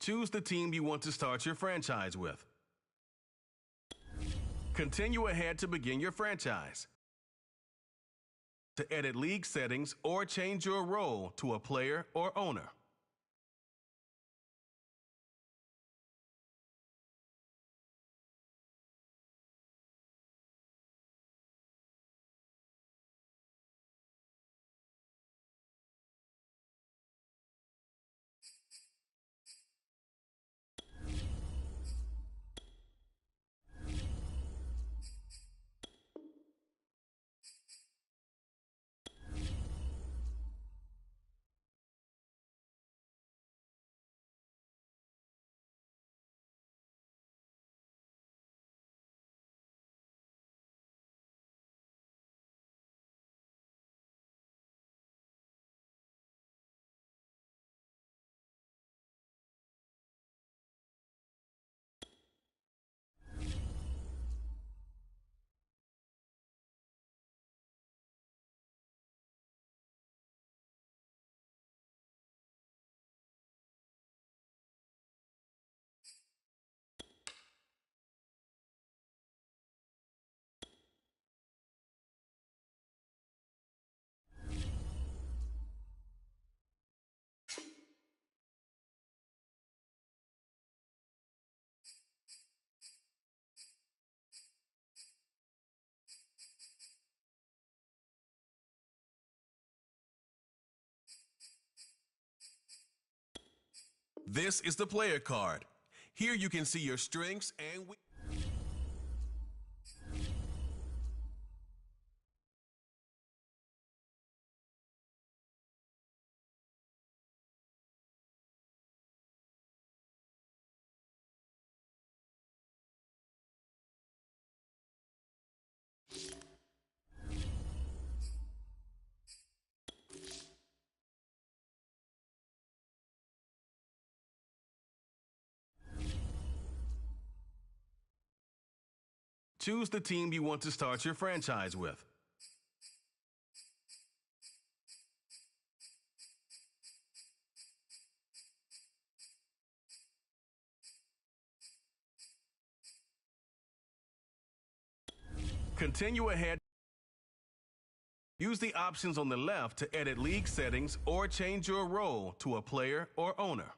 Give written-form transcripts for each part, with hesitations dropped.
Choose the team you want to start your franchise with. Continue ahead to begin your franchise. To edit league settings or change your role to a player or owner. This is the player card. Here you can see your strengths and weaknesses. Choose the team you want to start your franchise with. Continue ahead. Use the options on the left to edit league settings or change your role to a player or owner.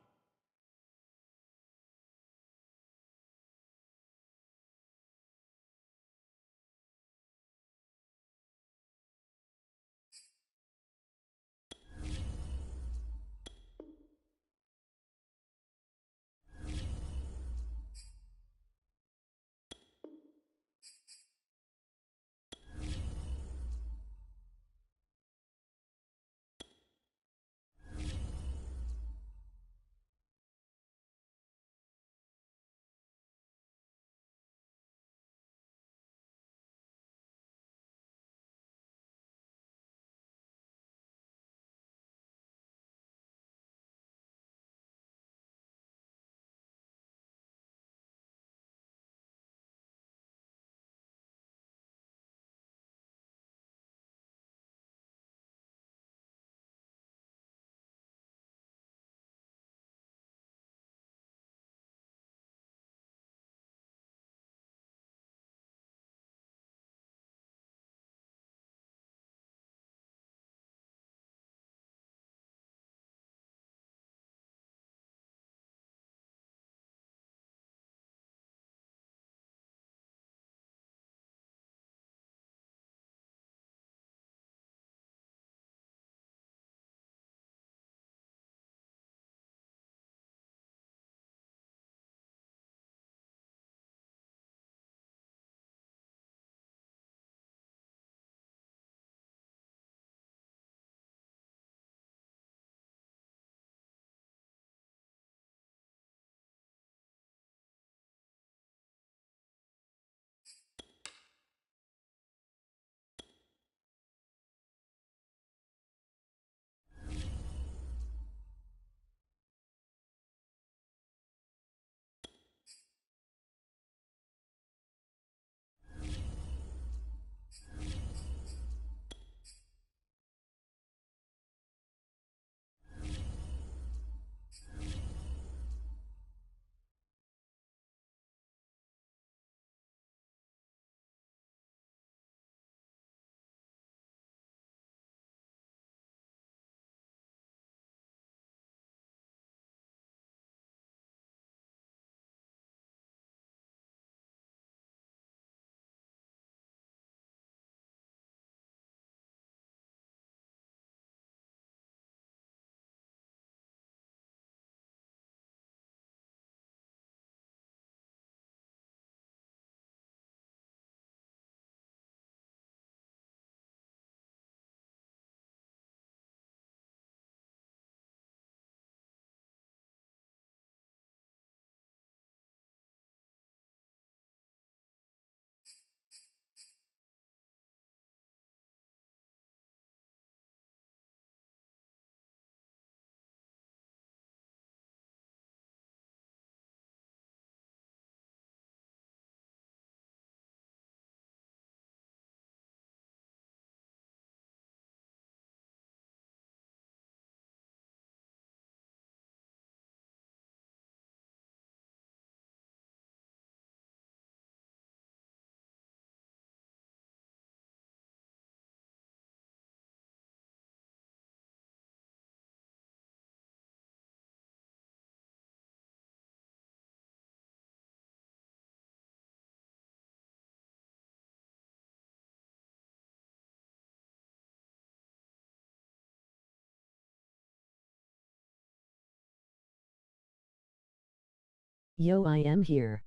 Yo, I am here.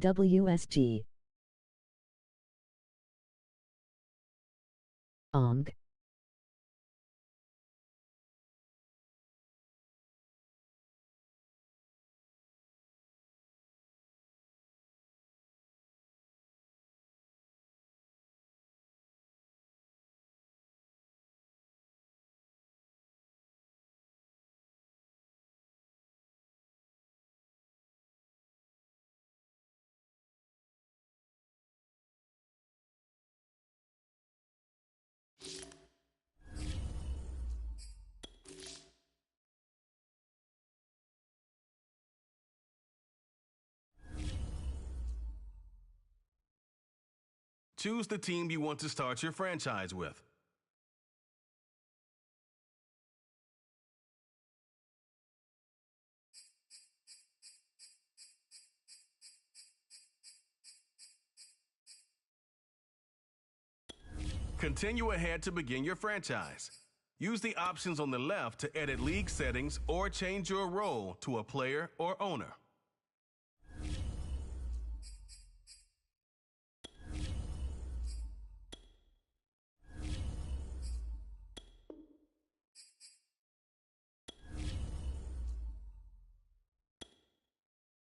WSG. ONG. Choose the team you want to start your franchise with. Continue ahead to begin your franchise. Use the options on the left to edit league settings or change your role to a player or owner.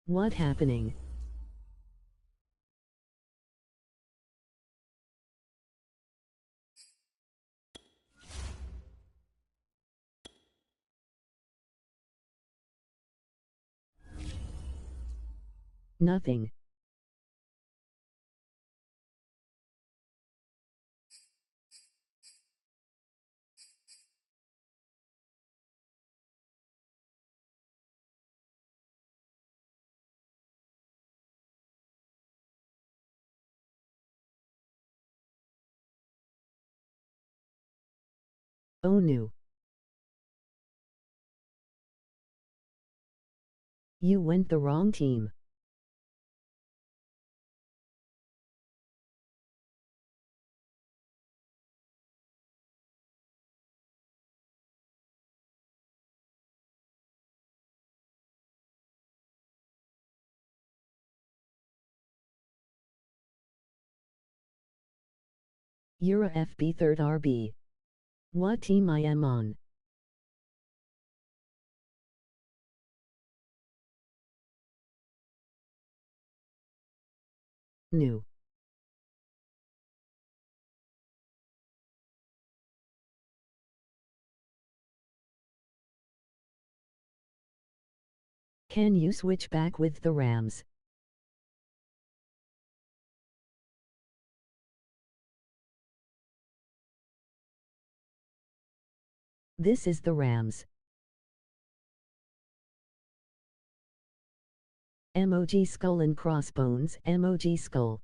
What happening? Nothing. Oh no. You went the wrong team. You're a FB third RB. What team I am on? New. Can you switch back with the Rams? This is the Rams. Emoji skull and crossbones, emoji skull.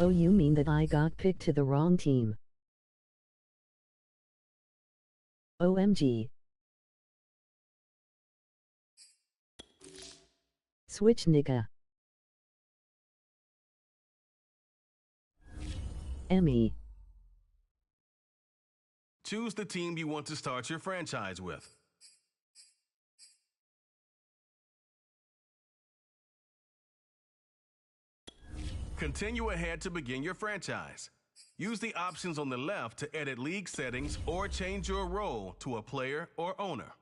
Oh, you mean that I got picked to the wrong team? OMG. Switch nigga. Emmy. Choose the team you want to start your franchise with. Continue ahead to begin your franchise. Use the options on the left to edit league settings or change your role to a player or owner.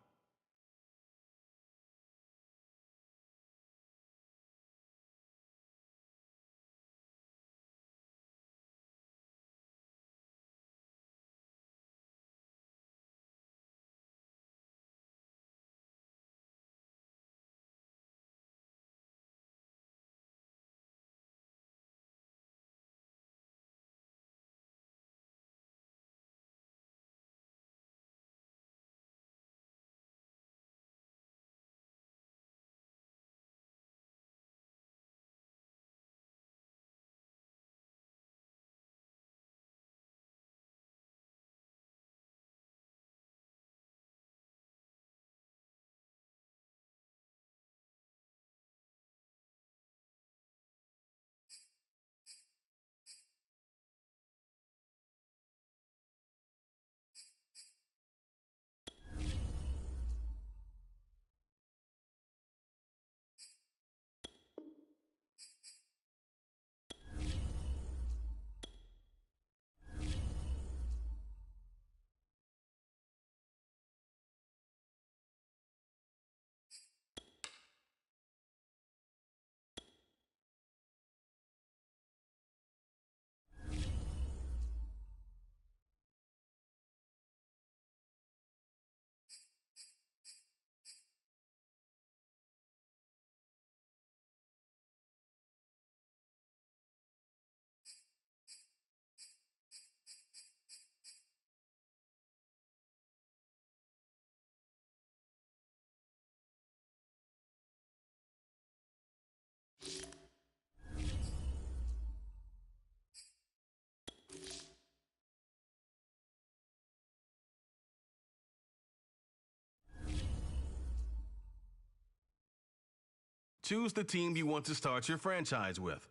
Choose the team you want to start your franchise with.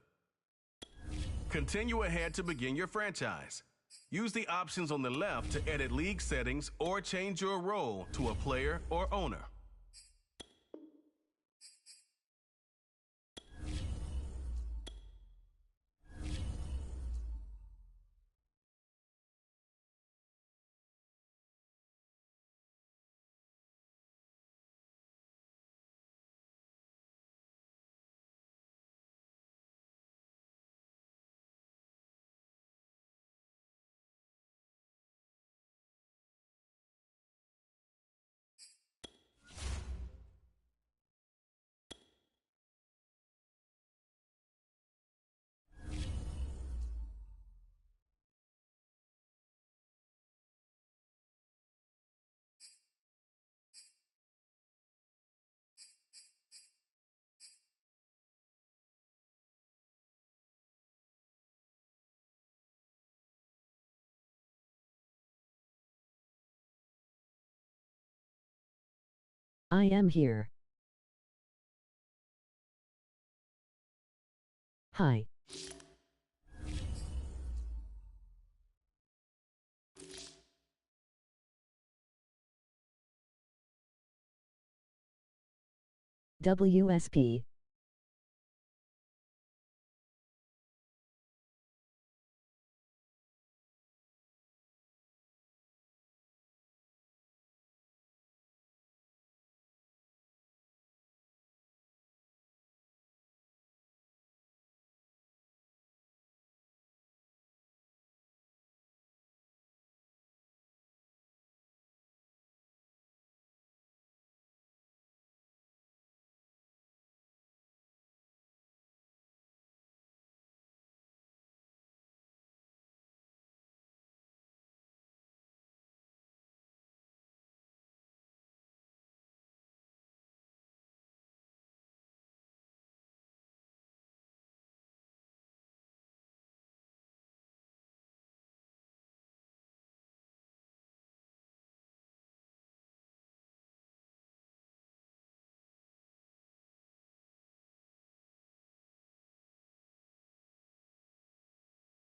Continue ahead to begin your franchise. Use the options on the left to edit league settings or change your role to a player or owner. I am here. Hi. WSP.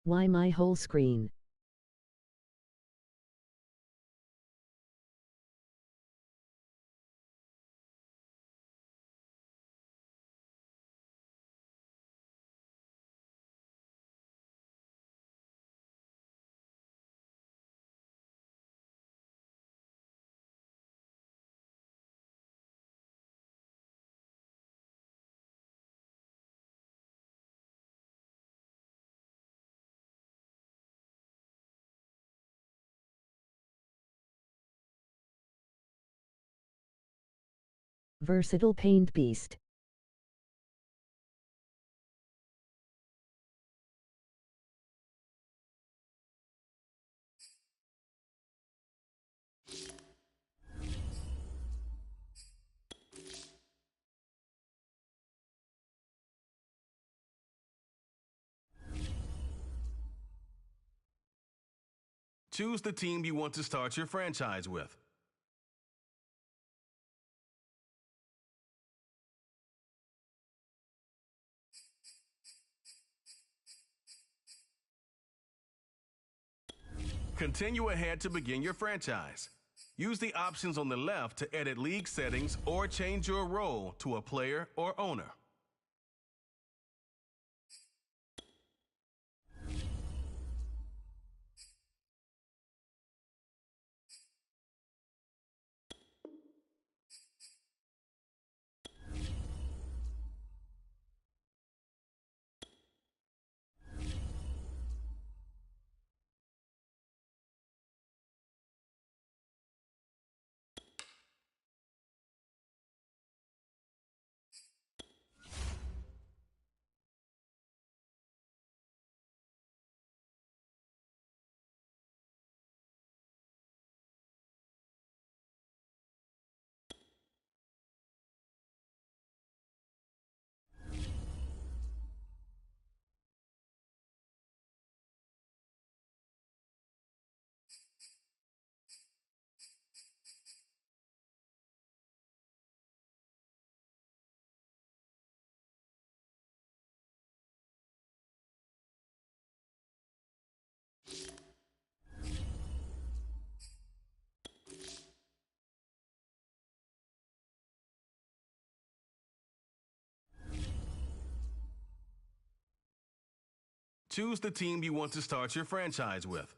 Why my whole screen? Versatile Paint Beast. Choose the team you want to start your franchise with. Continue ahead to begin your franchise. Use the options on the left to edit league settings or change your role to a player or owner. Choose the team you want to start your franchise with.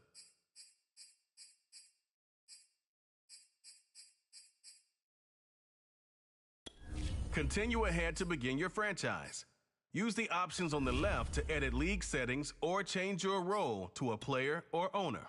Continue ahead to begin your franchise. Use the options on the left to edit league settings or change your role to a player or owner.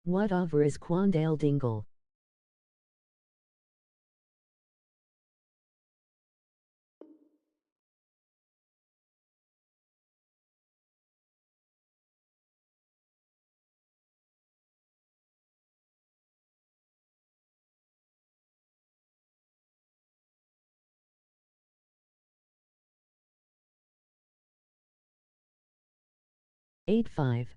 What over is Quandale Dingle? Eight five.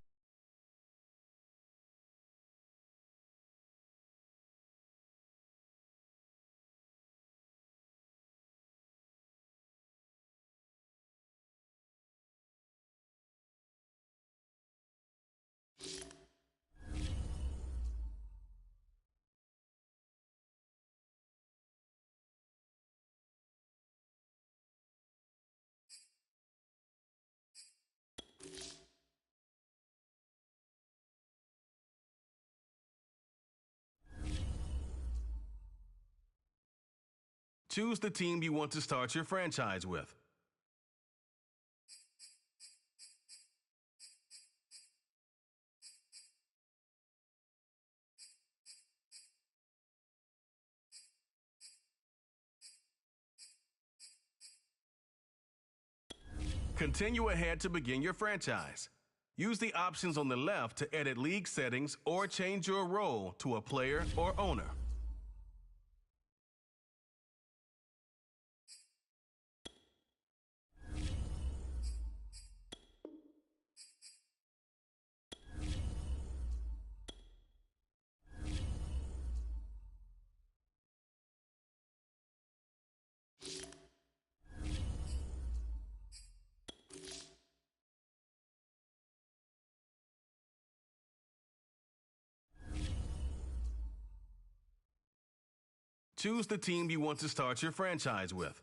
Choose the team you want to start your franchise with. Continue ahead to begin your franchise. Use the options on the left to edit league settings or change your role to a player or owner. Choose the team you want to start your franchise with.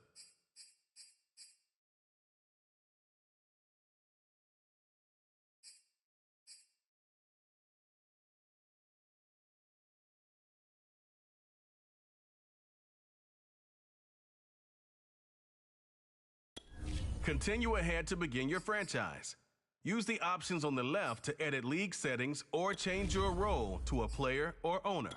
Continue ahead to begin your franchise. Use the options on the left to edit league settings or change your role to a player or owner.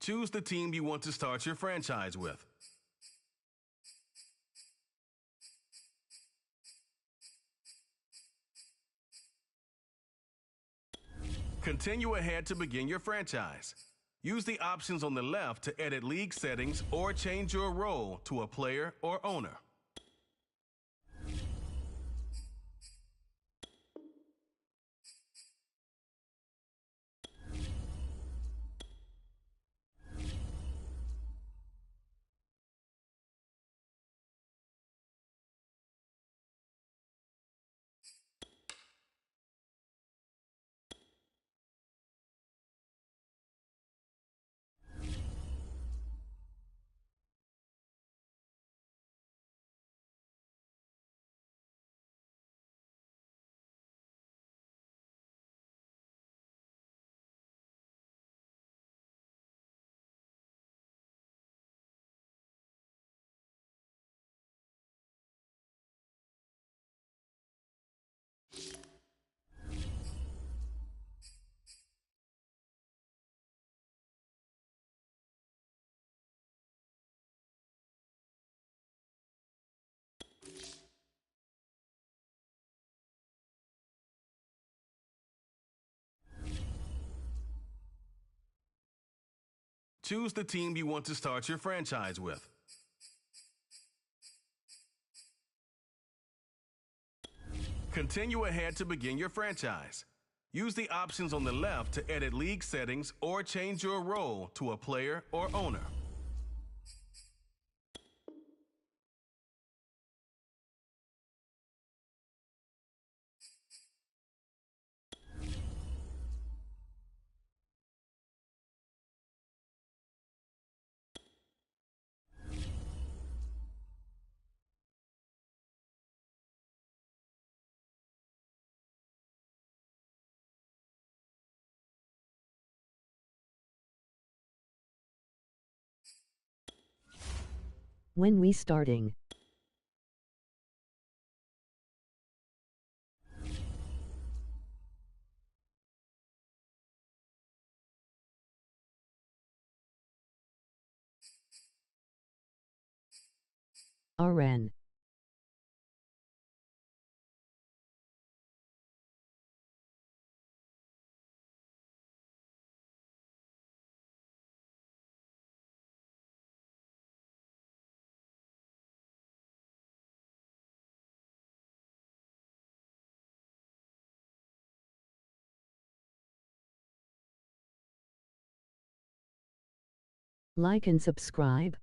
Choose the team you want to start your franchise with. Continue ahead to begin your franchise. Use the options on the left to edit league settings or change your role to a player or owner. Choose the team you want to start your franchise with. Continue ahead to begin your franchise. Use the options on the left to edit league settings or change your role to a player or owner. When we starting? RN. Like and subscribe.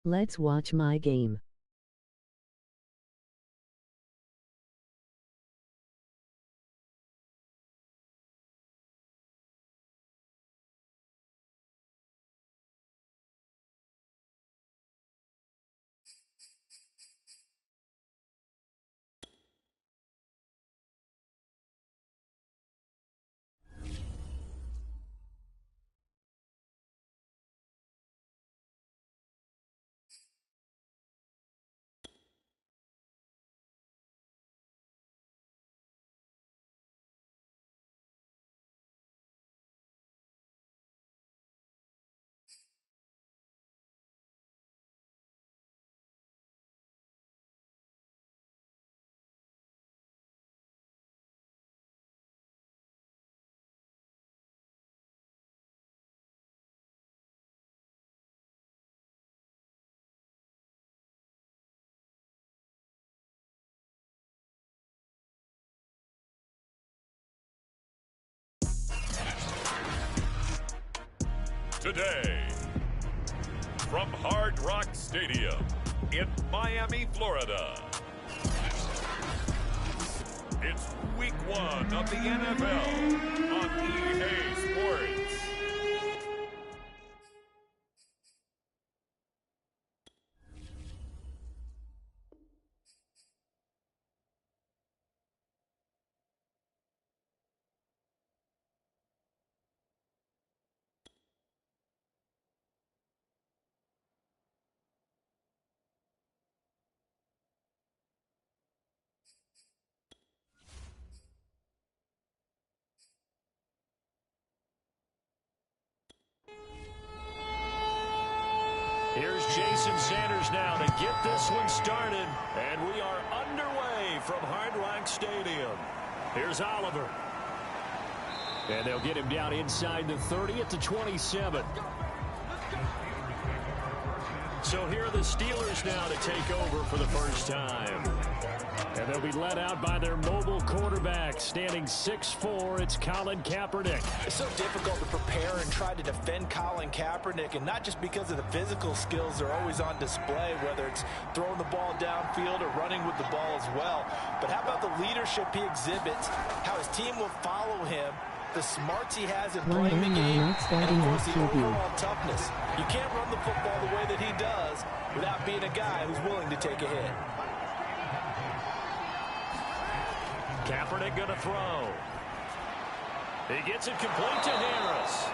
Let's watch my game. Today, from Hard Rock Stadium in Miami, Florida, it's week 1 of the NFL on EA Sports. Here's Jason Sanders now to get this one started. And we are underway from Hard Rock Stadium. Here's Oliver. And they'll get him down inside the 30 at the 27. So here are the Steelers now to take over for the first time. And they'll be led out by their mobile quarterback, standing 6'4". It's Colin Kaepernick. It's so difficult to prepare and try to defend Colin Kaepernick, and not just because of the physical skills they're always on display, whether it's throwing the ball downfield or running with the ball as well. But how about the leadership he exhibits, how his team will follow him, the smarts he has in playing the game, and of course the overall toughness. You can't run the football the way that he does without being a guy who's willing to take a hit. Kaepernick going to throw. He gets it complete to Harris.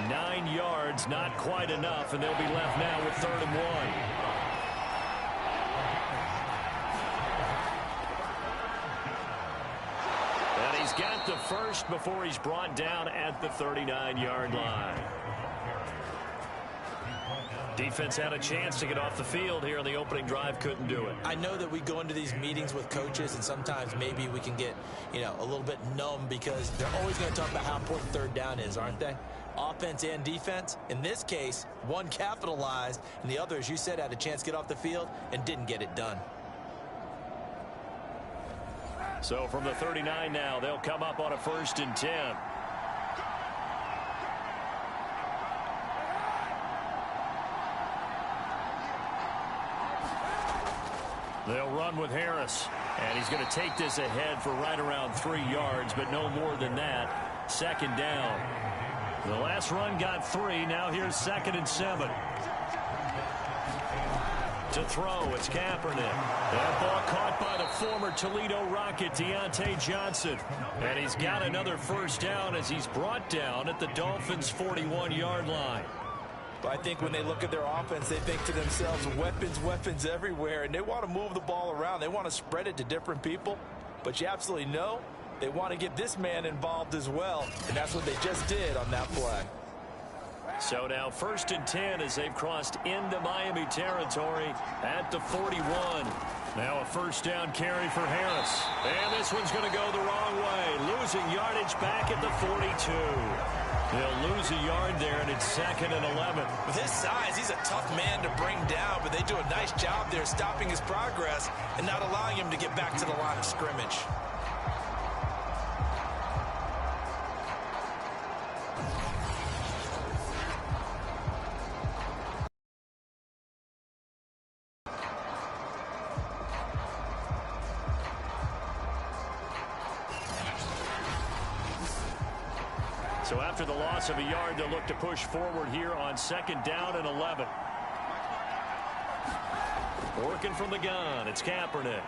9 yards, not quite enough, and they'll be left now with 3rd and 1. And he's got the first before he's brought down at the 39-yard line. Defense had a chance to get off the field here on the opening drive, couldn't do it. I know that we go into these meetings with coaches, and sometimes maybe we can get, a little bit numb because they're always going to talk about how important 3rd down is, aren't they? Offense and defense. In this case, one capitalized, and the other, as you said, had a chance to get off the field and didn't get it done. So from the 39 now, they'll come up on a 1st and 10. They'll run with Harris, and he's going to take this ahead for right around 3 yards, but no more than that. 2nd down. The last run got 3. Now here's 2nd and 7. To throw, it's Kaepernick. That ball caught by the former Toledo Rocket, Deontay Johnson. And he's got another 1st down as he's brought down at the Dolphins' 41-yard line. But I think when they look at their offense, they think to themselves, weapons everywhere, and they want to move the ball around. They want to spread it to different people. But you absolutely know they want to get this man involved as well, and that's what they just did on that play. So now 1st and 10 as they've crossed into Miami territory at the 41. Now a 1st down carry for Harris. And this one's going to go the wrong way. Losing yardage back at the 42. They'll lose a yard there, and it's 2nd and 11. With his size, he's a tough man to bring down, but they do a nice job there stopping his progress and not allowing him to get back to the line of scrimmage. So after the loss of a yard, they'll look to push forward here on 2nd down and 11. Working from the gun, it's Kaepernick.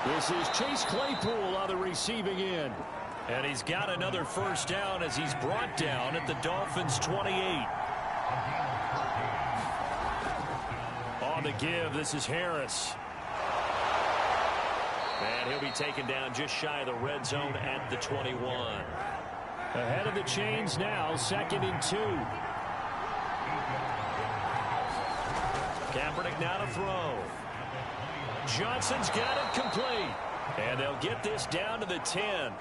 This is Chase Claypool on the receiving end. And he's got another first down as he's brought down at the Dolphins' 28. On the give, this is Harris. And he'll be taken down just shy of the red zone at the 21. Ahead of the chains now, 2nd and 2. Kaepernick now to throw. Johnson's got it complete. And they'll get this down to the 10.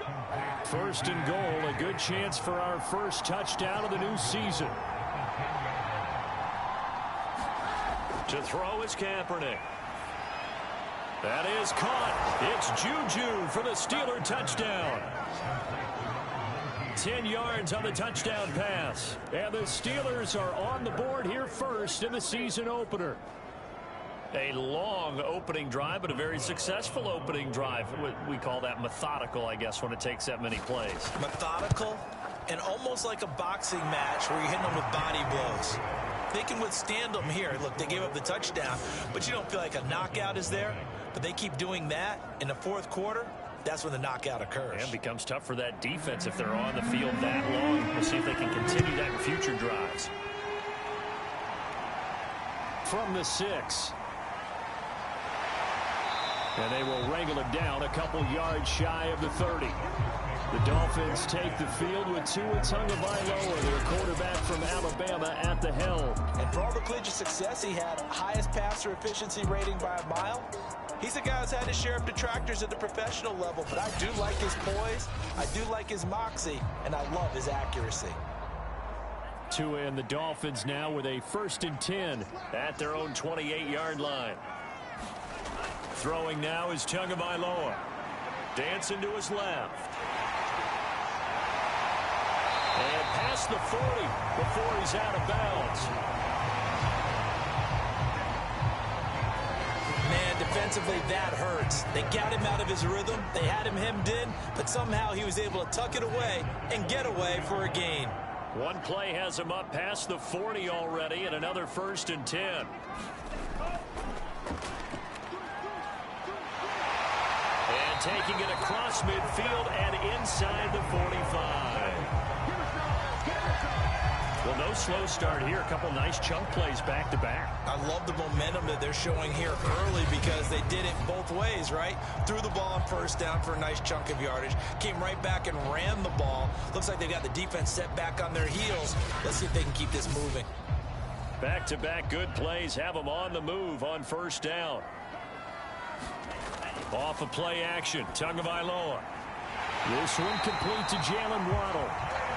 1st and goal, a good chance for our first touchdown of the new season. To throw is Kaepernick. That is caught. It's Juju for the Steeler touchdown. 10 yards on the touchdown pass. And the Steelers are on the board here first in the season opener. A long opening drive, but a very successful opening drive. We call that methodical, I guess, when it takes that many plays. Methodical and almost like a boxing match where you're hitting them with body blows. They can withstand them here. Look, they gave up the touchdown, but you don't feel like a knockout is there. But they keep doing that in the 4th quarter. That's when the knockout occurs. And it becomes tough for that defense if they're on the field that long. We'll see if they can continue that in future drives. From the 6. And they will wrangle it down a couple yards shy of the 30. The Dolphins take the field with Tua Tagovailoa, their quarterback from Alabama, at the helm. And for all the collegiate success he had, highest passer efficiency rating by a mile, he's a guy who's had his share of detractors at the professional level. But I do like his poise, I do like his moxie, and I love his accuracy. Tua and the Dolphins now with a 1st and 10 at their own 28-yard line. Throwing now is Tagovailoa. Dancing to his left. And past the 40 before he's out of bounds. Man, defensively, that hurts. They got him out of his rhythm. They had him hemmed in, but somehow he was able to tuck it away and get away for a gain. One play has him up past the 40 already, and another 1st and 10. And taking it across midfield and inside the 45. Well, no slow start here. A couple nice chunk plays back-to-back. I love the momentum that they're showing here early because they did it both ways, right? Threw the ball on 1st down for a nice chunk of yardage. Came right back and ran the ball. Looks like they've got the defense set back on their heels. Let's see if they can keep this moving. Back-to-back good plays have them on the move on 1st down. Off of play action, Tagovailoa. This one complete to Jalen Waddle.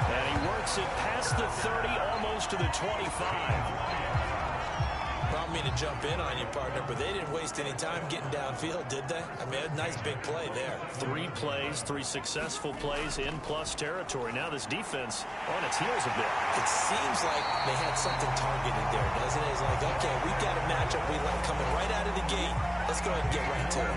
And he works it past the 30, almost to the 25. I don't mean to jump in on you, partner, but they didn't waste any time getting downfield, did they? I mean, a nice big play there. 3 plays, 3 successful plays in plus territory. Now this defense on its heels a bit. It seems like they had something targeted there, doesn't it? It's like, okay, we've got a matchup we like coming right out of the gate. Let's go ahead and get right to it.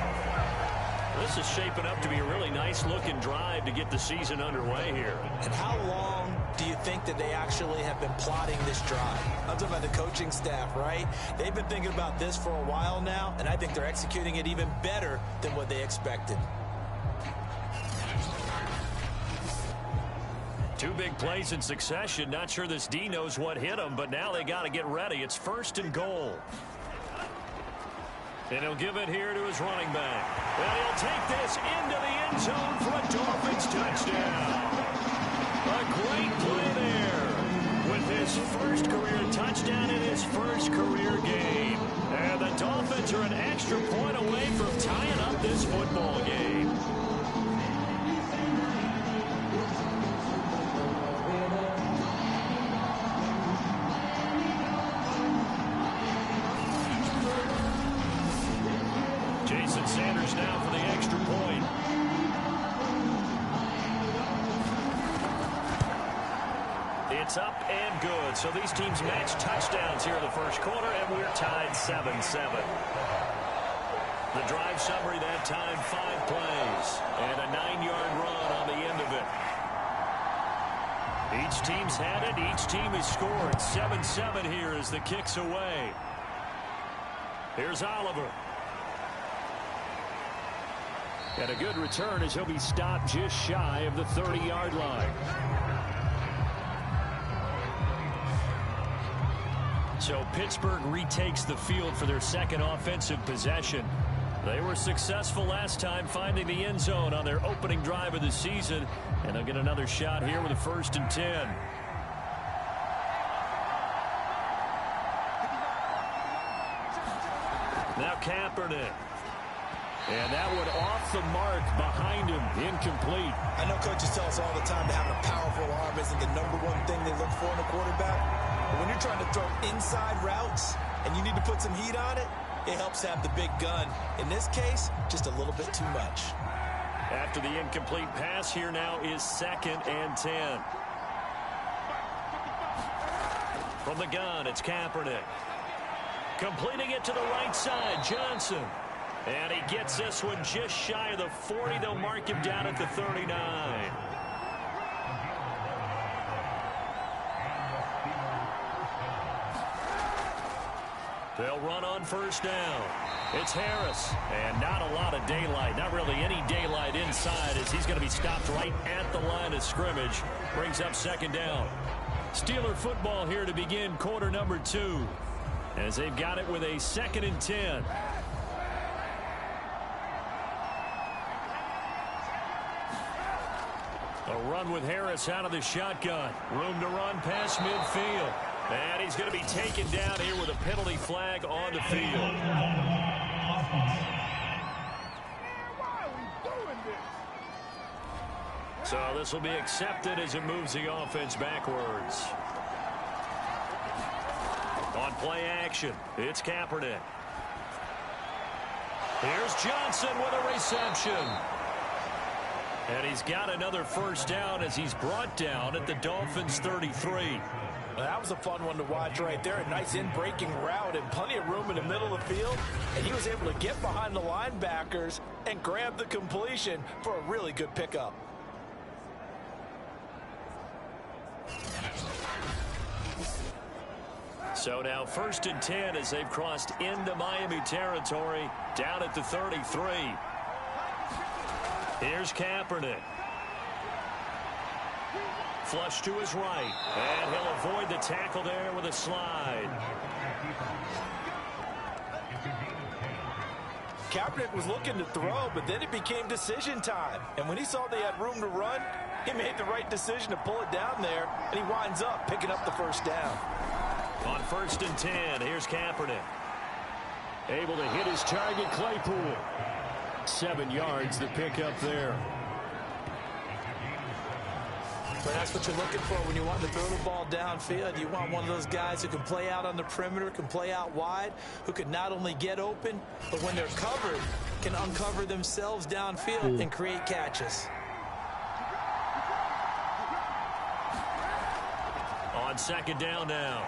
This is shaping up to be a really nice-looking drive to get the season underway here. And how long do you think that they actually have been plotting this drive? I'm talking about the coaching staff, right? They've been thinking about this for a while now, and I think they're executing it even better than what they expected. 2 big plays in succession. Not sure this D knows what hit him, but now they got to get ready. It's 1st and goal. And he'll give it here to his running back. And he'll take this into the end zone for a Dolphins touchdown. A great play there with his first career touchdown in his first career game. And the Dolphins are an extra point away from tying up this football game. Sanders now for the extra point. It's up and good. So these teams match touchdowns here in the first quarter, and we're tied 7-7. The drive summary that time, 5 plays and a 9-yard run on the end of it. Each team's had it. Each team has scored. 7-7 here as the kick's away. Here's Oliver. And a good return as he'll be stopped just shy of the 30-yard line. So Pittsburgh retakes the field for their second offensive possession. They were successful last time finding the end zone on their opening drive of the season, and they'll get another shot here with a 1st and 10. Now Kaepernick. And that one off the mark behind him, incomplete. I know coaches tell us all the time that having a powerful arm isn't the #1 thing they look for in a quarterback. But when you're trying to throw inside routes and you need to put some heat on it, it helps have the big gun. In this case, just a little bit too much. After the incomplete pass, here now is 2nd and 10. From the gun, it's Kaepernick. Completing it to the right side, Johnson. And he gets this one just shy of the 40. They'll mark him down at the 39. They'll run on 1st down. It's Harris. And not a lot of daylight. Not really any daylight inside as he's going to be stopped right at the line of scrimmage. Brings up 2nd down. Steeler football here to begin quarter number 2. As they've got it with a 2nd and 10. A run with Harris out of the shotgun. Room to run past midfield. And he's going to be taken down here with a penalty flag on the field. So this will be accepted as it moves the offense backwards. On play action, it's Kaepernick. Here's Johnson with a reception. And he's got another 1st down as he's brought down at the Dolphins' 33. Well, that was a fun one to watch right there. A nice in-breaking route and plenty of room in the middle of the field. And he was able to get behind the linebackers and grab the completion for a really good pickup. So now 1st and 10 as they've crossed into Miami territory down at the 33. Here's Kaepernick. Flush to his right. And he'll avoid the tackle there with a slide. Kaepernick was looking to throw, but then it became decision time. And when he saw they had room to run, he made the right decision to pull it down there, and he winds up picking up the 1st down. On 1st and 10, here's Kaepernick. Able to hit his target, Claypool. 7 yards the pick up there. But that's what you're looking for when you want to throw the ball downfield. You want one of those guys who can play out on the perimeter, can play out wide, who can not only get open, but when they're covered, can uncover themselves downfield and create catches. On 2nd down now,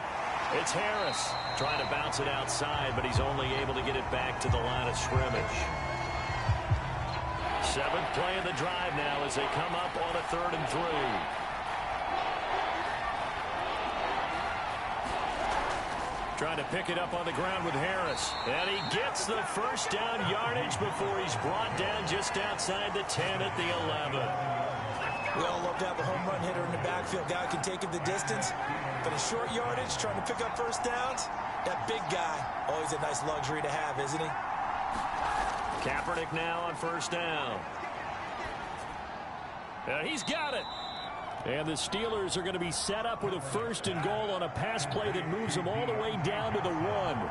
it's Harris trying to bounce it outside, but he's only able to get it back to the line of scrimmage. 7th play of the drive now as they come up on a 3rd and 3. Trying to pick it up on the ground with Harris. And he gets the 1st down yardage before he's brought down just outside the 10 at the 11. We all love to have a home run hitter in the backfield. Guy can take it the distance. But a short yardage, trying to pick up 1st downs, that big guy, always a nice luxury to have, isn't he? Kaepernick now on 1st down. He's got it. And the Steelers are going to be set up with a 1st and goal on a pass play that moves them all the way down to the 1.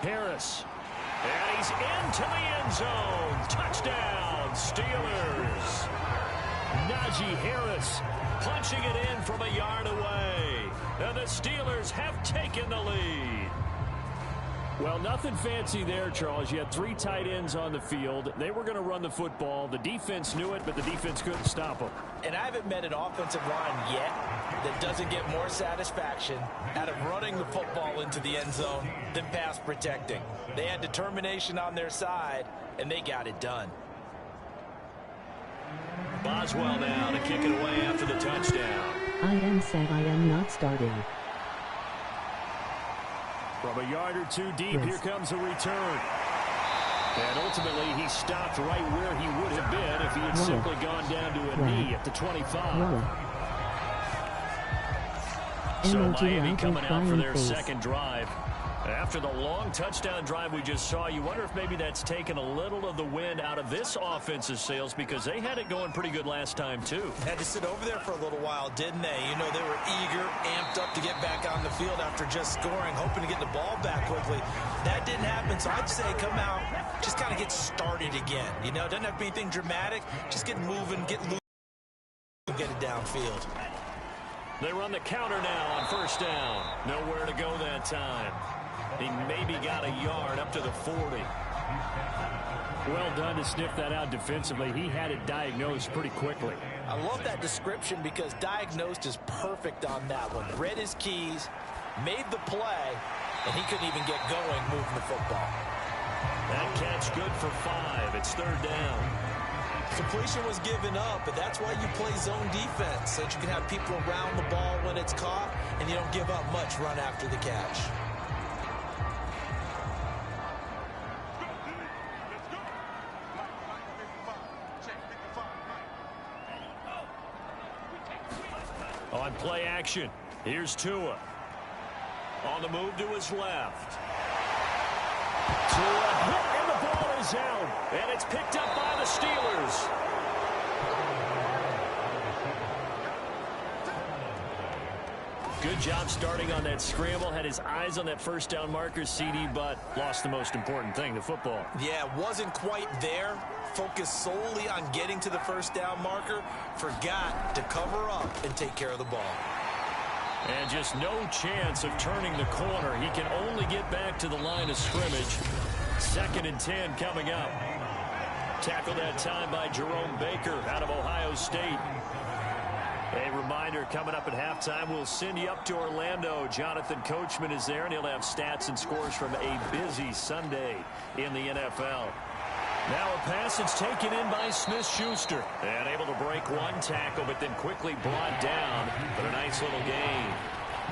Harris. And he's into the end zone. Touchdown, Steelers. Najee Harris punching it in from a yard away. And the Steelers have taken the lead. Well, nothing fancy there, Charles. You had 3 tight ends on the field. They were going to run the football. The defense knew it, but the defense couldn't stop them. And I haven't met an offensive line yet that doesn't get more satisfaction out of running the football into the end zone than pass protecting. They had determination on their side, and they got it done. Boswell now to kick it away after the touchdown. I am sad I am not starting. From a yard or 2 deep, here comes a return. And ultimately, he stopped right where he would have been if he had simply gone down to a knee at the 25. So Miami coming out for their second drive. After the long touchdown drive we just saw, you wonder if maybe that's taken a little of the wind out of this offense's sails, because they had it going pretty good last time, too. Had to sit over there for a little while, didn't they? You know, they were eager, amped up to get back on the field after just scoring, hoping to get the ball back quickly. That didn't happen, so I'd say come out, just kind of get started again. You know, it doesn't have to be anything dramatic. Just get moving, get loose, and get it downfield. They run the counter now on first down. Nowhere to go that time. He maybe got a yard up to the 40. Well done to sniff that out defensively. He had it diagnosed pretty quickly. I love that description because diagnosed is perfect on that one. Read his keys, made the play, and he couldn't even get going moving the football. That catch good for 5. It's third down. Completion was given up, but that's why you play zone defense, so that you can have people around the ball when it's caught, and you don't give up much run after the catch. On play action, here's Tua. On the move to his left. Tua hit, and the ball is out. And it's picked up by the Steelers. Good job starting on that scramble. Had his eyes on that first down marker, CD, but lost the most important thing, the football. Yeah, wasn't quite there. Focused solely on getting to the first down marker. Forgot to cover up and take care of the ball. And just no chance of turning the corner. He can only get back to the line of scrimmage. 2nd and 10 coming up. Tackled that time by Jerome Baker out of Ohio State. A reminder, coming up at halftime, we'll send you up to Orlando. Jonathan Coachman is there, and he'll have stats and scores from a busy Sunday in the NFL. Now a pass that's taken in by Smith-Schuster. And able to break one tackle, but then quickly brought down. But a nice little gain.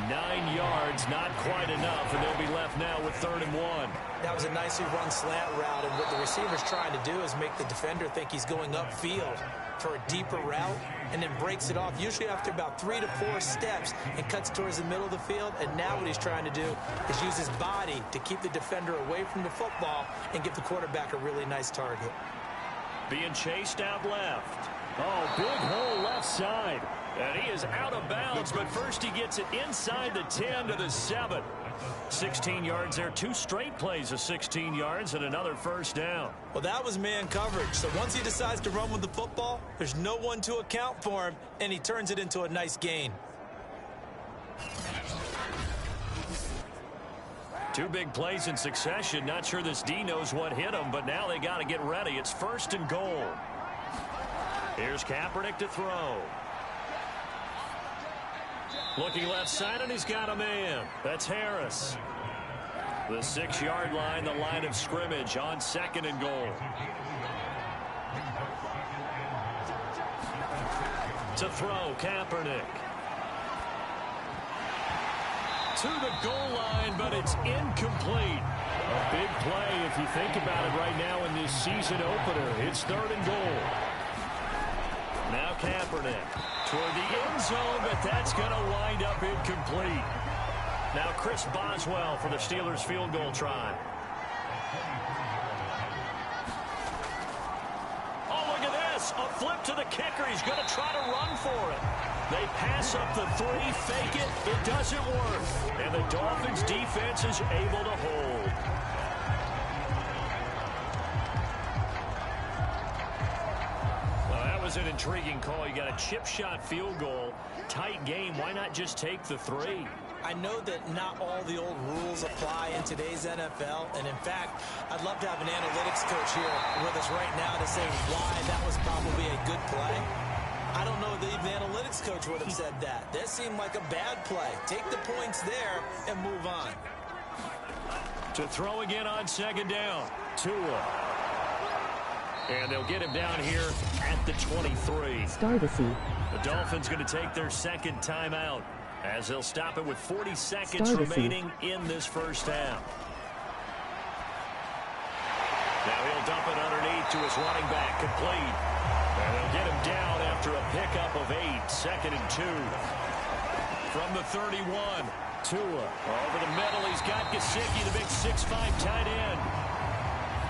9 yards, not quite enough, and they'll be left now with 3rd and 1. That was a nicely run slant route, and what the receiver's trying to do is make the defender think he's going upfield for a deeper route, and then breaks it off, usually after about 3 to 4 steps, and cuts towards the middle of the field. And now what he's trying to do is use his body to keep the defender away from the football and give the quarterback a really nice target. Being chased out left. Oh, big hole left side. And he is out of bounds, but first he gets it inside the 10 to the 7. 16 yards there, 2 straight plays of 16 yards and another first down. Well, that was man coverage. So once he decides to run with the football, there's no one to account for him, and he turns it into a nice gain. 2 big plays in succession. Not sure this D knows what hit him, but now they got to get ready. It's 1st and goal. Here's Kaepernick to throw. Looking left side, and he's got a man. That's Harris. The 6-yard line, the line of scrimmage on 2nd and goal. To throw, Kaepernick. To the goal line, but it's incomplete. A big play if you think about it right now in this season opener. It's 3rd and goal. Now Kaepernick toward the end zone, but that's going to wind up incomplete. Now Chris Boswell for the Steelers field goal try. Oh, look at this. A flip to the kicker. He's going to try to run for it. They pass up the 3, fake it. It doesn't work. And the Dolphins defense is able to hold. Was an intriguing call. You got a chip shot field goal, tight game. Why not just take the 3? I know that not all the old rules apply in today's NFL, and in fact, I'd love to have an analytics coach here with us right now to say why that was probably a good play. I don't know that the analytics coach would have said that. That seemed like a bad play. Take the points there and move on. To throw again on second down, Tua. And they'll get him down here at the 23. Stardusy. The Dolphins going to take their second timeout as they'll stop it with 40 seconds remaining in this first half. Now he'll dump it underneath to his running back, complete. And they'll get him down after a pickup of 8, 2nd and 2. From the 31, Tua over the middle. He's got Gesicki, the big 6'5" tight end.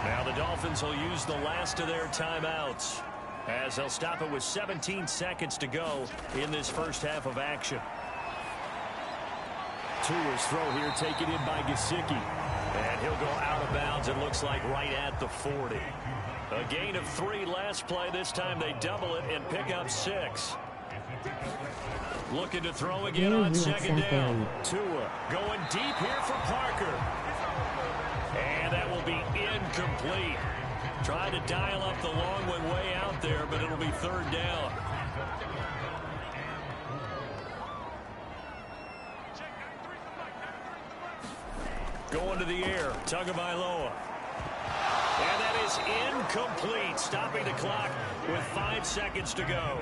Now the Dolphins will use the last of their timeouts as they'll stop it with 17 seconds to go in this first half of action. Tua's throw here taken in by Gesicki. And he'll go out of bounds, it looks like, right at the 40. A gain of 3 last play. This time they double it and pick up 6. Looking to throw again on second down. Tua going deep here for Parker. And that will be incomplete. Trying to dial up the long one way out there, but it'll be third down. Going to the air, Tagovailoa. And that is incomplete, stopping the clock with 5 seconds to go.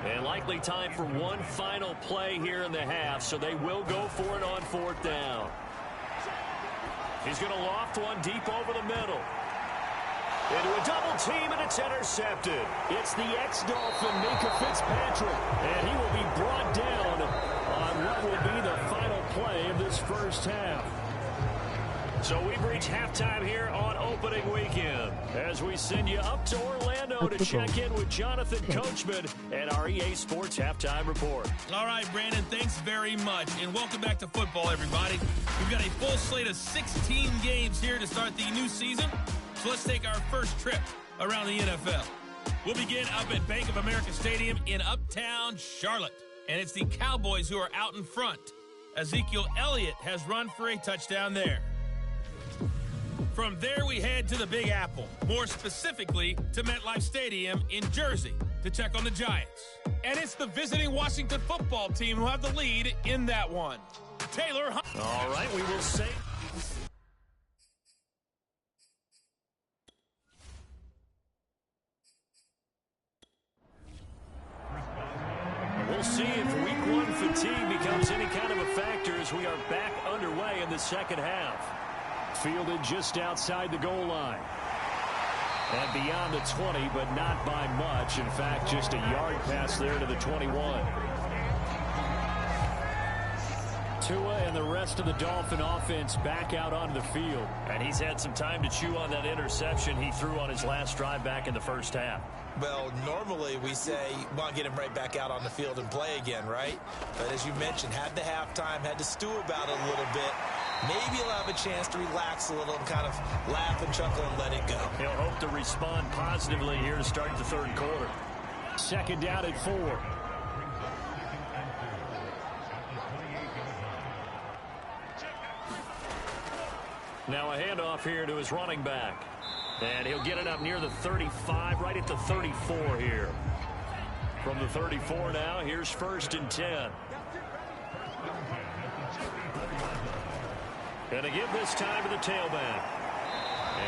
And likely time for one final play here in the half, so they will go for it on 4th down. He's going to loft one deep over the middle. Into a double team, and it's intercepted. It's the ex-Dolphin, Mika Fitzpatrick, and he will be brought down on what will be the final play of this first half. So we've reached halftime here on opening weekend as we send you up to Orlando to check in with Jonathan Coachman and our EA Sports Halftime Report. All right, Brandon, thanks very much, and welcome back to football, everybody. We've got a full slate of 16 games here to start the new season, so let's take our first trip around the NFL. We'll begin up at Bank of America Stadium in Uptown Charlotte, and it's the Cowboys who are out in front. Ezekiel Elliott has run for a touchdown there. From there, we head to the Big Apple, more specifically to MetLife Stadium in Jersey to check on the Giants. And it's the visiting Washington football team who have the lead in that one. Taylor Hunt. All right, we will say. We'll see if week 1 fatigue becomes any kind of a factor as we are back underway in the second half. Fielded just outside the goal line. And beyond the 20, but not by much. In fact, just a yard pass there to the 21. Tua and the rest of the Dolphin offense back out onto the field. And he's had some time to chew on that interception he threw on his last drive back in the first half. Well, normally we say, well, get him right back out on the field and play again, right? But as you mentioned, had the halftime, had to stew about it a little bit. Maybe he'll have a chance to relax a little and kind of laugh and chuckle and let it go. He'll hope to respond positively here to start the third quarter. Second down at 4. Now a handoff here to his running back. And he'll get it up near the 35, right at the 34 here. From the 34 now, here's 1st and 10. Going to give this time to the tailback.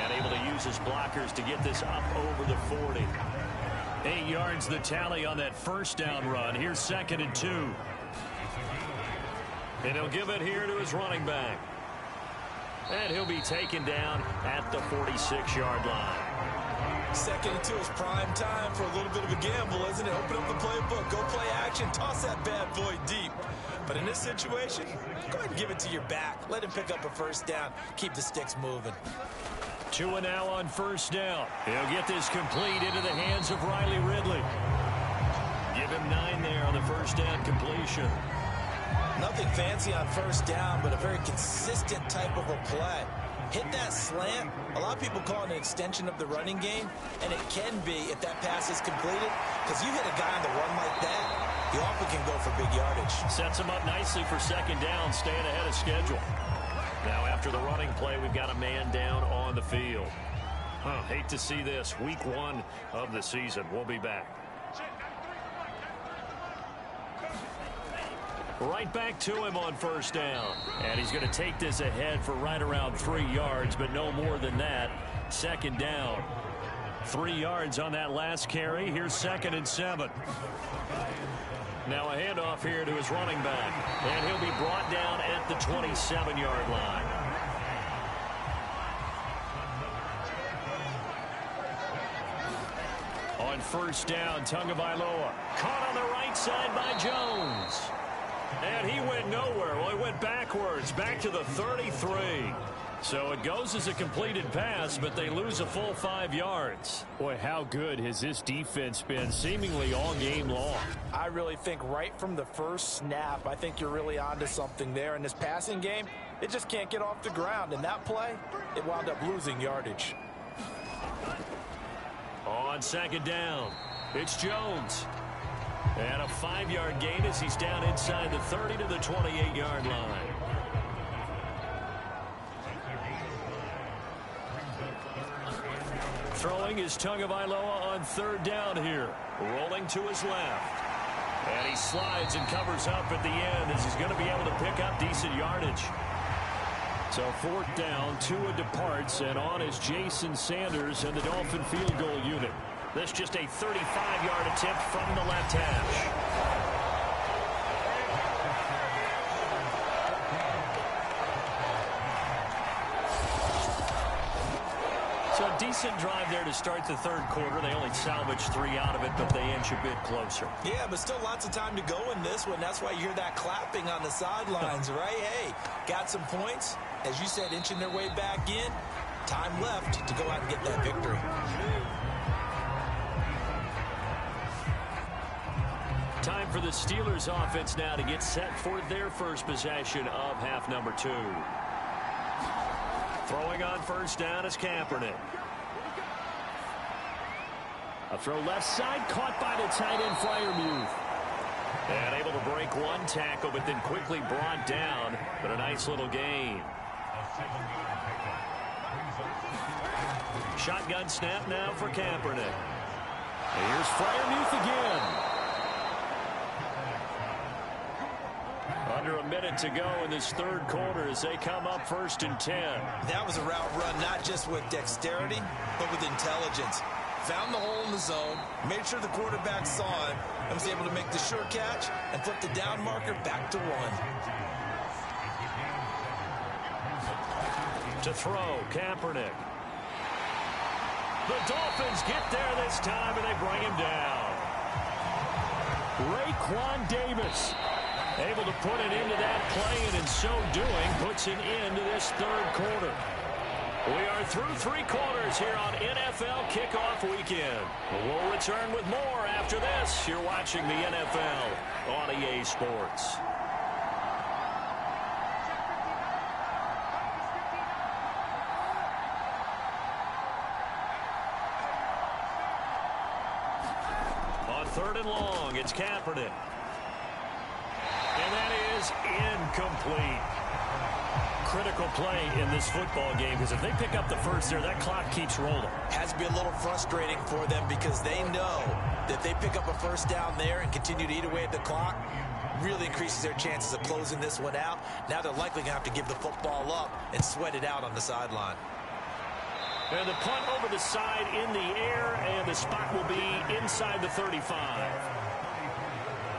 And able to use his blockers to get this up over the 40. 8 yards the tally on that first down run. Here's 2nd and 2. And he'll give it here to his running back. And he'll be taken down at the 46-yard line. 2nd and 2 is prime time for a little bit of a gamble, isn't it? Open up the playbook, go play action, toss that bad boy deep. But in this situation, go ahead and give it to your back. Let him pick up a first down. Keep the sticks moving. Tua now on first down. He'll get this complete into the hands of Riley Ridley. Give him 9 there on the first down completion. Nothing fancy on first down, but a very consistent type of a play. Hit that slant. A lot of people call it an extension of the running game, and it can be if that pass is completed, because you hit a guy on the run like that, He often can go for big yardage. Sets him up nicely for second down, staying ahead of schedule. Now after the running play, we've got a man down on the field. Hate to see this. Week 1 of the season. We'll be back. Right back to him on first down. And he's going to take this ahead for right around 3 yards, but no more than that. Second down. 3 yards on that last carry. Here's 2nd and 7. Now a handoff here to his running back. And he'll be brought down at the 27-yard line. On first down, Tagovailoa. Caught on the right side by Jones. And he went nowhere. Well, he went backwards, back to the 33. So it goes as a completed pass, but they lose a full 5 yards. Boy, how good has this defense been seemingly all game long? I really think right from the first snap, I think you're really onto something there. In this passing game, it just can't get off the ground. And that play, it wound up losing yardage. On second down, it's Jones. And a 5-yard gain as he's down inside the 30 to the 28-yard line. Throwing is Tagovailoa on third down here. Rolling to his left. And he slides and covers up at the end as he's going to be able to pick up decent yardage. So fourth down, Tua departs, and on is Jason Sanders and the Dolphin field goal unit. This just a 35-yard attempt from the left hash. So a decent drive there to start the third quarter. They only salvaged 3 out of it, but they inch a bit closer. Yeah, but still lots of time to go in this one. That's why you hear that clapping on the sidelines, right? Hey, got some points. As you said, inching their way back in. Time left to go out and get that victory. Time for the Steelers offense now to get set for their first possession of half number 2. Throwing on first down is Kaepernick. A throw left side, caught by the tight end Freiermuth. And able to break one tackle, but then quickly brought down. But a nice little gain. Shotgun snap now for Kaepernick. Here's Freiermuth again. Under a minute to go in this third quarter as they come up 1st and 10. That was a route run not just with dexterity, but with intelligence. Found the hole in the zone, made sure the quarterback saw him, and was able to make the sure catch and flip the down marker back to 1. To throw, Kaepernick. The Dolphins get there this time, and they bring him down. Raekwon Davis able to put it into that play, and in so doing, puts an end to this third quarter. We are through 3 quarters here on NFL Kickoff Weekend. We'll return with more after this. You're watching the NFL on EA Sports. On 3rd and long, it's Kaepernick. And that is incomplete. Critical play in this football game, because if they pick up the first there, that clock keeps rolling. Has to be a little frustrating for them because they know that they pick up a first down there and continue to eat away at the clock, really increases their chances of closing this one out. Now they're likely going to have to give the football up and sweat it out on the sideline. And the punt over the side in the air, and the spot will be inside the 35.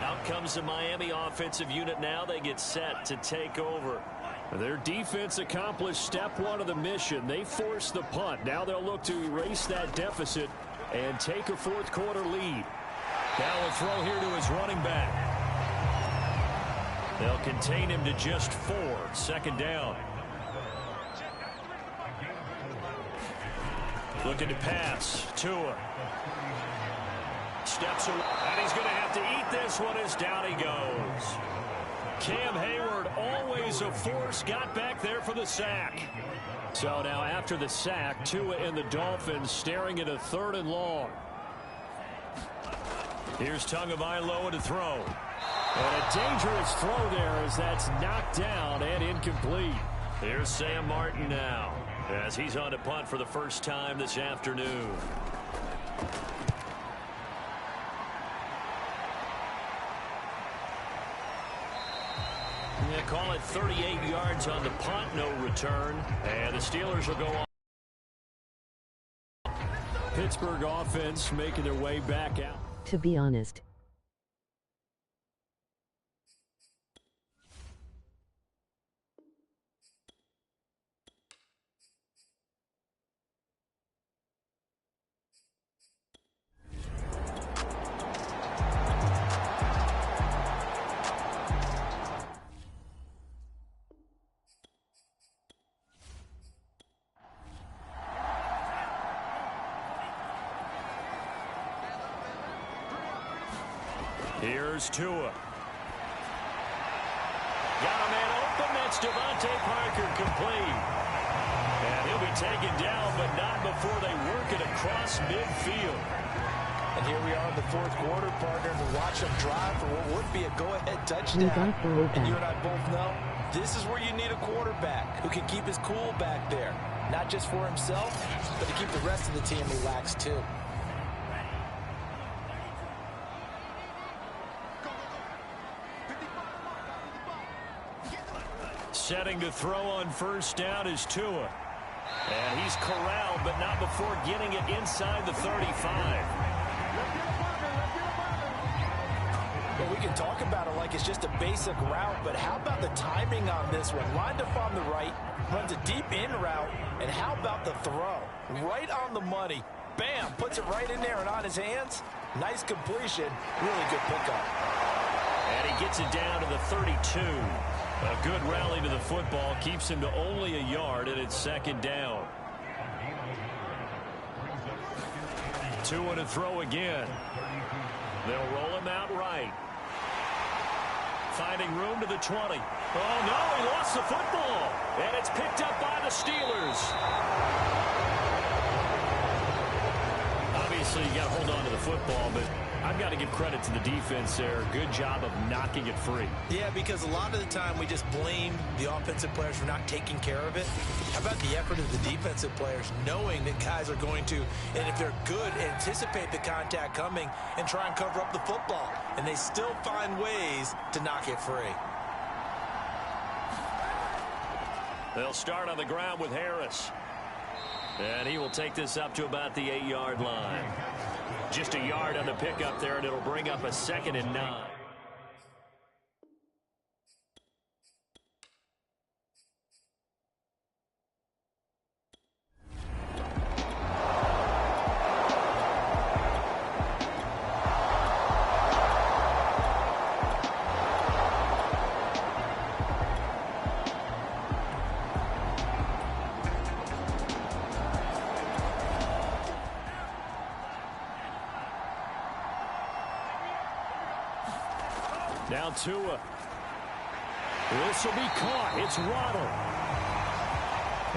Out comes the Miami offensive unit now. They get set to take over. Their defense accomplished step 1 of the mission. They forced the punt. Now they'll look to erase that deficit and take a fourth quarter lead. Now a throw here to his running back. They'll contain him to just 4. Second down. Looking to pass. Tua. Steps away, and he's going to have to eat this one as down he goes. Cam Hayward, always a force, got back there for the sack. So now after the sack, Tua and the Dolphins staring at a 3rd and long. Here's Tagovailoa to throw. And a dangerous throw there as that's knocked down and incomplete. Here's Sam Martin now as he's on to punt for the first time this afternoon. Yeah, call it 38 yards on the punt, no return. And the Steelers will go on. Pittsburgh offense making their way back out. To be honest. Here's Tua. Got a man open. That's Devontae Parker complete. And he'll be taken down, but not before they work it across midfield. And here we are in the fourth quarter, partner, to watch them drive for what would be a go-ahead touchdown. And you and I both know this is where you need a quarterback who can keep his cool back there. Not just for himself, but to keep the rest of the team relaxed too. Setting to throw on first down is Tua. And he's corralled, but not before getting it inside the 35. Well, we can talk about it like it's just a basic route, but how about the timing on this one? Lined up on the right, runs a deep in route, and how about the throw? Right on the money. Bam, puts it right in there and on his hands. Nice completion, really good pickup. And he gets it down to the 32. A good rally to the football keeps him to only a yard, and it's second down. Tua to throw again. They'll roll him out right. Finding room to the 20. Oh, no, he lost the football. And it's picked up by the Steelers. Obviously, you got to hold on to the football, but I've got to give credit to the defense there. Good job of knocking it free. Yeah, because a lot of the time we just blame the offensive players for not taking care of it. How about the effort of the defensive players knowing that guys are going to, and if they're good, anticipate the contact coming and try and cover up the football. And they still find ways to knock it free. They'll start on the ground with Harris. And he will take this up to about the 8-yard line. Just a yard on the pickup there, and it'll bring up a 2nd and 9. Now Tua. This will be caught. It's Waddle.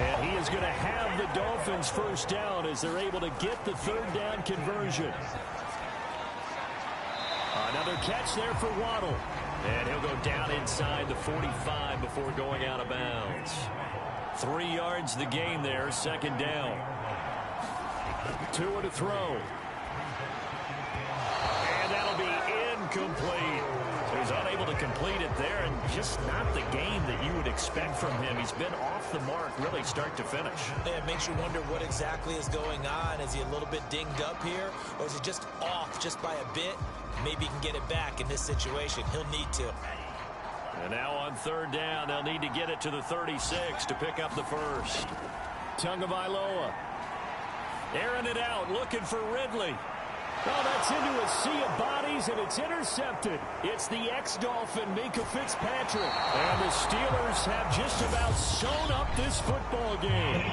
And he is going to have the Dolphins first down as they're able to get the third down conversion. Another catch there for Waddle. And he'll go down inside the 45 before going out of bounds. 3 yards the gain there, second down. Tua to throw. And that'll be incomplete. So he's unable to complete it there, and just not the game that you would expect from him. He's been off the mark really start to finish. Yeah, it makes you wonder what exactly is going on. Is he a little bit dinged up here, or is he just off just by a bit? Maybe he can get it back in this situation. He'll need to. And now on third down, they'll need to get it to the 36 to pick up the first. Tagovailoa. Airing it out, looking for Ridley. Oh, that's into a sea of bodies, and it's intercepted. It's the ex-Dolphin, Minka Fitzpatrick. And the Steelers have just about sewn up this football game.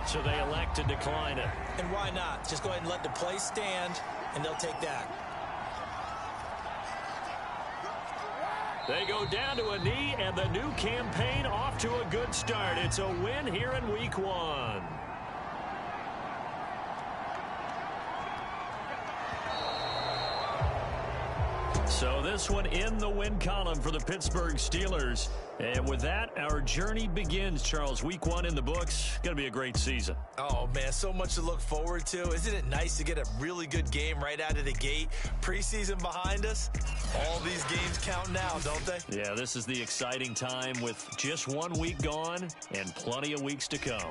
So they elect to decline it. And why not? Just go ahead and let the play stand, and they'll take that. They go down to a knee, and the new campaign off to a good start. It's a win here in Week 1. So this one in the win column for the Pittsburgh Steelers. And with that, our journey begins, Charles. Week 1 in the books. Going to be a great season. Oh, man, so much to look forward to. Isn't it nice to get a really good game right out of the gate? Preseason behind us. All these games count now, don't they? Yeah, this is the exciting time with just 1 week gone and plenty of weeks to come.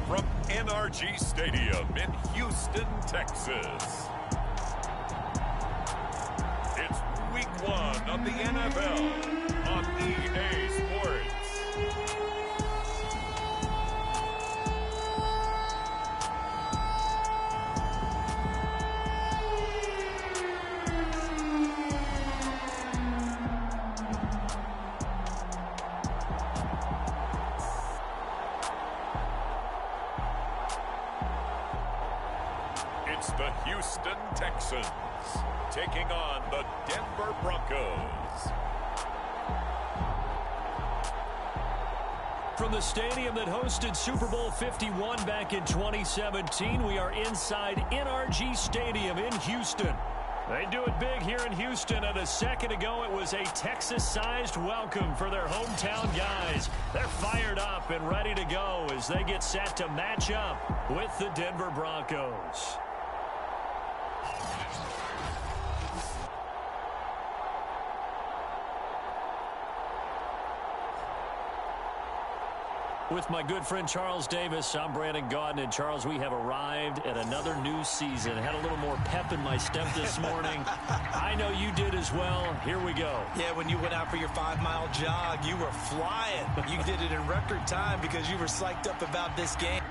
From NRG Stadium in Houston, Texas. It's week 1 of the NFL on EA Sports. It's the Houston Texans taking on the Denver Broncos. From the stadium that hosted Super Bowl 51 back in 2017, we are inside NRG Stadium in Houston. They do it big here in Houston, and a second ago it was a Texas-sized welcome for their hometown guys. They're fired up and ready to go as they get set to match up with the Denver Broncos. With my good friend Charles Davis, I'm Brandon Gaudin. And Charles, we have arrived at another new season. Had a little more pep in my step this morning. I know you did as well. Here we go. Yeah, when you went out for your 5-mile jog, you were flying. You did it in record time because you were psyched up about this game.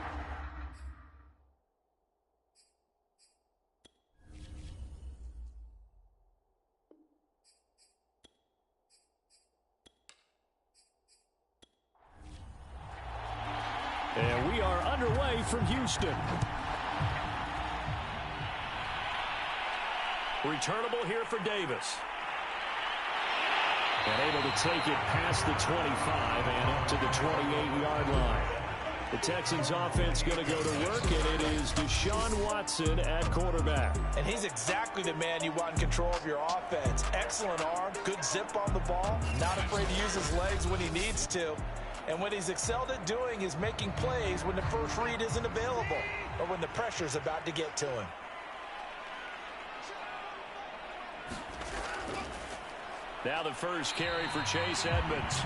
And we are underway from Houston. Returnable here for Davis. And able to take it past the 25 and up to the 28-yard line. The Texans offense going to go to work, and it is Deshaun Watson at quarterback. And he's exactly the man you want in control of your offense. Excellent arm, good zip on the ball, not afraid to use his legs when he needs to. And what he's excelled at doing is making plays when the first read isn't available or when the pressure's about to get to him. Now the first carry for Chase Edmonds.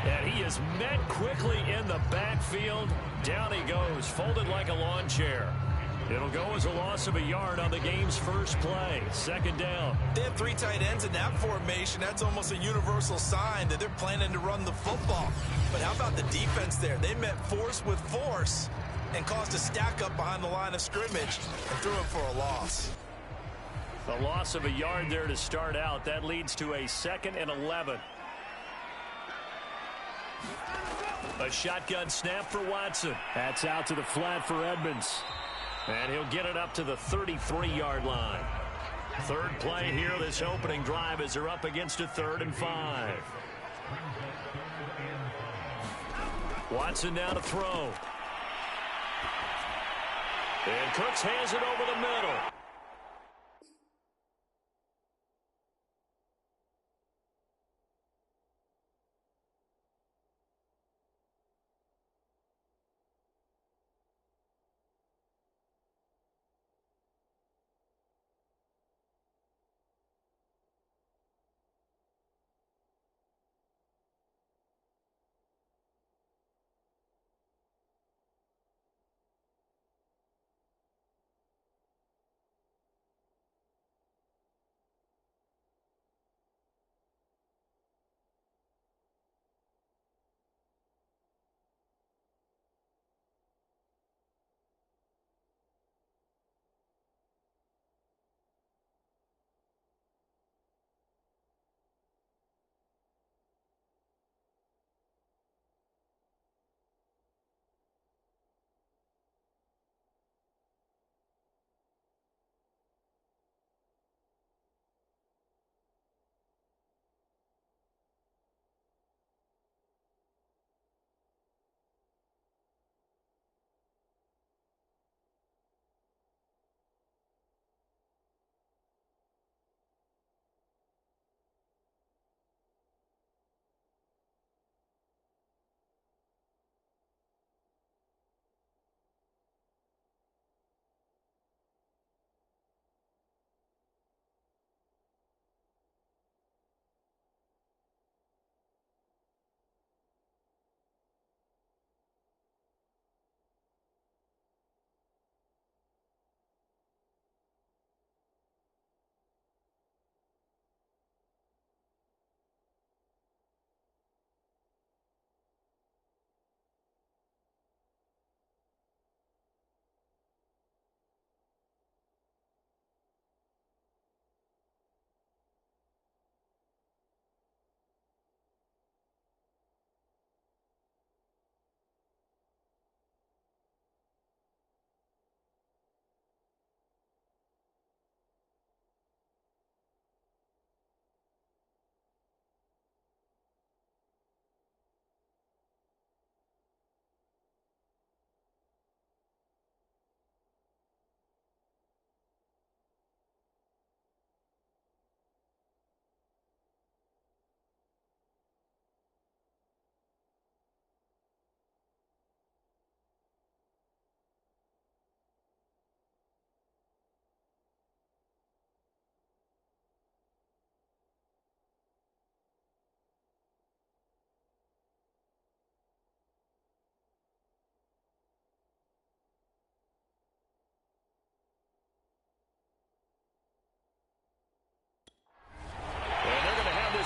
And he is met quickly in the backfield. Down he goes, folded like a lawn chair. It'll go as a loss of a yard on the game's first play. Second down. They have 3 tight ends in that formation. That's almost a universal sign that they're planning to run the football. But how about the defense there? They met force with force and caused a stack up behind the line of scrimmage and threw it for a loss. A loss of a yard there to start out. That leads to a 2nd and 11. A shotgun snap for Watson. That's out to the flat for Edmonds. And he'll get it up to the 33-yard line. Third play here this opening drive as they're up against a 3rd and 5. Watson now to throw. And Cooks hands it over the middle.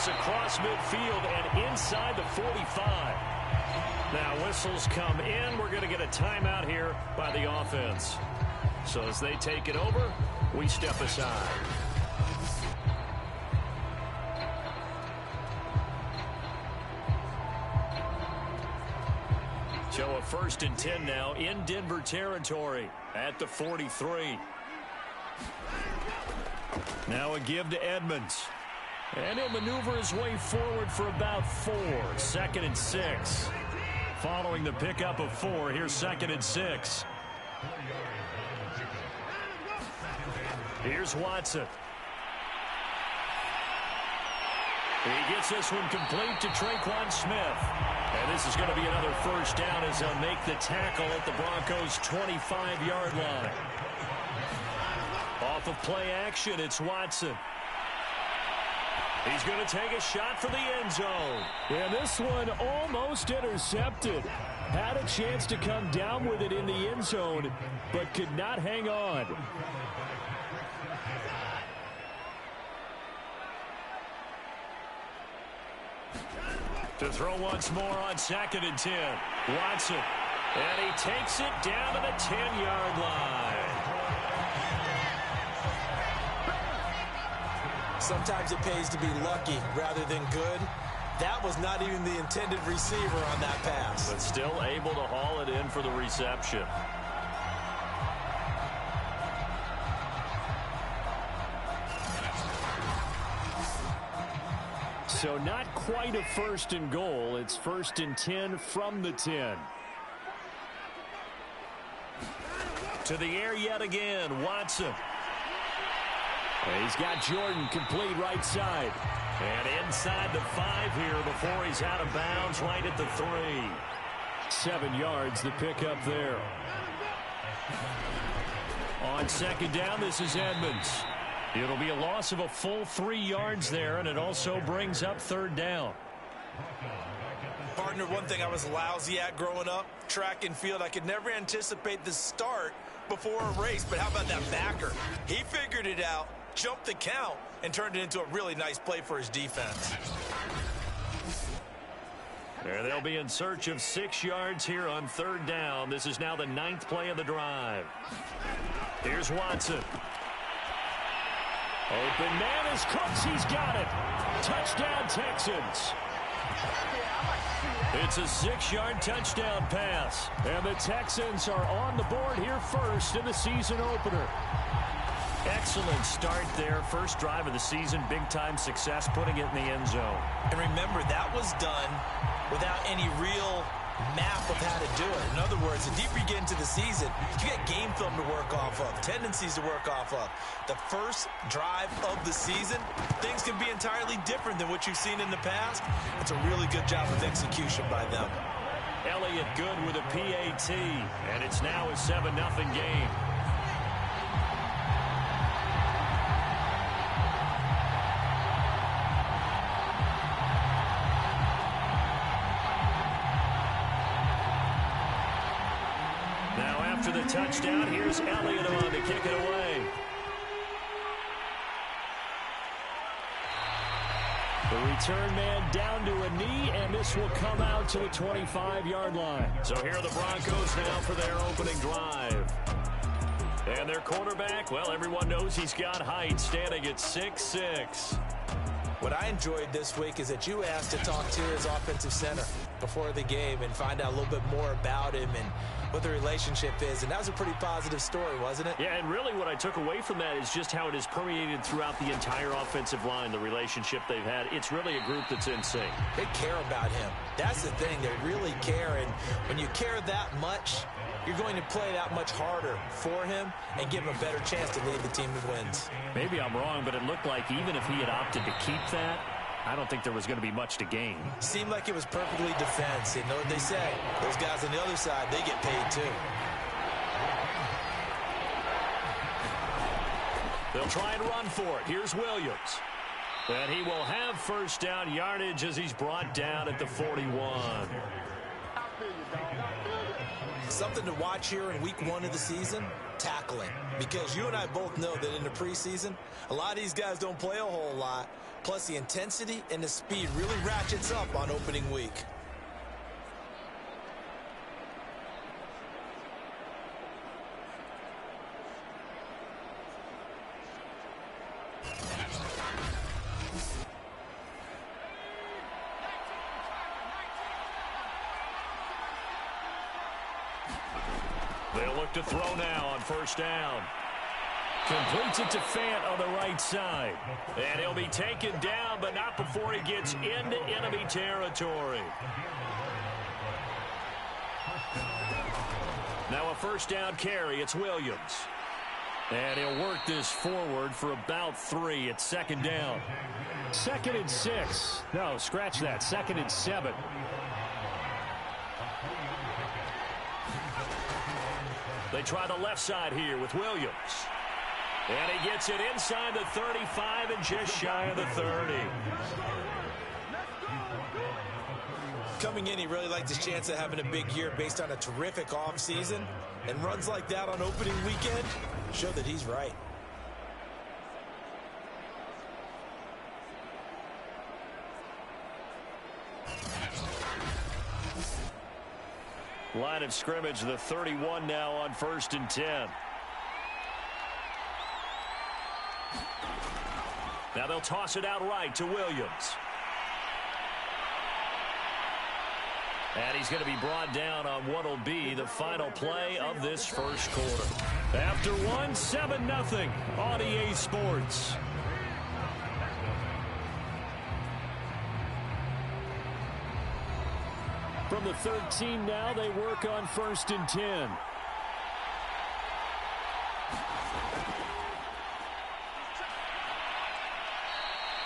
It's across midfield and inside the 45. Now whistles come in. We're going to get a timeout here by the offense. So as they take it over, we step aside. So a 1st and 10 now in Denver territory at the 43. Now a give to Edmonds. And he'll maneuver his way forward for about 4. 2nd and 6. Following the pickup of 4, here's 2nd and 6. Here's Watson. He gets this one complete to Traquan Smith. And this is going to be another 1st down as they'll make the tackle at the Broncos' 25-yard line. Off of play action, it's Watson. He's going to take a shot for the end zone. And this one almost intercepted. Had a chance to come down with it in the end zone, but could not hang on. To throw once more on 2nd and 10. Watson. And he takes it down to the 10-yard line. Sometimes it pays to be lucky rather than good. That was not even the intended receiver on that pass. But still able to haul it in for the reception. So not quite a 1st and goal. It's 1st and 10 from the 10. To the air yet again, Watson. He's got Jordan complete right side. And inside the 5 here before he's out of bounds right at the 3. 7 yards, the pickup there. On 2nd down, this is Edmonds. It'll be a loss of a full 3 yards there, and it also brings up 3rd down. Partner, one thing I was lousy at growing up, track and field, I could never anticipate the start before a race, but how about that backer? He figured it out, jumped the count, and turned it into a really nice play for his defense. There they'll be in search of 6 yards here on 3rd down. This is now the 9th play of the drive. Here's Watson. Open man is Cooks. He's got it. Touchdown, Texans. It's a 6-yard touchdown pass. And the Texans are on the board here first in the season opener. Excellent start there. First drive of the season. Big-time success putting it in the end zone. And remember, that was done without any real map of how to do it. In other words, the deeper you get into the season, you get game film to work off of, tendencies to work off of. The first drive of the season, things can be entirely different than what you've seen in the past. It's a really good job of execution by them. Elliott good with a PAT, and it's now a 7-0 game. After the touchdown, here's Elliott on to kick it away. The return man down to a knee, and this will come out to the 25-yard line. So here are the Broncos now for their opening drive. And their quarterback, well, everyone knows he's got height, standing at 6'6". What I enjoyed this week is that you asked to talk to his offensive center before the game and find out a little bit more about him and what the relationship is. And that was a pretty positive story, wasn't it? Yeah, and really what I took away from that is just how it has permeated throughout the entire offensive line, the relationship they've had. It's really a group that's in sync. They care about him. That's the thing. They really care. And when you care that much, you're going to play that much harder for him and give him a better chance to lead the team to wins. Maybe I'm wrong, but it looked like even if he had opted to keep that, I don't think there was going to be much to gain. Seemed like it was perfectly defense. You know what they say? Those guys on the other side, they get paid too. They'll try and run for it. Here's Williams. And he will have 1st down yardage as he's brought down at the 41. Something to watch here in week 1 of the season, tackling. Because you and I both know that in the preseason, a lot of these guys don't play a whole lot, Plus, the intensity and the speed really ratchets up on opening week. They'll look to throw now on first down. Completes it to Fant on the right side. And he'll be taken down, but not before he gets into enemy territory. Now a first down carry. It's Williams. And he'll work this forward for about 3. It's second down. 2nd and 6. No, scratch that. 2nd and 7. They try the left side here with Williams. And he gets it inside the 35 and just shy of the 30. Coming in, he really liked his chance of having a big year based on a terrific offseason. And runs like that on opening weekend show that he's right. Line of scrimmage, the 31 now on 1st and 10. Now they'll toss it out right to Williams. And he's going to be brought down on what will be the final play of this first quarter. After one, 7-0 on EA Sports. From the 13 now, they work on 1st and 10.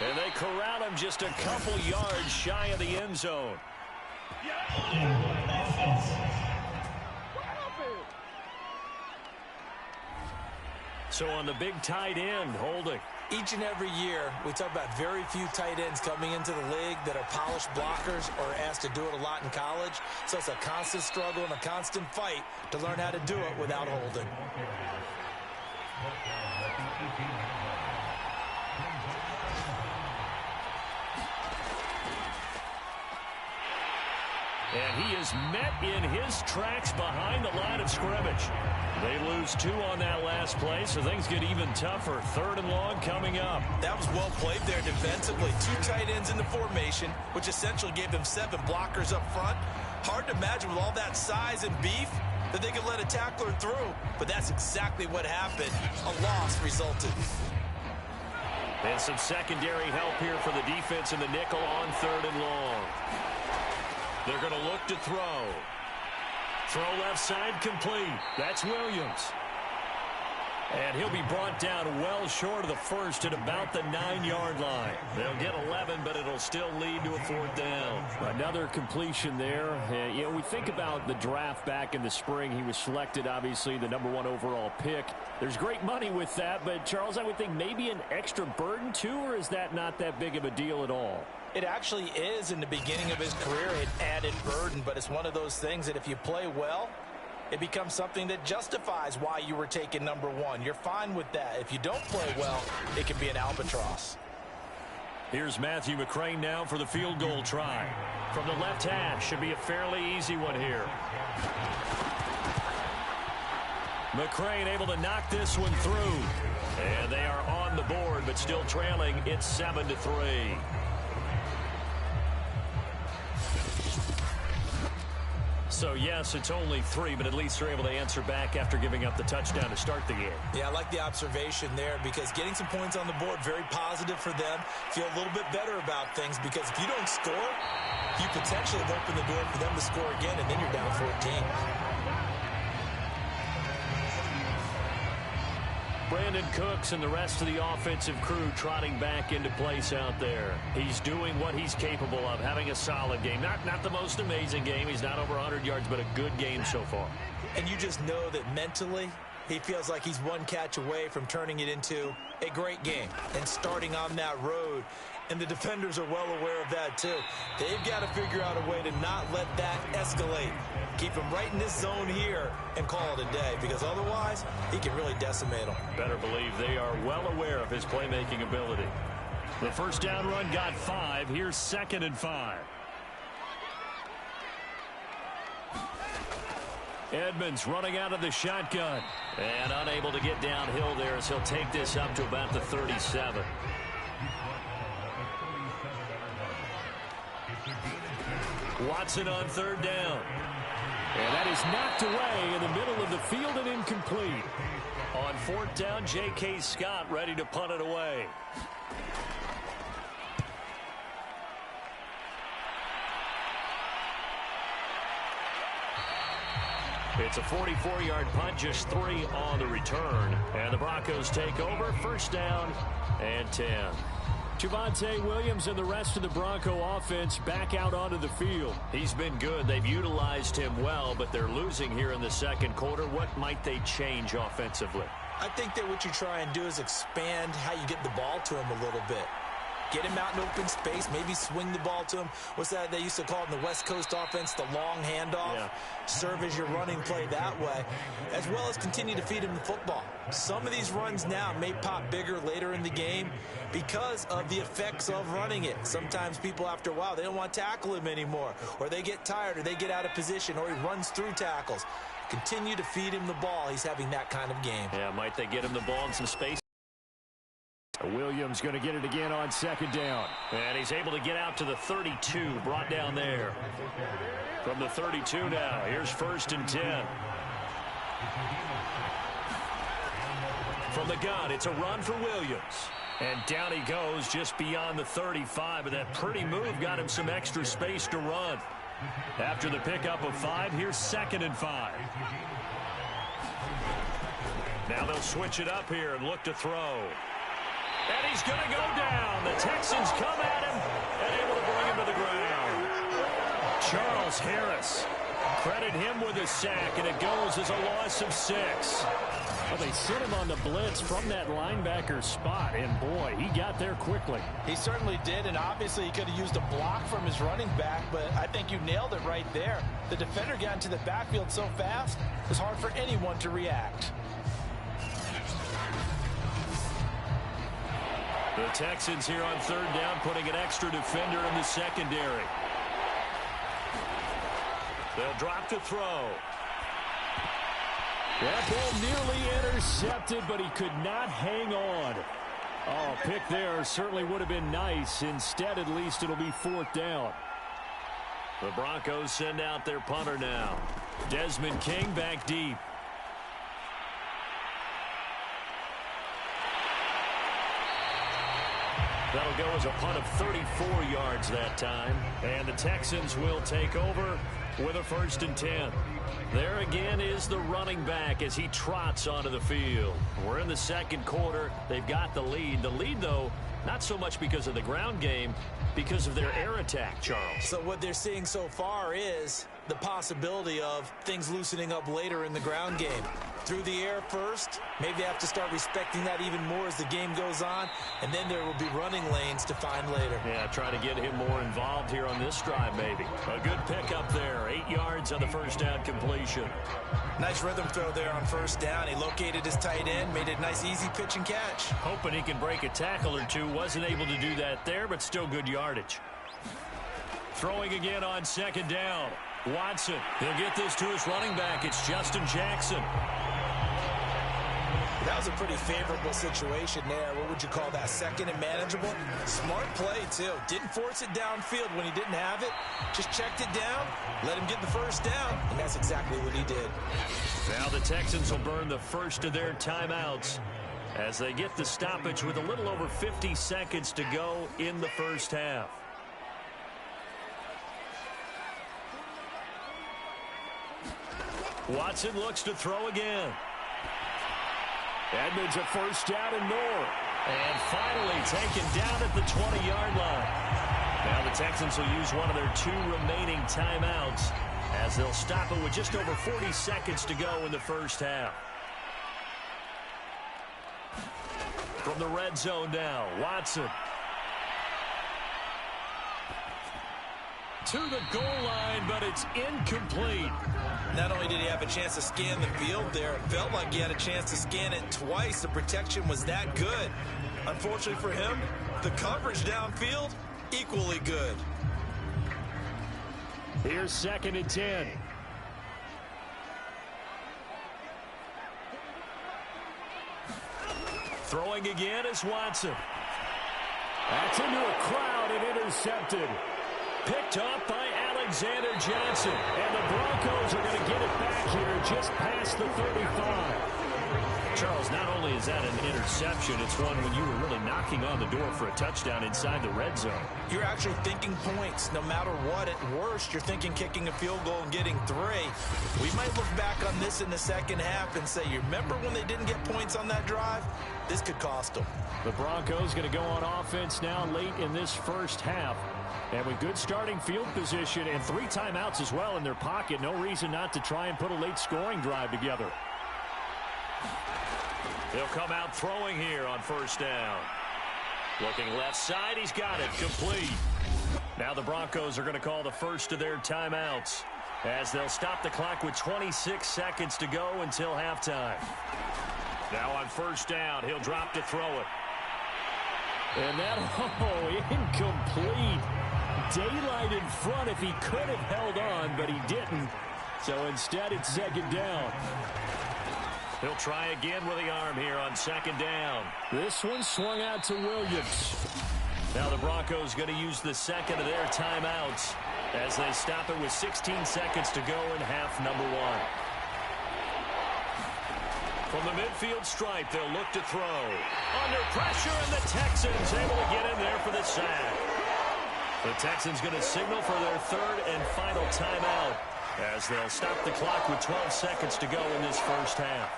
And they corral him just a couple yards shy of the end zone. So on the big tight end, holding. Each and every year, we talk about very few tight ends coming into the league that are polished blockers or asked to do it a lot in college. So it's a constant struggle and a constant fight to learn how to do it without holding. And he is met in his tracks behind the line of scrimmage. They lose 2 on that last play, so things get even tougher. 3rd and long coming up. That was well played there defensively. 2 tight ends in the formation, which essentially gave them 7 blockers up front. Hard to imagine with all that size and beef that they could let a tackler through. But that's exactly what happened. A loss resulted. And some secondary help here for the defense in the nickel on 3rd and long. They're going to look to throw. Throw left side complete. That's Williams. And he'll be brought down well short of the first at about the 9-yard line. They'll get 11, but it'll still lead to a 4th down. Another completion there. You know, we think about the draft back in the spring. He was selected, obviously, the #1 overall pick. There's great money with that, but, Charles, I would think maybe an extra burden, too, or is that not that big of a deal at all? It actually is in the beginning of his career an added burden, but it's one of those things that if you play well, it becomes something that justifies why you were taken #1. You're fine with that. If you don't play well, it can be an albatross. Here's Matthew McCrane now for the field goal try. From the left hash, should be a fairly easy one here. McCrane able to knock this one through. And they are on the board, but still trailing. It's 7-3. So, yes, it's only 3, but at least they're able to answer back after giving up the touchdown to start the game. Yeah, I like the observation there because getting some points on the board, very positive for them. Feel a little bit better about things because if you don't score, you potentially have opened the door for them to score again, and then you're down 14. Brandon Cooks and the rest of the offensive crew trotting back into place out there. He's doing what he's capable of, having a solid game. Not the most amazing game. He's not over 100 yards, but a good game so far. And you just know that mentally he feels like he's one catch away from turning it into a great game and starting on that road. And the defenders are well aware of that, too. They've got to figure out a way to not let that escalate. Keep him right in this zone here and call it a day, because otherwise he can really decimate them. Better believe they are well aware of his playmaking ability. The first down run got 5. Here's 2nd and 5. Edmonds running out of the shotgun. And unable to get downhill there as he'll take this up to about the 37. Watson on 3rd down. And that is knocked away in the middle of the field and incomplete. On 4th down, J.K. Scott ready to punt it away. It's a 44-yard punt, just 3 on the return. And the Broncos take over, 1st down and 10. Javonte Williams and the rest of the Bronco offense back out onto the field. He's been good. They've utilized him well, but they're losing here in the 2nd quarter. What might they change offensively? I think that what you try and do is expand how you get the ball to him a little bit. Get him out in open space, maybe swing the ball to him. What's that they used to call it in the West Coast offense, the long handoff? Yeah. Serve as your running play that way, as well as continue to feed him the football. Some of these runs now may pop bigger later in the game because of the effects of running it. Sometimes people, after a while, they don't want to tackle him anymore, or they get tired, or they get out of position, or he runs through tackles. Continue to feed him the ball. He's having that kind of game. Yeah, might they get him the ball in some space? Williams going to get it again on 2nd down. And he's able to get out to the 32, brought down there. From the 32 now, here's 1st and 10. From the gun, it's a run for Williams. And down he goes just beyond the 35, but that pretty move got him some extra space to run. After the pickup of 5, here's 2nd and 5. Now they'll switch it up here and look to throw. And he's going to go down. The Texans come at him and able to bring him to the ground. Charles Harris. Credit him with a sack, and it goes as a loss of 6. Well, they sent him on the blitz from that linebacker spot, and boy, he got there quickly. He certainly did, and obviously he could have used a block from his running back, but I think you nailed it right there. The defender got into the backfield so fast, it was hard for anyone to react. The Texans here on 3rd down, putting an extra defender in the secondary. They'll drop to throw. That ball nearly intercepted, but he could not hang on. Oh, pick there certainly would have been nice. Instead, at least it'll be 4th down. The Broncos send out their punter now. Desmond King back deep. That'll go as a punt of 34 yards that time. And the Texans will take over with a 1st and 10. There again is the running back as he trots onto the field. We're in the 2nd quarter. They've got the lead. The lead, though, not so much because of the ground game, because of their air attack, Charles. So what they're seeing so far is the possibility of things loosening up later in the ground game. Through the air first, maybe they have to start respecting that even more as the game goes on, and then there will be running lanes to find later. Yeah, try to get him more involved here on this drive, maybe. A good pickup there, 8 yards on the 1st down completion. Nice rhythm throw there on 1st down. He located his tight end, made it a nice easy pitch and catch. Hoping he can break a tackle or two. Wasn't able to do that there, but still good yardage. Throwing again on 2nd down. Watson, he'll get this to his running back. It's Justin Jackson. That was a pretty favorable situation there. What would you call that? 2nd and manageable? Smart play, too. Didn't force it downfield when he didn't have it. Just checked it down, let him get the 1st down, and that's exactly what he did. Now the Texans will burn the first of their timeouts as they get the stoppage with a little over 50 seconds to go in the 1st half. Watson looks to throw again. Edmonds a 1st down and more. And finally taken down at the 20-yard line. Now the Texans will use one of their 2 remaining timeouts as they'll stop it with just over 40 seconds to go in the 1st half. From the red zone now, Watson. To the goal line, but it's incomplete. Not only did he have a chance to scan the field there, it felt like he had a chance to scan it twice. The protection was that good. Unfortunately for him, the coverage downfield, equally good. Here's 2nd and 10. Throwing again is Watson. That's into a crowd and intercepted. Picked up by Alexander Johnson. And the Broncos are going to get it back here just past the 35. Charles, not only is that an interception, it's one when you were really knocking on the door for a touchdown inside the red zone. You're actually thinking points. No matter what, at worst, you're thinking kicking a field goal and getting 3. We might look back on this in the second half and say, you remember when they didn't get points on that drive? This could cost them. The Broncos going to go on offense now late in this first half. And with good starting field position and 3 timeouts as well in their pocket, no reason not to try and put a late scoring drive together. He'll come out throwing here on 1st down. Looking left side, he's got it, complete. Now the Broncos are going to call the first of their timeouts as they'll stop the clock with 26 seconds to go until halftime. Now on 1st down, he'll drop to throw it. And that, incomplete. Daylight in front if he could have held on, but he didn't. So instead, it's 2nd down. He'll try again with the arm here on 2nd down. This one swung out to Williams. Now the Broncos going to use the second of their timeouts as they stop it with 16 seconds to go in half number 1. From the midfield stripe, they'll look to throw. Under pressure, and the Texans able to get in there for the sack. The Texans going to signal for their 3rd and final timeout as they'll stop the clock with 12 seconds to go in this first half.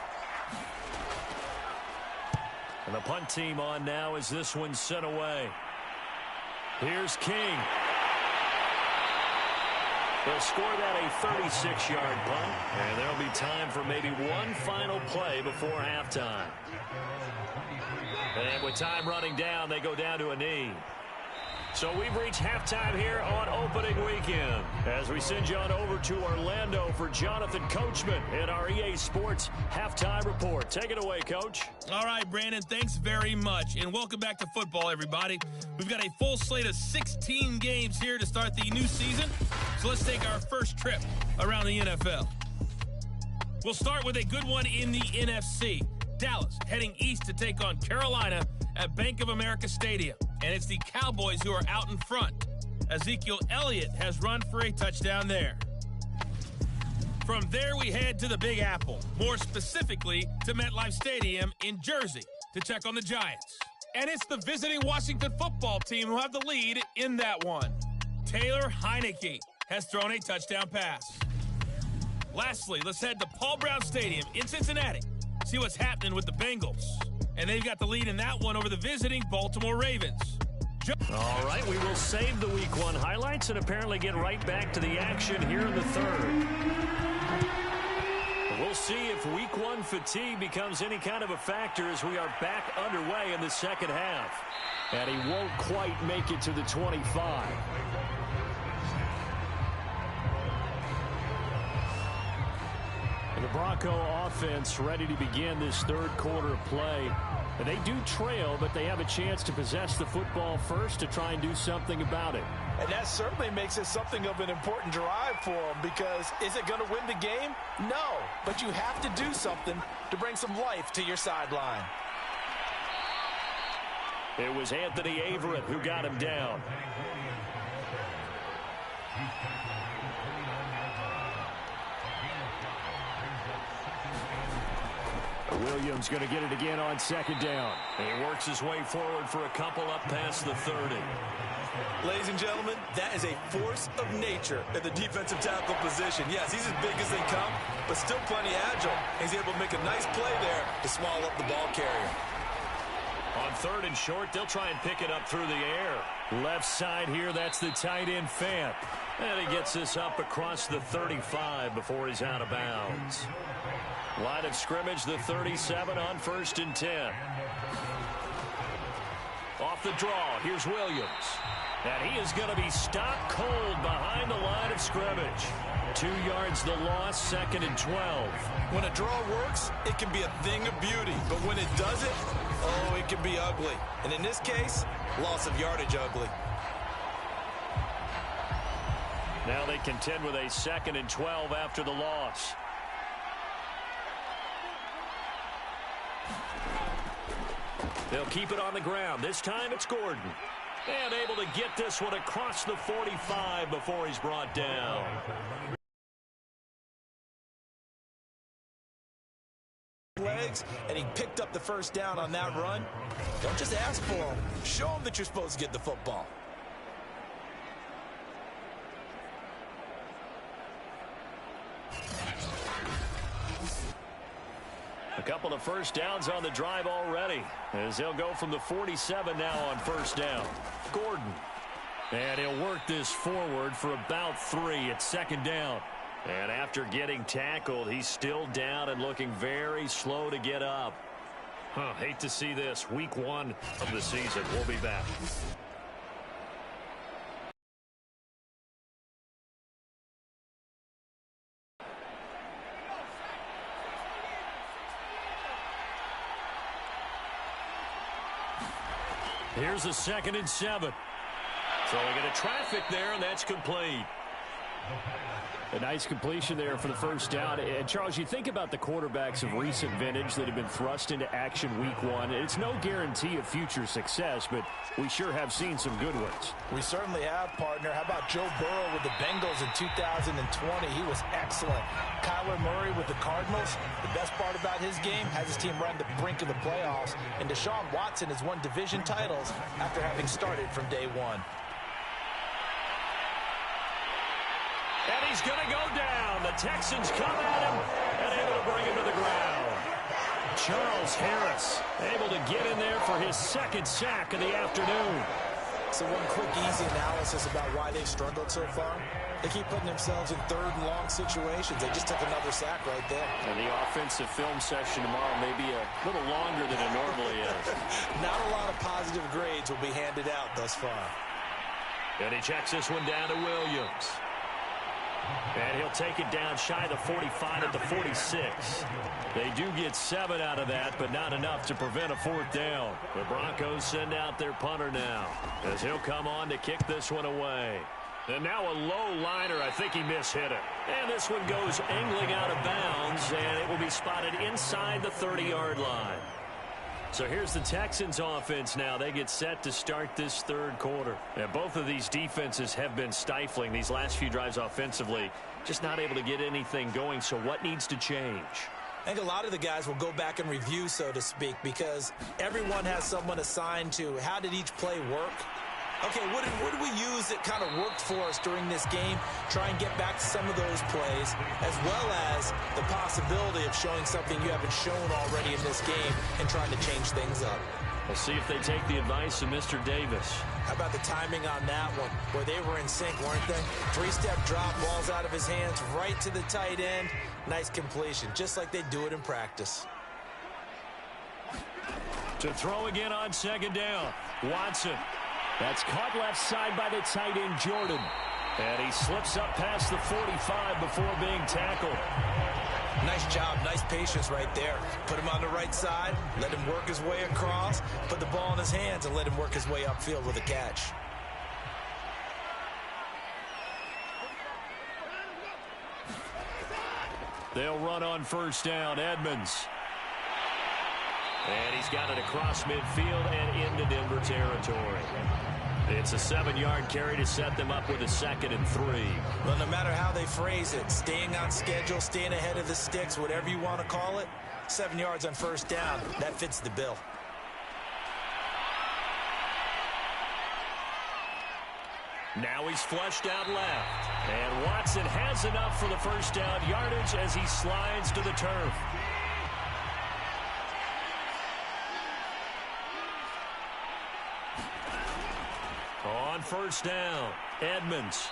And the punt team on now as this one's sent away. Here's King. They'll score that a 36-yard punt, and there'll be time for maybe one final play before halftime. And with time running down, they go down to a knee. So we've reached halftime here on opening weekend as we send you on over to Orlando for Jonathan Coachman in our EA Sports Halftime Report. Take it away, Coach. All right, Brandon, thanks very much. And welcome back to football, everybody. We've got a full slate of 16 games here to start the new season. So let's take our first trip around the NFL. We'll start with a good one in the NFC. Dallas heading east to take on Carolina at Bank of America Stadium. And it's the Cowboys who are out in front. Ezekiel Elliott has run for a touchdown there. From there, we head to the Big Apple, more specifically to MetLife Stadium in Jersey to check on the Giants. And it's the visiting Washington football team who have the lead in that one. Taylor Heineke has thrown a touchdown pass. Lastly, let's head to Paul Brown Stadium in Cincinnati. See what's happening with the Bengals. And they've got the lead in that one over the visiting Baltimore Ravens. All right, we will save the Week 1 highlights and apparently get right back to the action here in the 3rd. We'll see if Week 1 fatigue becomes any kind of a factor as we are back underway in the second half. And he won't quite make it to the 25. The Bronco offense ready to begin this 3rd quarter of play. And they do trail, but they have a chance to possess the football first to try and do something about it. And that certainly makes it something of an important drive for them, because is it going to win the game? No, but you have to do something to bring some life to your sideline. It was Anthony Averett who got him down. Williams going to get it again on 2nd down. And he works his way forward for a couple up past the 30. Ladies and gentlemen, that is a force of nature in the defensive tackle position. Yes, he's as big as they come, but still plenty agile. He's able to make a nice play there to swallow up the ball carrier. On 3rd and short, they'll try and pick it up through the air. Left side here, that's the tight end Fant. And he gets this up across the 35 before he's out of bounds. Line of scrimmage, the 37 on 1st and 10. Off the draw, here's Williams. And he is going to be stopped cold behind the line of scrimmage. 2 yards the loss, 2nd and 12. When a draw works, it can be a thing of beauty. But when it doesn't, oh, it can be ugly. And in this case, loss of yardage ugly. Now they contend with a 2nd and 12 after the loss. They'll keep it on the ground. This time it's Gordon. And able to get this one across the 45 before he's brought down. Legs, and he picked up the first down on that run. Don't just ask for him. Show him that you're supposed to get the football. A couple of first downs on the drive already, as they'll go from the 47 now on first down. Gordon. And he'll work this forward for about 3 at 2nd down. And after getting tackled, he's still down and looking very slow to get up. Hate to see this. Week 1 of the season. We'll be back. Here's a 2nd and 7. So they get a traffic there, and that's complete. A nice completion there for the first down. And Charles, you think about the quarterbacks of recent vintage that have been thrust into action week 1. It's no guarantee of future success, but we sure have seen some good ones. We certainly have, partner. How about Joe Burrow with the Bengals in 2020? He was excellent. Kyler Murray with the Cardinals. The best part about his game has his team right on the brink of the playoffs. And Deshaun Watson has won division titles after having started from day 1. And he's going to go down. The Texans come at him and able to bring him to the ground. Charles Harris able to get in there for his 2nd sack of the afternoon. So one quick, easy analysis about why they've struggled so far. They keep putting themselves in 3rd and long situations. They just took another sack right there. And the offensive film session tomorrow may be a little longer than it normally is. Not a lot of positive grades will be handed out thus far. And he checks this one down to Williams. And he'll take it down shy of the 45 at the 46. They do get 7 out of that, but not enough to prevent a 4th down. The Broncos send out their punter now, as he'll come on to kick this one away. And now a low liner. I think he mishit it. And this one goes angling out of bounds, and it will be spotted inside the 30-yard line. So here's the Texans offense now. They get set to start this 3rd quarter. And both of these defenses have been stifling these last few drives offensively. Just not able to get anything going. So what needs to change? I think a lot of the guys will go back and review, so to speak, because everyone has someone assigned to how did each play work. Okay, what did we use that kind of worked for us during this game? Try and get back to some of those plays, as well as the possibility of showing something you haven't shown already in this game and trying to change things up. We'll see if they take the advice of Mr. Davis. How about the timing on that one, where they were in sync, weren't they? 3-step drop, balls out of his hands, right to the tight end. Nice completion, just like they do it in practice. To throw again on 2nd down, Watson. That's caught left side by the tight end, Jordan. And he slips up past the 45 before being tackled. Nice job, nice patience right there. Put him on the right side, let him work his way across, put the ball in his hands, and let him work his way upfield with a catch. They'll run on 1st down, Edmonds. And he's got it across midfield and into Denver territory. It's a 7-yard carry to set them up with a 2nd and 3. Well, no matter how they phrase it, staying on schedule, staying ahead of the sticks, whatever you want to call it, 7 yards on 1st down, that fits the bill. Now he's flushed out left. And Watson has enough for the 1st down yardage as he slides to the turf. On 1st down, Edmonds.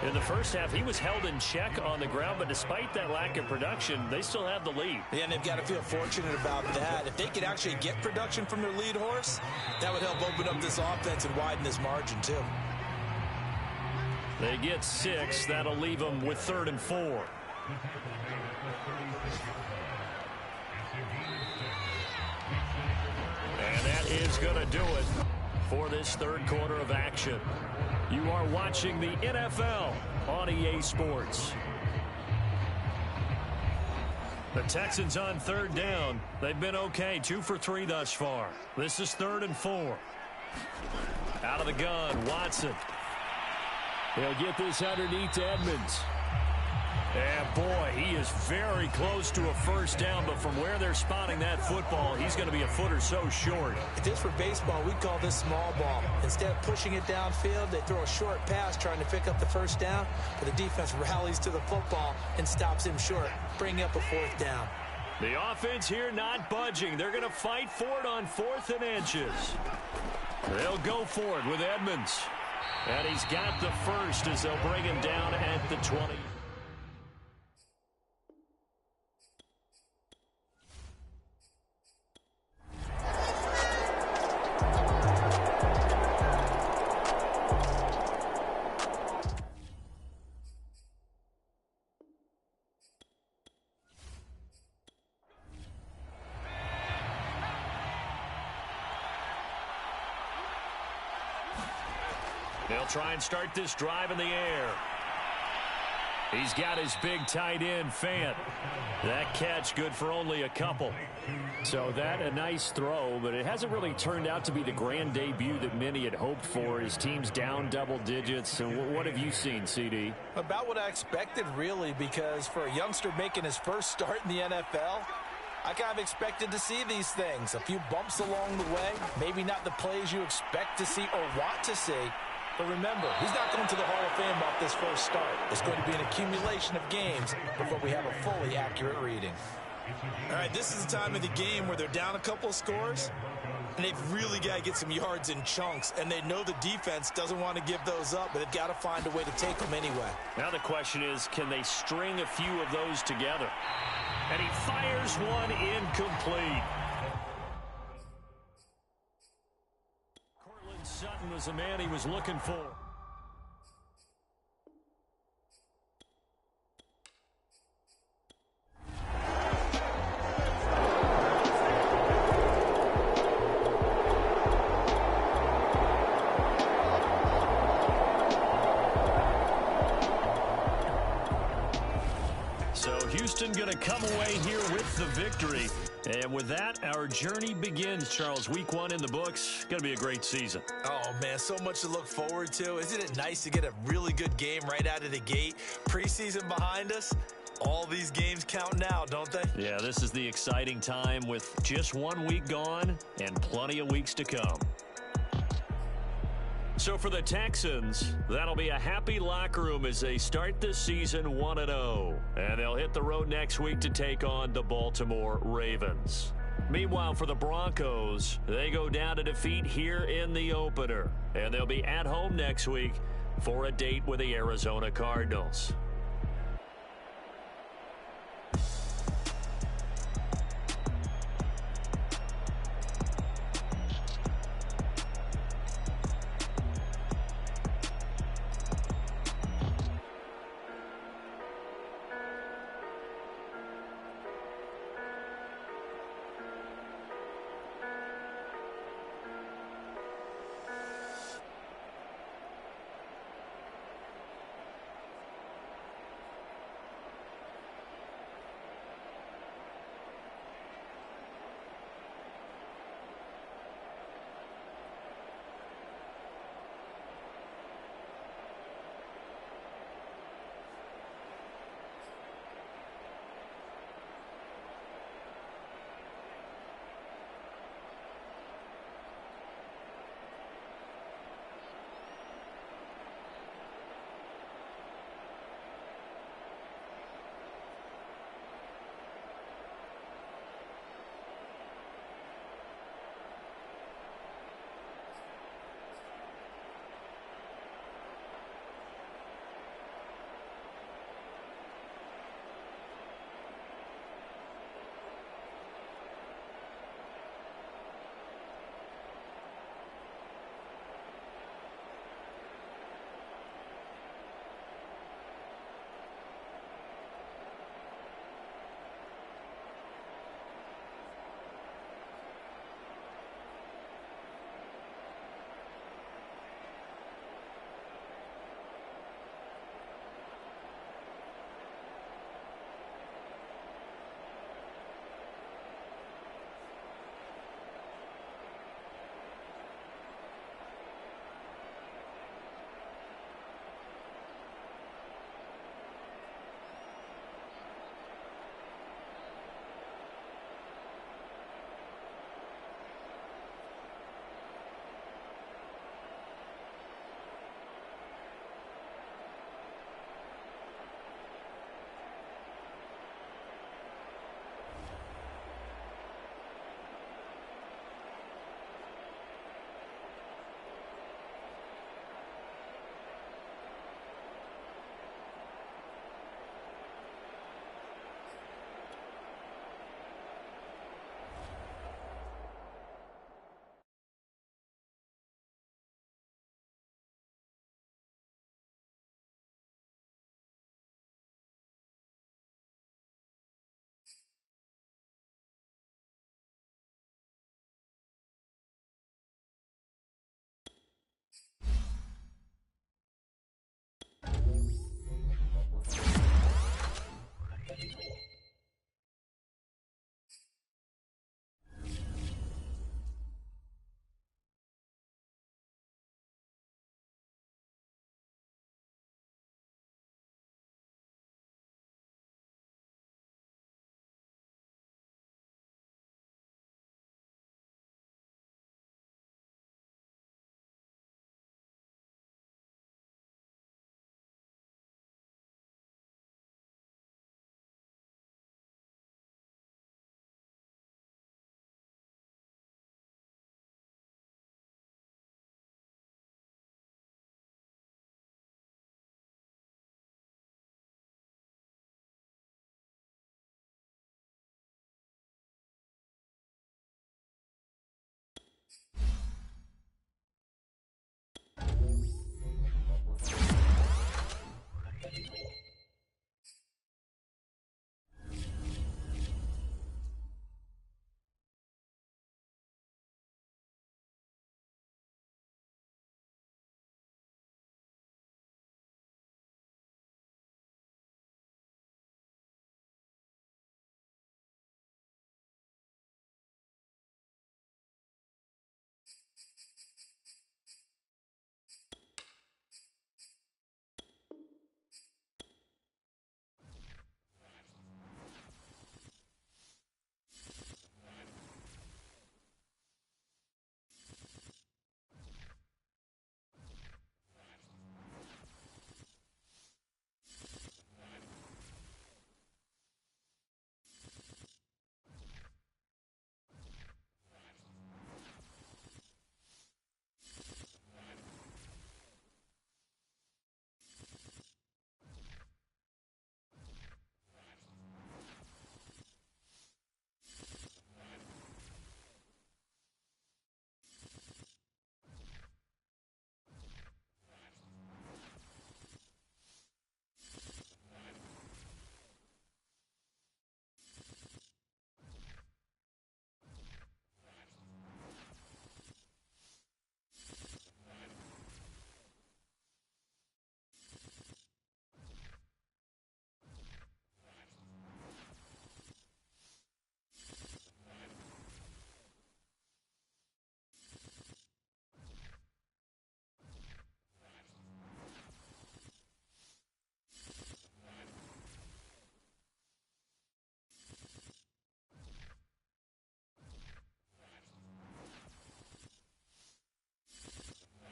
In the first half, he was held in check on the ground, but despite that lack of production, they still have the lead. Yeah, and they've got to feel fortunate about that. If they could actually get production from their lead horse, that would help open up this offense and widen this margin, too. They get 6. That'll leave them with 3rd and 4. And that is going to do it for this third quarter of action. You are watching the NFL on EA Sports. The Texans on 3rd down. They've been okay, 2 for 3 thus far. This is 3rd and 4. Out of the gun, Watson. He'll get this underneath to Edmonds. And boy, he is very close to a first down, but from where they're spotting that football, he's going to be a foot or so short. Just for baseball, we call this small ball. Instead of pushing it downfield, they throw a short pass trying to pick up the first down, but the defense rallies to the football and stops him short, bringing up a 4th down. The offense here not budging. They're going to fight for it on 4th and inches. They'll go for it with Edmonds. And he's got the first as they'll bring him down at the 20. They'll try and start this drive in the air. He's got his big tight end, Fant. That catch good for only a couple. So that a nice throw, but it hasn't really turned out to be the grand debut that many had hoped for. His team's down double digits. And what have you seen, CD? About what I expected, really, because for a youngster making his first start in the NFL, I kind of expected to see these things. A few bumps along the way, maybe not the plays you expect to see or want to see. But remember, he's not going to the Hall of Fame off this first start. It's going to be an accumulation of games before we have a fully accurate reading. All right, this is the time of the game where they're down a couple of scores, and they've really got to get some yards in chunks, and they know the defense doesn't want to give those up, but they've got to find a way to take them anyway. Now the question is, can they string a few of those together? And he fires one incomplete. Sutton was the man he was looking for. So Houston going to come away here with the victory. And with that, our journey begins, Charles. Week 1 in the books. Going to be a great season. Oh, man, so much to look forward to. Isn't it nice to get a really good game right out of the gate? Preseason behind us. All these games count now, don't they? Yeah, this is the exciting time with just 1 week gone and plenty of weeks to come. So for the Texans, that'll be a happy locker room as they start this season 1-0. And they'll hit the road next week to take on the Baltimore Ravens. Meanwhile, for the Broncos, they go down to defeat here in the opener. And they'll be at home next week for a date with the Arizona Cardinals.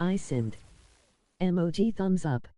I simmed. Emoji thumbs up.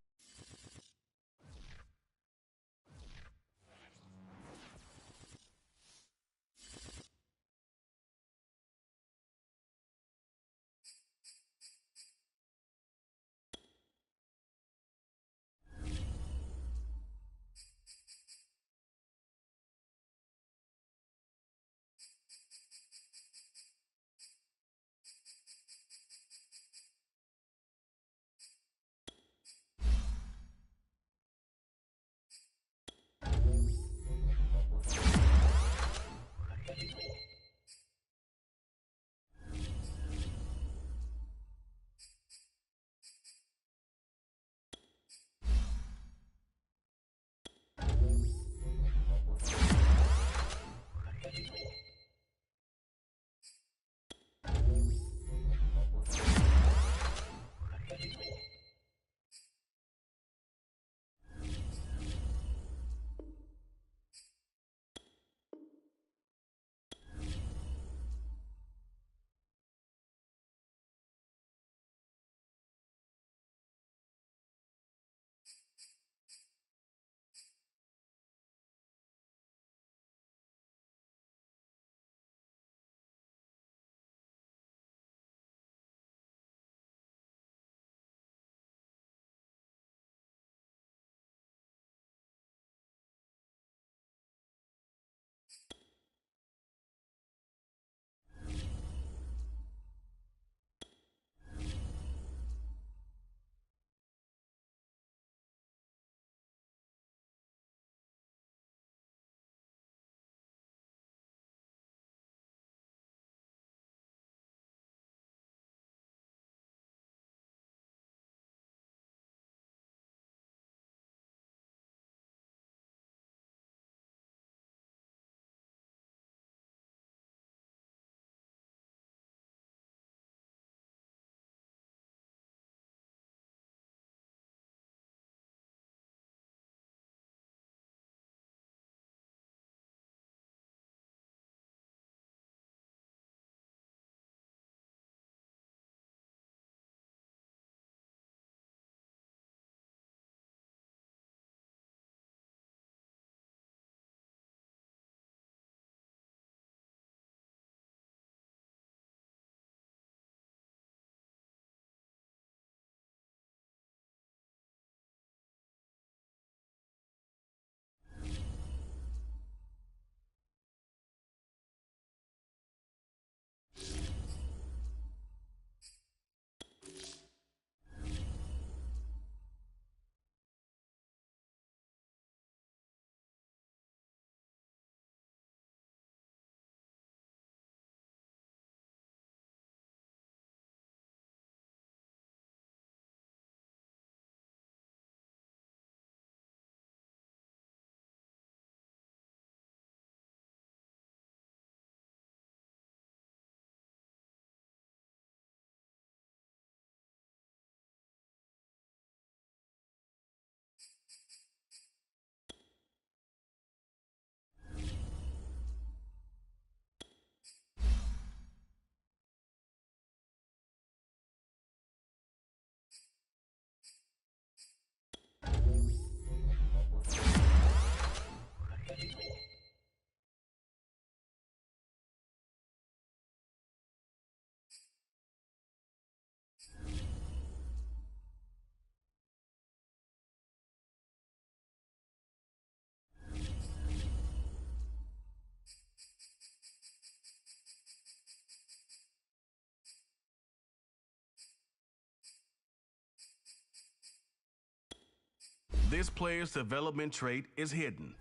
This player's development trait is hidden.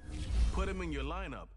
Put him in your lineup.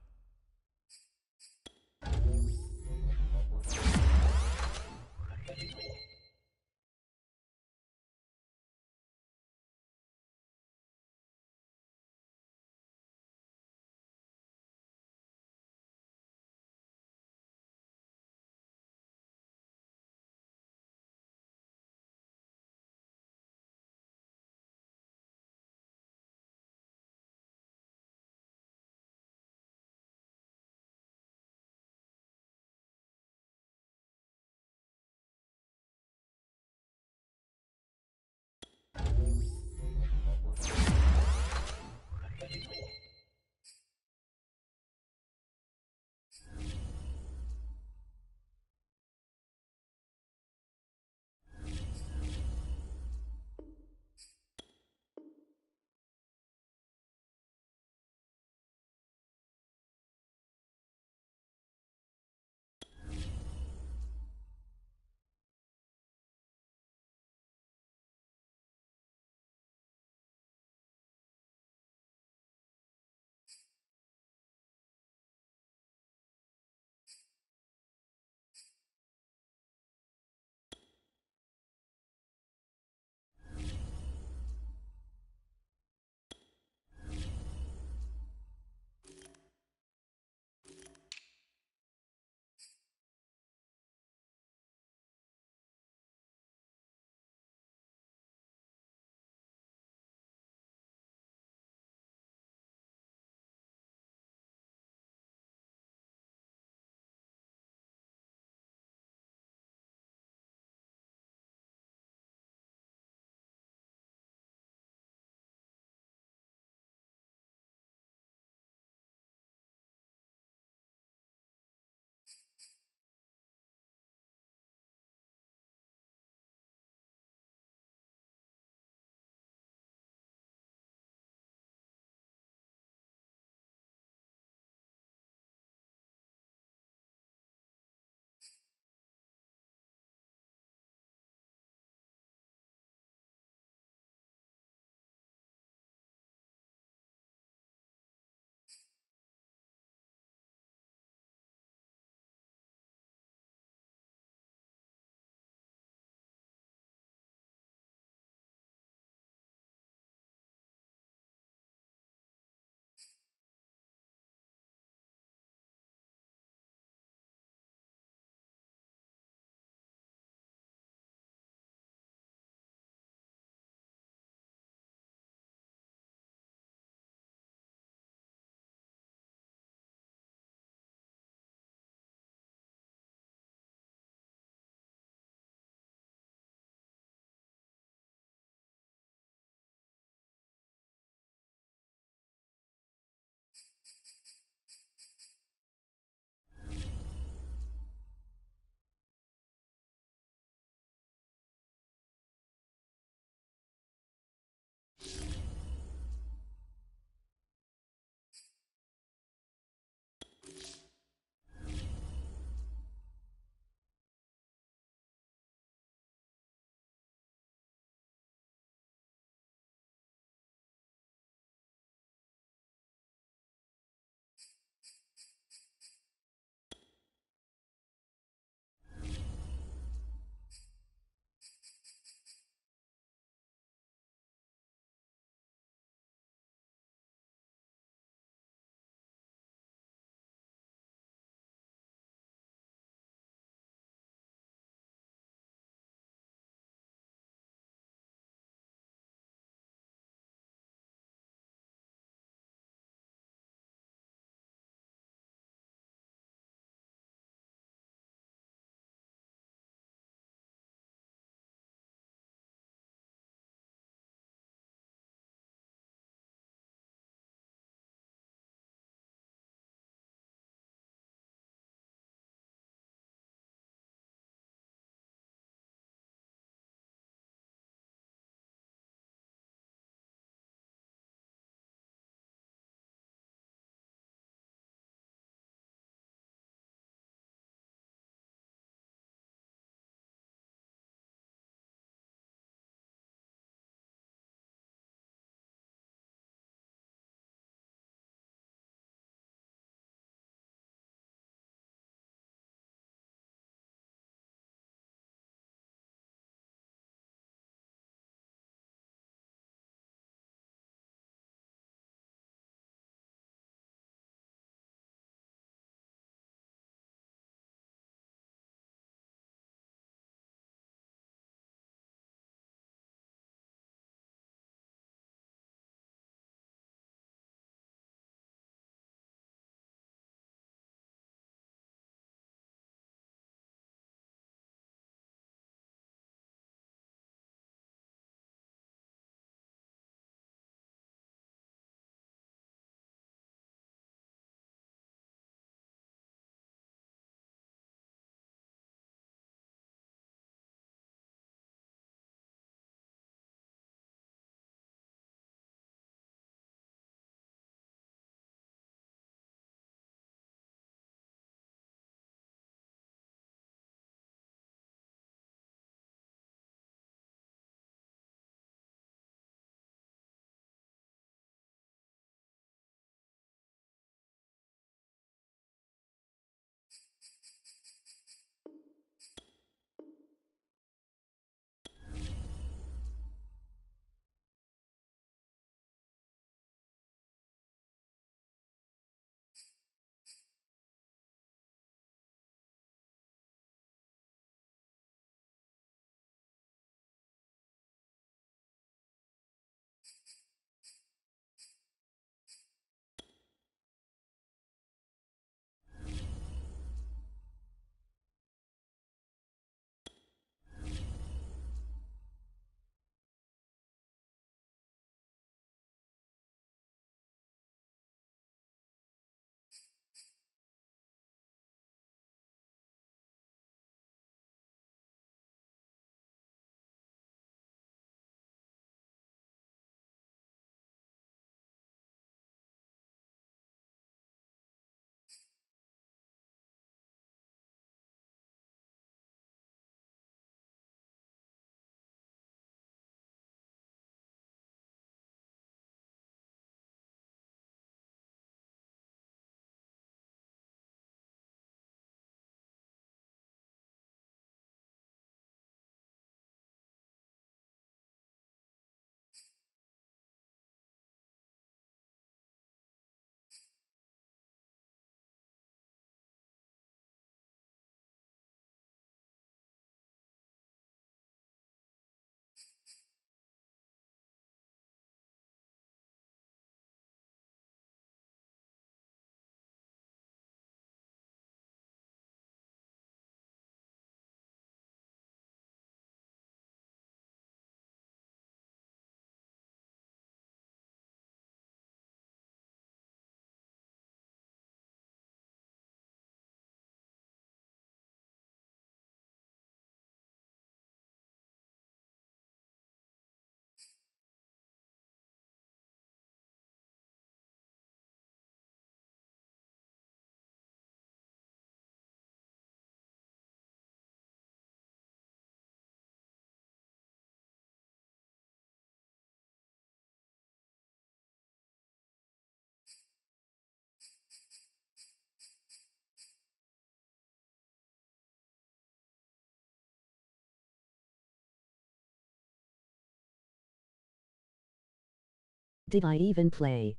Did I even play?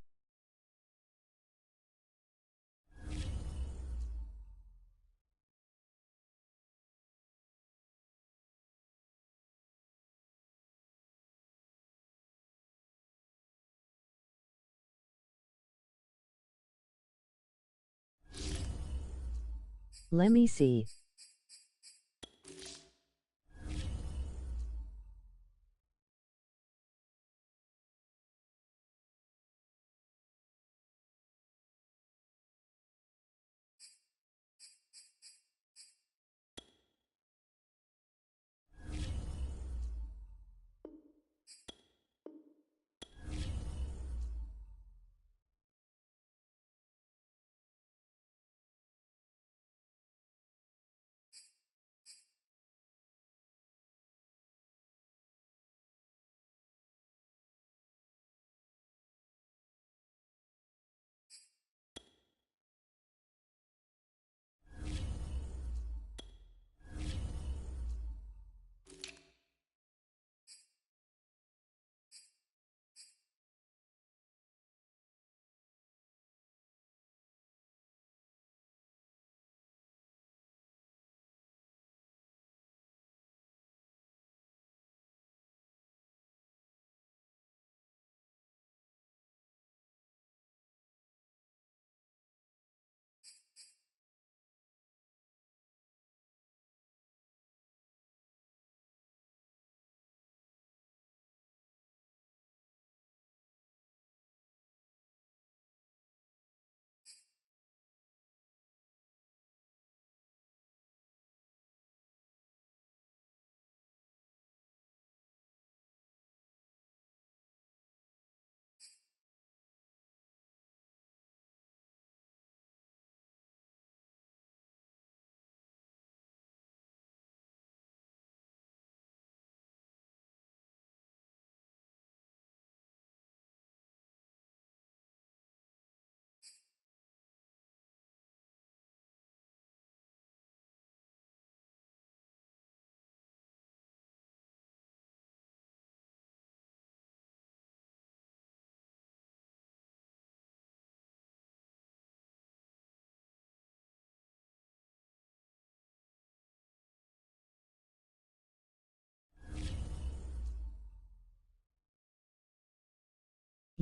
Let me see.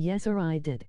Yes, or I did.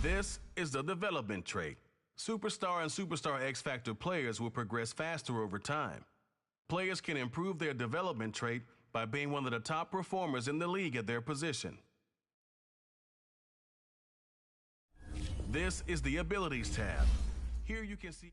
This is the development trait. Superstar and Superstar X Factor players will progress faster over time. Players can improve their development trait by being one of the top performers in the league at their position. This is the Abilities tab. Here you can see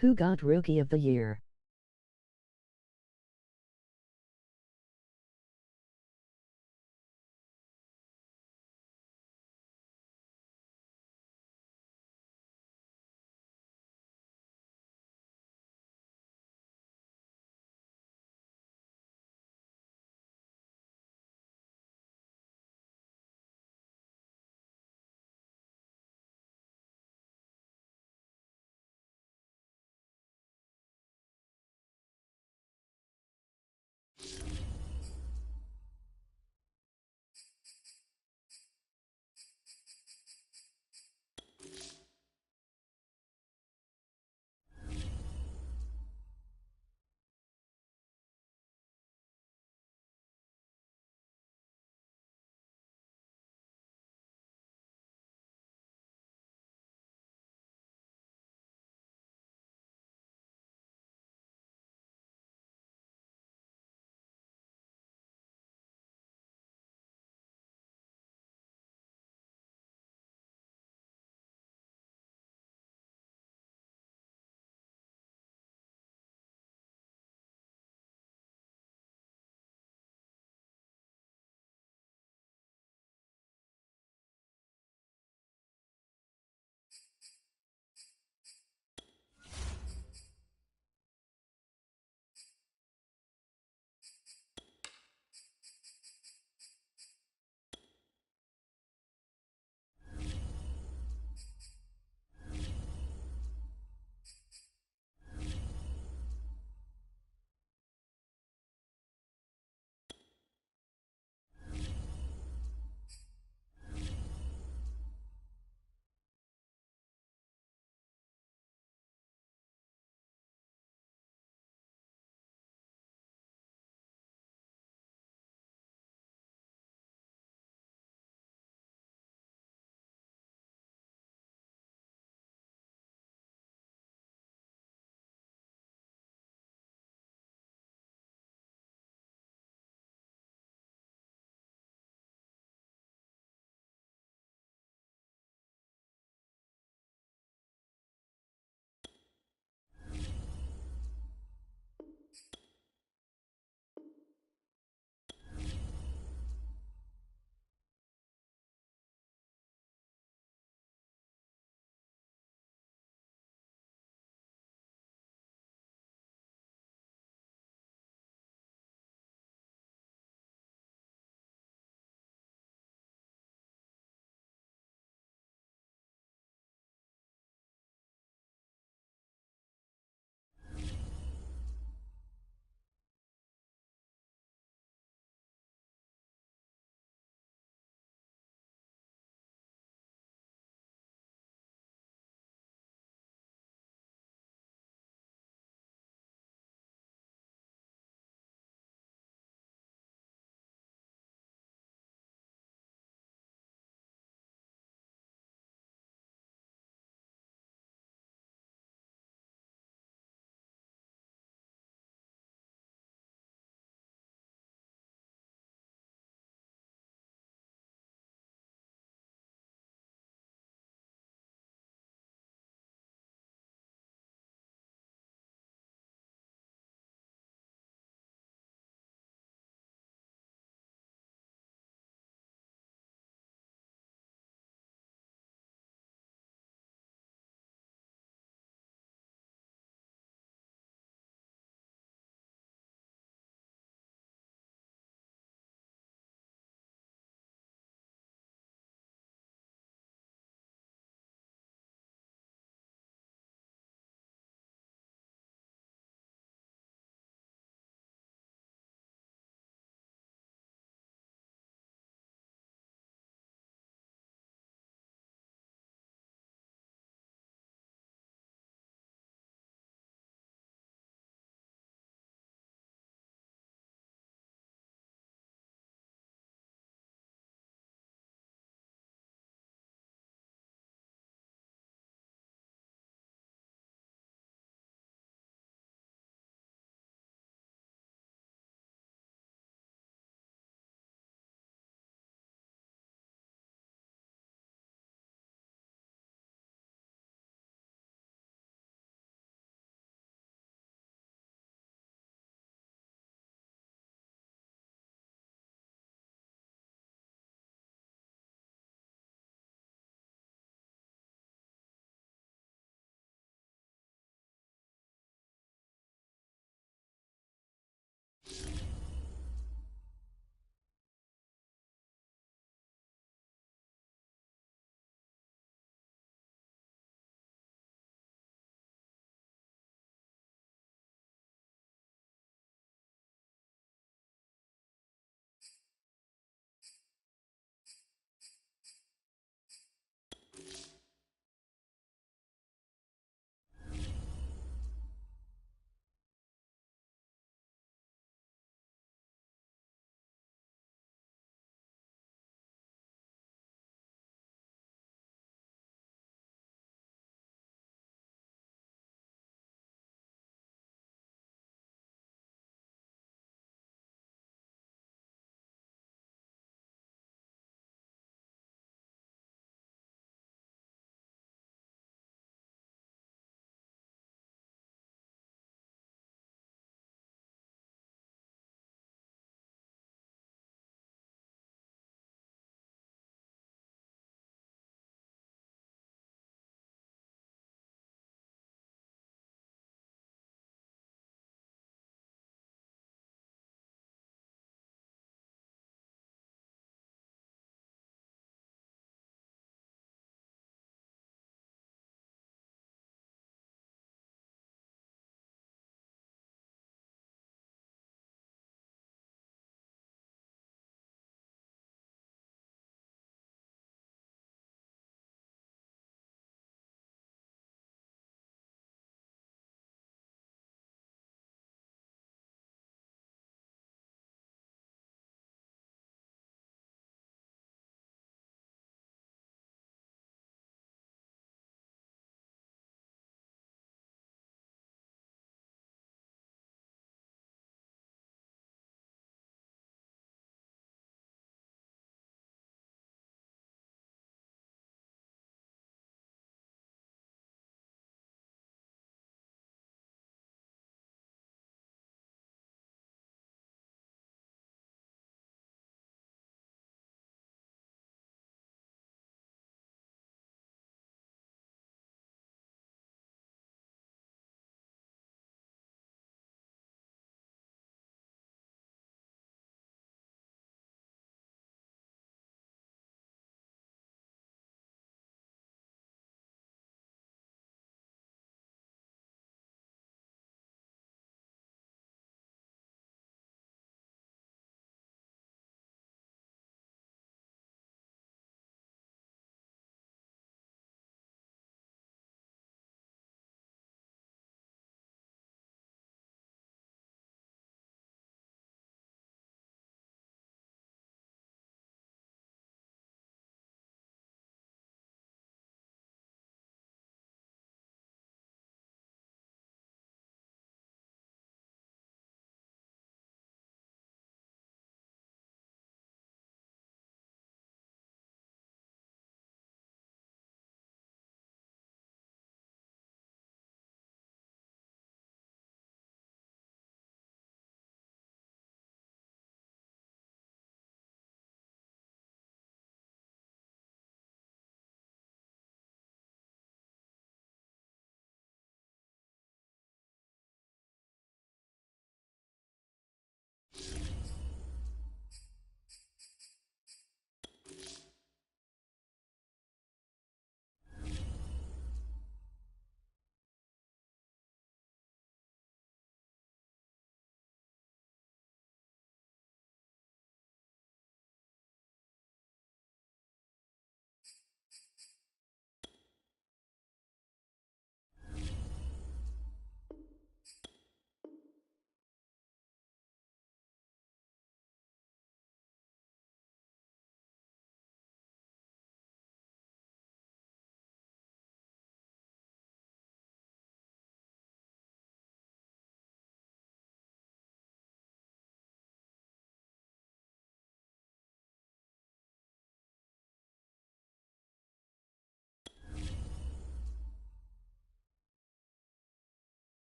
Who got Rookie of the Year?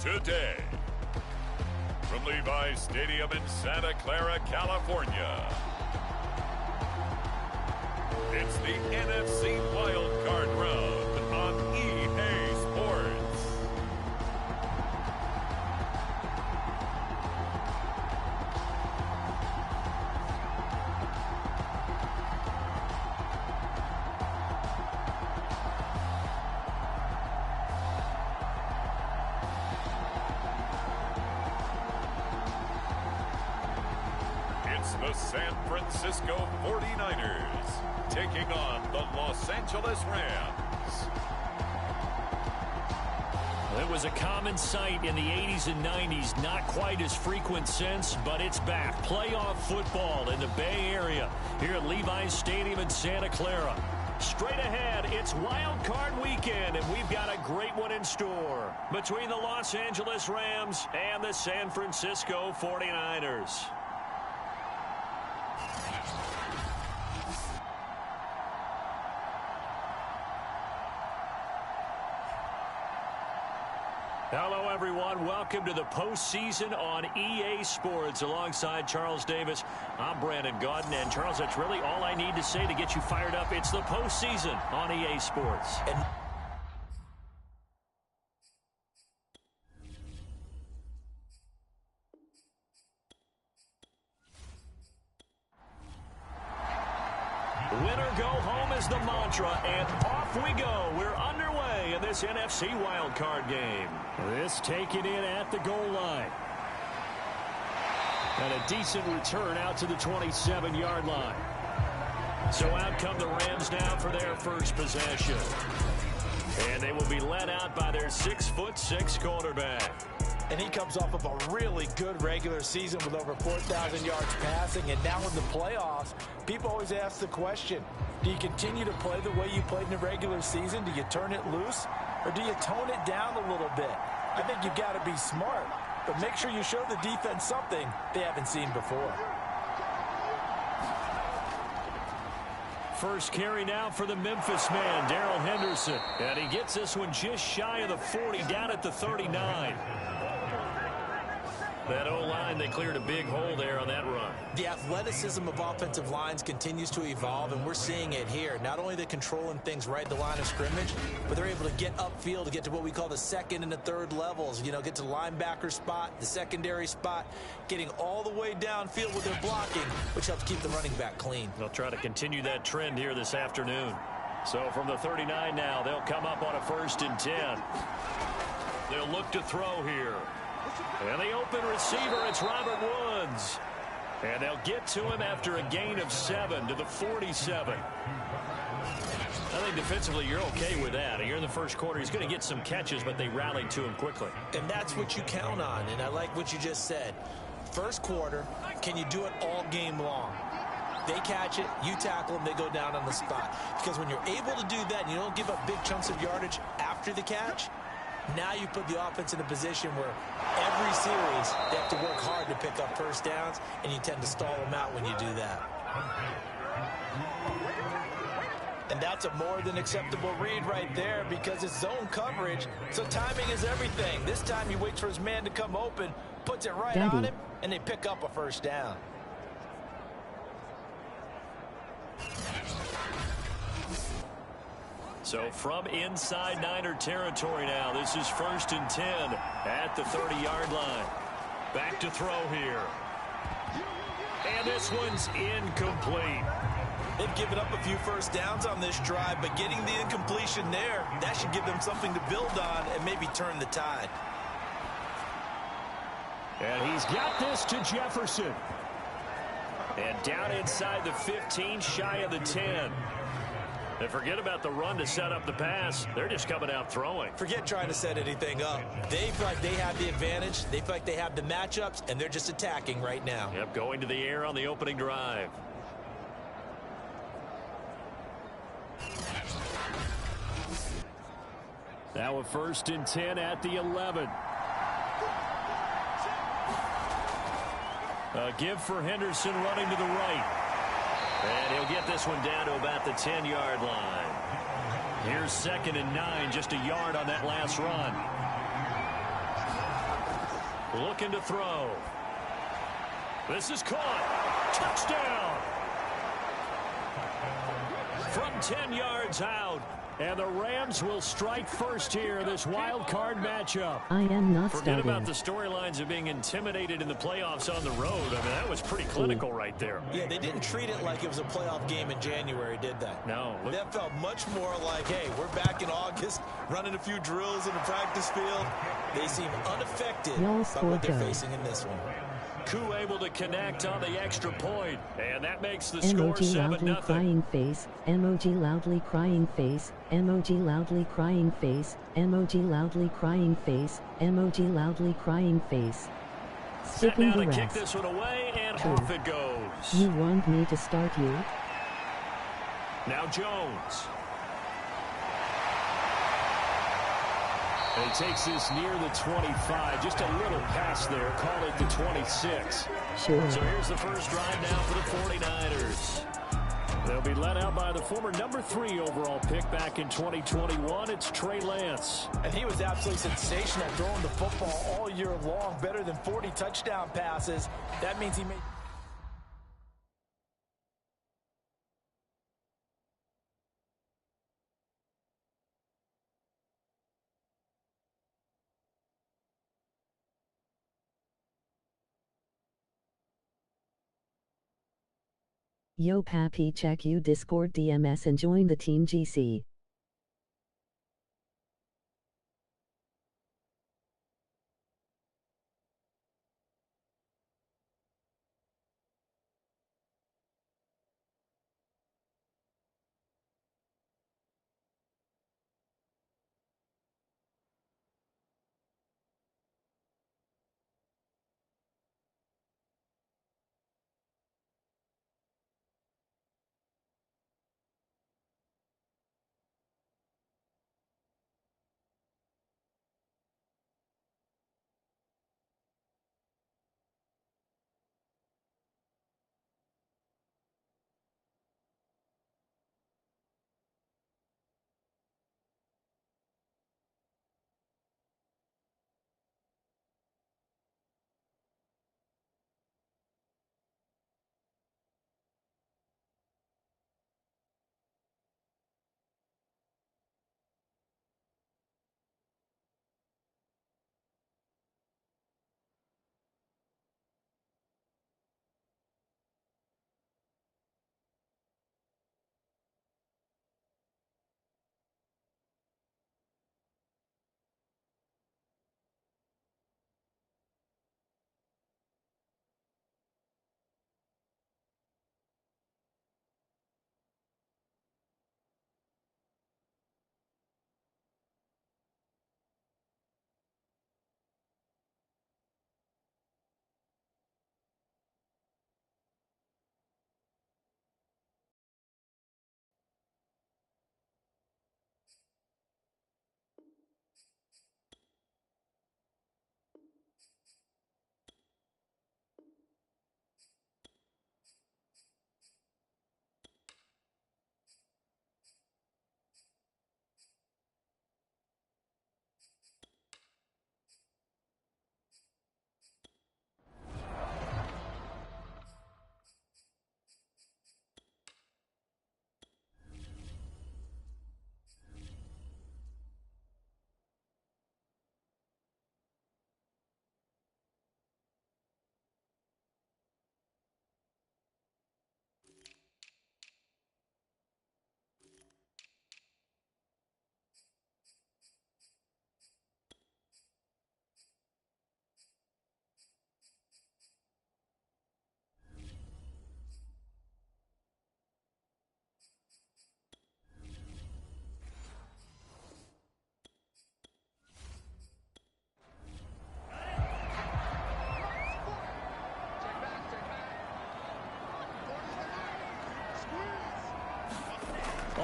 today. From Levi's Stadium in Santa Clara, California, it's the NFC Wild Card Round on EA Sports. It's the San Francisco 49ers taking on the Los Angeles Rams. It was a common sight in the 80s and 90s, not quite as frequent since, but it's back. Playoff football in the Bay Area here at Levi's Stadium in Santa Clara. Straight ahead, it's Wild Card Weekend, and we've got a great one in store between the Los Angeles Rams and the San Francisco 49ers. Hello, everyone. Welcome to the postseason on EA Sports. Alongside Charles Davis, I'm Brandon Gaudin. And, Charles, that's really all I need to say to get you fired up. It's the postseason on EA Sports. Winner go home is the mantra, and off we go. We're underway in this NFC wildcard game. This taken in at the goal line. And a decent return out to the 27-yard line. So out come the Rams now for their first possession. And they will be led out by their 6'6" quarterback. And he comes off of a really good regular season with over 4,000 yards passing. And now in the playoffs, people always ask the question, do you continue to play the way you played in the regular season? Do you turn it loose? Or do you tone it down a little bit? I think you've got to be smart. But make sure you show the defense something they haven't seen before. First carry now for the Memphis man, Darrell Henderson. And he gets this one just shy of the 40, down at the 39. That O-line, they cleared a big hole there on that run. The athleticism of offensive lines continues to evolve, and we're seeing it here. Not only are they controlling things right at the line of scrimmage, but they're able to get upfield to get to what we call the second and the third levels. You know, get to the linebacker spot, the secondary spot, getting all the way downfield with their blocking, which helps keep the running back clean. They'll try to continue that trend here this afternoon. So from the 39 now, they'll come up on a 1st and 10. They'll look to throw here. And the open receiver, it's Robert Woods. And they'll get to him after a gain of 7 to the 47. I think defensively you're okay with that. You're in the first quarter. He's going to get some catches, but they rallied to him quickly. And that's what you count on, and I like what you just said. First quarter, can you do it all game long? They catch it, you tackle them, they go down on the spot. Because when you're able to do that and you don't give up big chunks of yardage after the catch, now you put the offense in a position where every series they have to work hard to pick up first downs, and you tend to stall them out when you do that. And that's a more than acceptable read right there because it's zone coverage, so timing is everything. This time he waits for his man to come open, puts it right on him, and they pick up a first down. So from inside Niner territory now, this is 1st and 10 at the 30-yard line. Back to throw here. And this one's incomplete. They've given up a few first downs on this drive, but getting the incompletion there, that should give them something to build on and maybe turn the tide. And he's got this to Jefferson. And down inside the 15, shy of the 10. And forget about the run to set up the pass. They're just coming out throwing. Forget trying to set anything up. They feel like they have the advantage. They feel like they have the matchups, and they're just attacking right now. Yep, going to the air on the opening drive. Now a 1st and 10 at the 11. A give for Henderson running to the right. And he'll get this one down to about the 10-yard line. Here's 2nd and 9, just a yard on that last run. Looking to throw. This is caught. Touchdown. From 10 yards out. And the Rams will strike first here in this wild card matchup. I am not Forget starting. about the storylines of being intimidated in the playoffs on the road. I mean, that was pretty clinical right there. Yeah, they didn't treat it like it was a playoff game in January, did they? No. That felt much more like, hey, we're back in August, running a few drills in the practice field. They seem unaffected by what they're facing in this one. Koo able to connect on the extra point, and that makes the score Emoji 7-0. loudly crying face, emoji loudly crying face, emoji loudly crying face, emoji loudly crying face, emoji loudly crying face. Skipping Now the to kick rest. this one away, and True. off it goes. You want me to start you? Now Jones. And he takes this near the 25. Just a little pass there. Call it the 26. Sure. So here's the first drive now for the 49ers. They'll be led out by the former number 3 overall pick back in 2021. It's Trey Lance. And he was absolutely sensational throwing the football all year long. Better than 40 touchdown passes. That means he made... Yo papi, check you Discord DMS and join the team GC.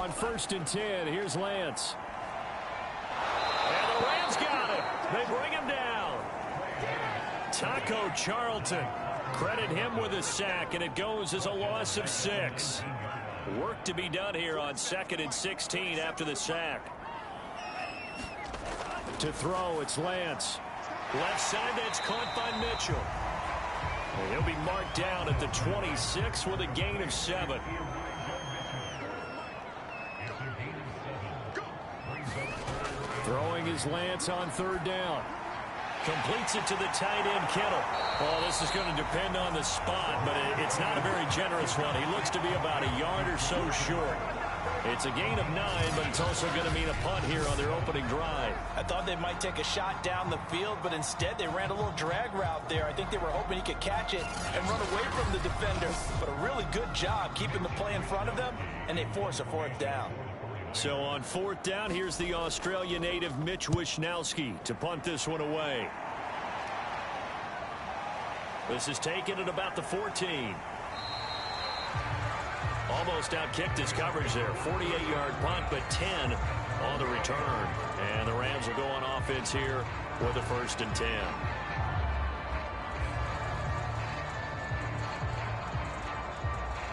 On 1st and 10, here's Lance. And the Rams got him. They bring him down. Taco Charlton. Credit him with a sack, and it goes as a loss of 6. Work to be done here on 2nd and 16 after the sack. To throw, it's Lance. Left side, that's caught by Mitchell. And he'll be marked down at the 26 with a gain of 7. Throwing his Lance on 3rd down. Completes it to the tight end, Kittle. Oh, this is going to depend on the spot, but it's not a very generous one. He looks to be about a yard or so short. It's a gain of 9, but it's also going to mean a punt here on their opening drive. I thought they might take a shot down the field, but instead they ran a little drag route there. I think they were hoping he could catch it and run away from the defender. But a really good job keeping the play in front of them, and they force a 4th down. So on 4th down, here's the Australia native Mitch Wishnowsky to punt this one away. This is taken at about the 14. Almost outkicked his coverage there. 48-yard punt, but 10 on the return. And the Rams will go on offense here with a 1st and 10.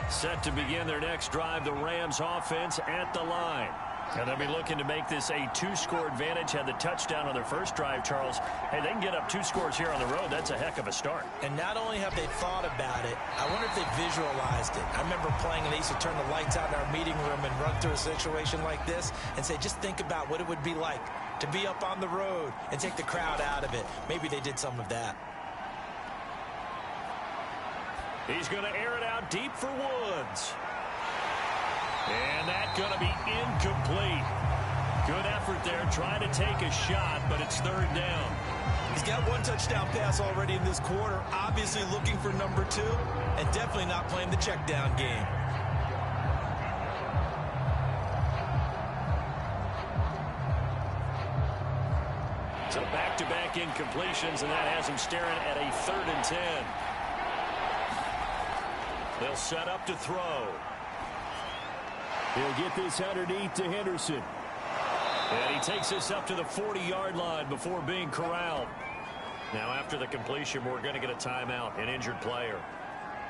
Set to begin their next drive, the Rams offense at the line. And they'll be looking to make this a 2-score advantage. Had the touchdown on their first drive, Charles. Hey, they can get up 2 scores here on the road. That's a heck of a start. And not only have they thought about it, I wonder if they visualized it. I remember playing, and they used to turn the lights out in our meeting room and run through a situation like this and say, just think about what it would be like to be up on the road and take the crowd out of it. Maybe they did some of that. He's going to air it out deep for Woods. And that's going to be incomplete. Good effort there, trying to take a shot, but it's 3rd down. He's got 1 touchdown pass already in this quarter, obviously looking for number 2, and definitely not playing the check down game. So back-to-back incompletions, and that has him staring at a 3rd and 10. They'll set up to throw. He'll get this underneath to Henderson. And he takes this up to the 40-yard line before being corralled. Now, after the completion, we're going to get a timeout, an injured player.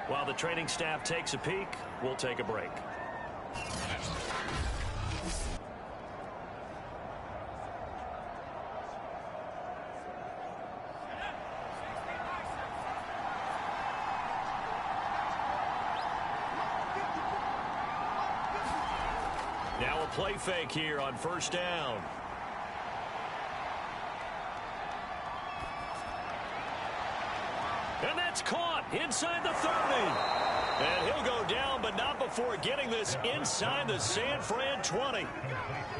While the training staff takes a peek, we'll take a break. Now a play fake here on 1st down. And that's caught inside the 30. And he'll go down, but not before getting this inside the San Fran 20.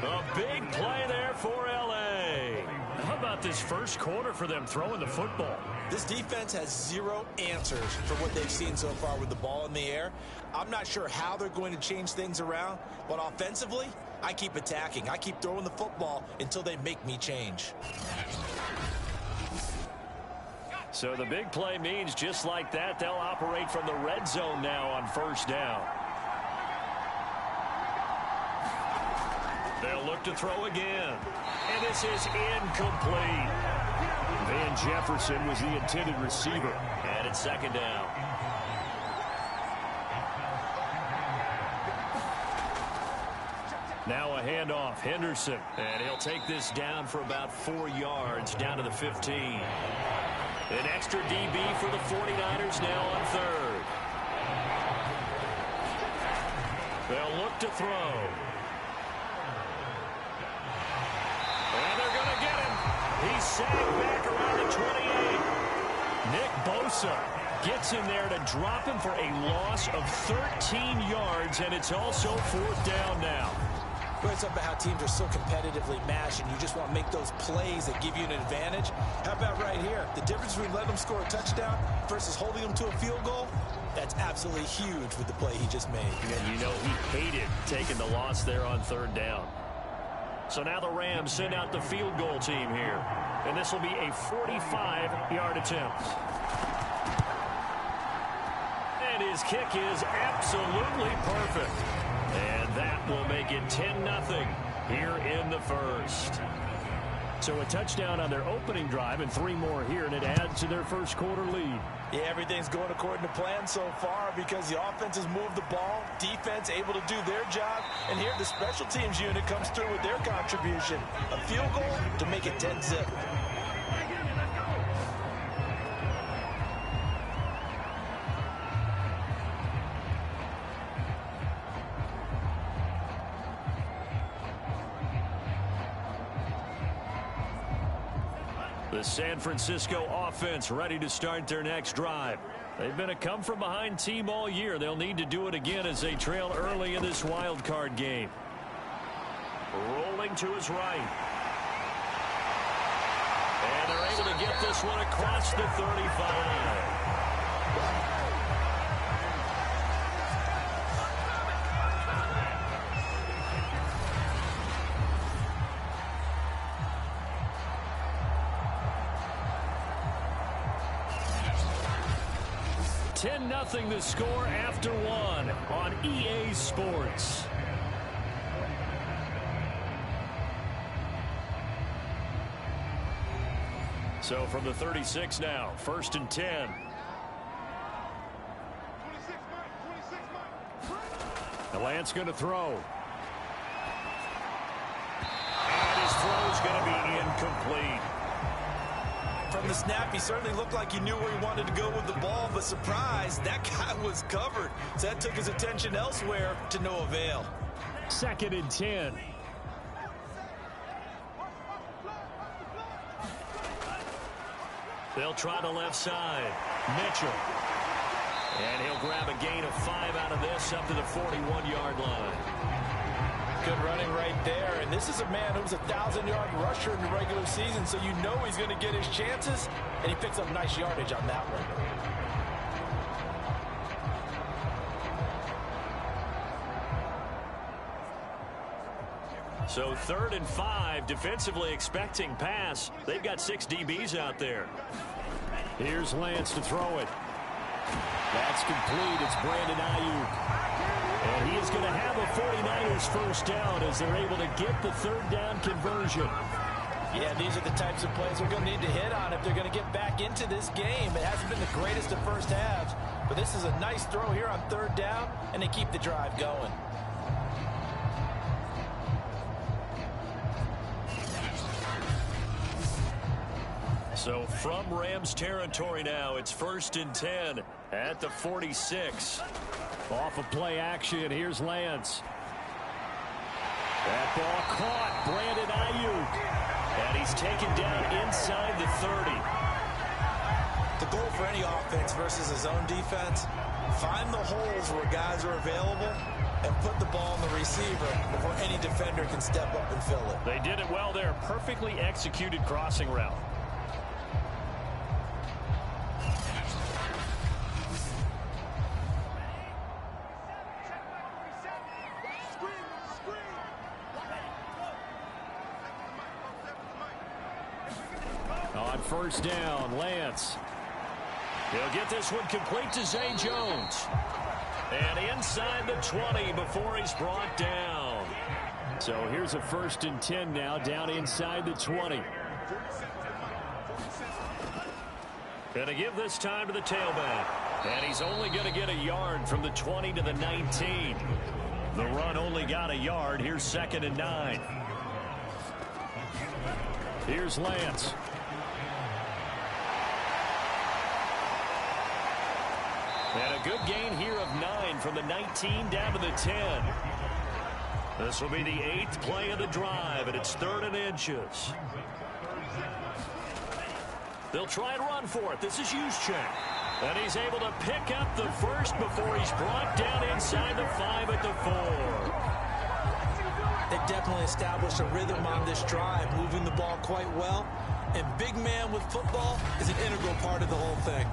A big play there for L.A. How about this first quarter for them throwing the football? This defense has 0 answers for what they've seen so far with the ball in the air. I'm not sure how they're going to change things around, but offensively, I keep attacking. I keep throwing the football until they make me change. So the big play means just like that, they'll operate from the red zone now on 1st down. They'll look to throw again. And this is incomplete. Van Jefferson was the intended receiver. And it's 2nd down. Now a handoff, Henderson. And he'll take this down for about 4 yards, down to the 15. An extra DB for the 49ers now on 3rd. They'll look to throw. And they're going to get him. He's sagged back around the 28. Nick Bosa gets in there to drop him for a loss of 13 yards, and it's also 4th down now. It's about how teams are so competitively matched, and you just want to make those plays that give you an advantage. How about right here? The difference between letting them score a touchdown versus holding them to a field goal, that's absolutely huge with the play he just made. And you know he hated taking the loss there on 3rd down. So now the Rams send out the field goal team here. And this will be a 45-yard attempt. And his kick is absolutely perfect. And that will make it 10-0 here in the first. So a touchdown on their opening drive and 3 more here, and it adds to their first quarter lead. Yeah, everything's going according to plan so far because the offense has moved the ball, defense able to do their job, and here the special teams unit comes through with their contribution. A field goal to make it 10-0. The San Francisco offense ready to start their next drive. They've been a come-from-behind team all year. They'll need to do it again as they trail early in this wild card game. Rolling to his right. And they're able to get this one across the 35. Nothing the score after one on EA Sports. So from the 36 now, 1st and 10. The Lance going to throw. And his throw's going to be incomplete. From the snap, he certainly looked like he knew where he wanted to go with the ball, but surprise, that guy was covered. So that took his attention elsewhere to no avail. 2nd and 10. They'll try the left side. Mitchell. And he'll grab a gain of 5 out of this up to the 41-yard line. Good running right there, and this is a man who was a 1,000-yard rusher in the regular season, so you know he's going to get his chances, and he picks up nice yardage on that one. So 3rd and 5, defensively expecting pass. They've got 6 DBs out there. Here's Lance to throw it. That's complete. It's Brandon Ayuk. And he is going to have a 49ers first down as they're able to get the 3rd down conversion. Yeah, these are the types of plays they're going to need to hit on if they're going to get back into this game. It hasn't been the greatest of first halves, but this is a nice throw here on 3rd down, and they keep the drive going. So from Rams territory now, it's 1st and 10 at the 46. Off of play action, here's Lance. That ball caught, Brandon Ayuk. And he's taken down inside the 30. The goal for any offense versus his own defense, find the holes where guys are available and put the ball on the receiver before any defender can step up and fill it. They did it well there. Perfectly executed crossing route. On 1st down, Lance. He'll get this one complete to Zay Jones. And inside the 20 before he's brought down. So here's a 1st and 10 now, down inside the 20. Going to give this time to the tailback. And he's only going to get a yard from the 20 to the 19. The run only got a yard. Here's 2nd and 9. Here's Lance. And a good gain here of 9 from the 19 down to the 10. This will be the 8th play of the drive, and it's 3rd and inches. They'll try and run for it. This is Juszczyk. And he's able to pick up the first before he's brought down inside the 5 at the 4. They definitely established a rhythm on this drive, moving the ball quite well. And big man with football is an integral part of the whole thing.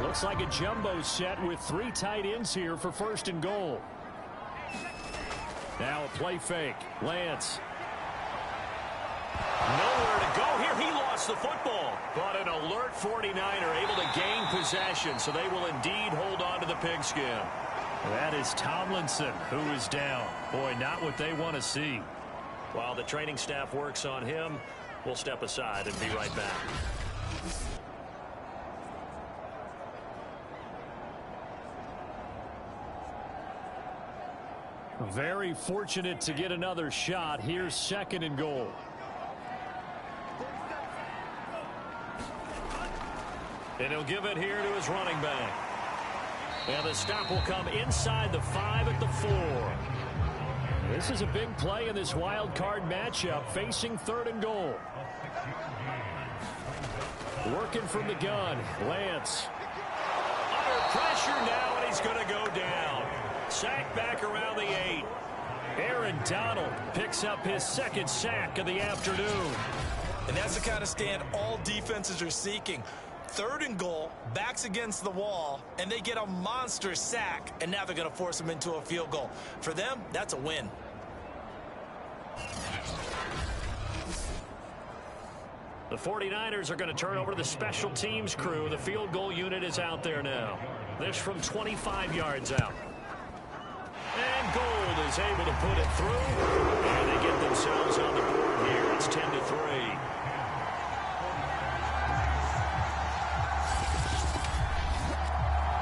Looks like a jumbo set with 3 tight ends here for 1st and goal. Now a play fake. Lance. Nowhere to go here. He lost the football. But an alert 49er able to gain possession, so they will indeed hold on to the pigskin. That is Tomlinson who is down. Boy, not what they want to see. While the training staff works on him, we'll step aside and be right back. Very fortunate to get another shot. Here's 2nd and goal. And he'll give it here to his running back. And the stop will come inside the 5 at the 4. This is a big play in this wild card matchup, facing 3rd and goal. Working from the gun, Lance. Under pressure now, and he's going to go down. Sack back around the 8. Aaron Donald picks up his 2nd sack of the afternoon. And that's the kind of stand all defenses are seeking. 3rd and goal, backs against the wall, and they get a monster sack, and now they're going to force them into a field goal. For them, that's a win. The 49ers are going to turn over to the special teams crew. The field goal unit is out there now. This from 25 yards out. And Gold is able to put it through, and they get themselves on the board here. It's 10-3.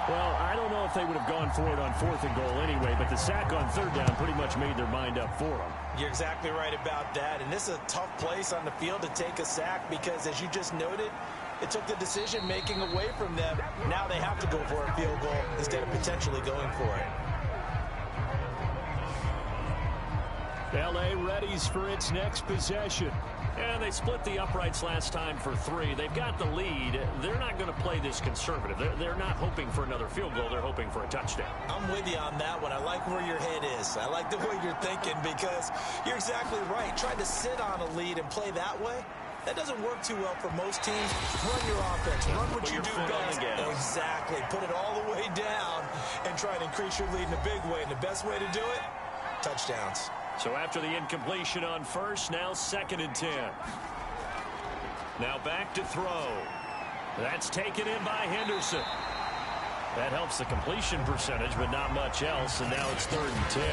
Well, I don't know if they would have gone for it on 4th and goal anyway, but the sack on 3rd down pretty much made their mind up for them. You're exactly right about that, and this is a tough place on the field to take a sack because, as you just noted, it took the decision-making away from them. Now they have to go for a field goal instead of potentially going for it. L.A. readies for its next possession. And they split the uprights last time for 3. They've got the lead. They're not going to play this conservative. They're not hoping for another field goal. They're hoping for a touchdown. I'm with you on that one. I like where your head is. I like the way you're thinking because you're exactly right. Trying to sit on a lead and play that way, that doesn't work too well for most teams. Run your offense. Run what you do best. Exactly. Put it all the way down and try and increase your lead in a big way. And the best way to do it, touchdowns. So after the incompletion on 1st, now 2nd and 10. Now back to throw. That's taken in by Henderson. That helps the completion percentage, but not much else, and now it's 3rd and 10.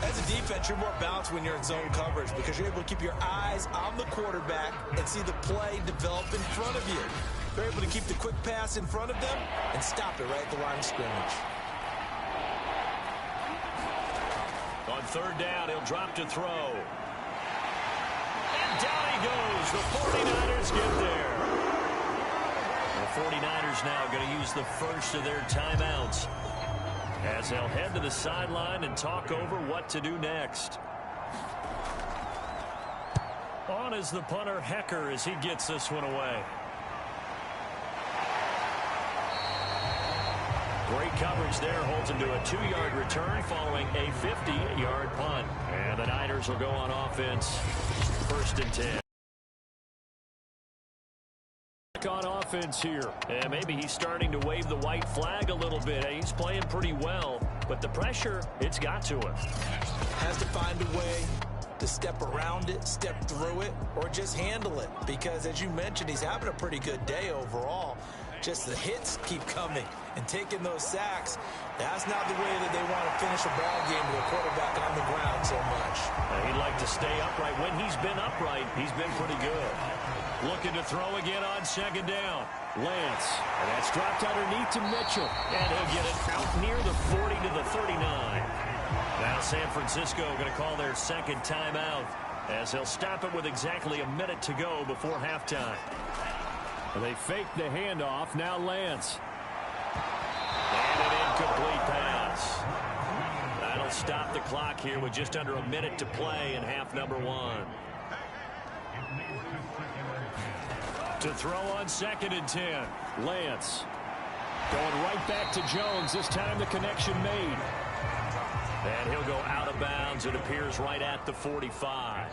As a defense, you're more balanced when you're in zone coverage because you're able to keep your eyes on the quarterback and see the play develop in front of you. They're able to keep the quick pass in front of them and stop it right at the line of scrimmage. On 3rd down, he'll drop to throw. And down he goes. The 49ers get there. The 49ers now going to use the first of their timeouts as they'll head to the sideline and talk over what to do next. On is the punter, Hecker, as he gets this one away. Great coverage there, holds him to a 2-yard return following a 50-yard punt. And the Niners will go on offense, 1st and 10. On offense here. And maybe he's starting to wave the white flag a little bit. He's playing pretty well, but the pressure, it's got to him. Has to find a way to step around it, step through it, or just handle it. Because, as you mentioned, he's having a pretty good day overall. Just the hits keep coming and taking those sacks. That's not the way that they want to finish a ball game with a quarterback on the ground so much. He'd like to stay upright. When he's been upright, he's been pretty good. Looking to throw again on 2nd down. Lance. And that's dropped underneath to Mitchell. And he'll get it out near the 40 to the 39. Now San Francisco going to call their 2nd timeout as they'll stop it with exactly a minute to go before halftime. They fake the handoff. Now Lance. And an incomplete pass. That'll stop the clock here with just under a minute to play in half number 1. To throw on 2nd and 10. Lance. Going right back to Jones. This time the connection made. And he'll go out of bounds. It appears right at the 45.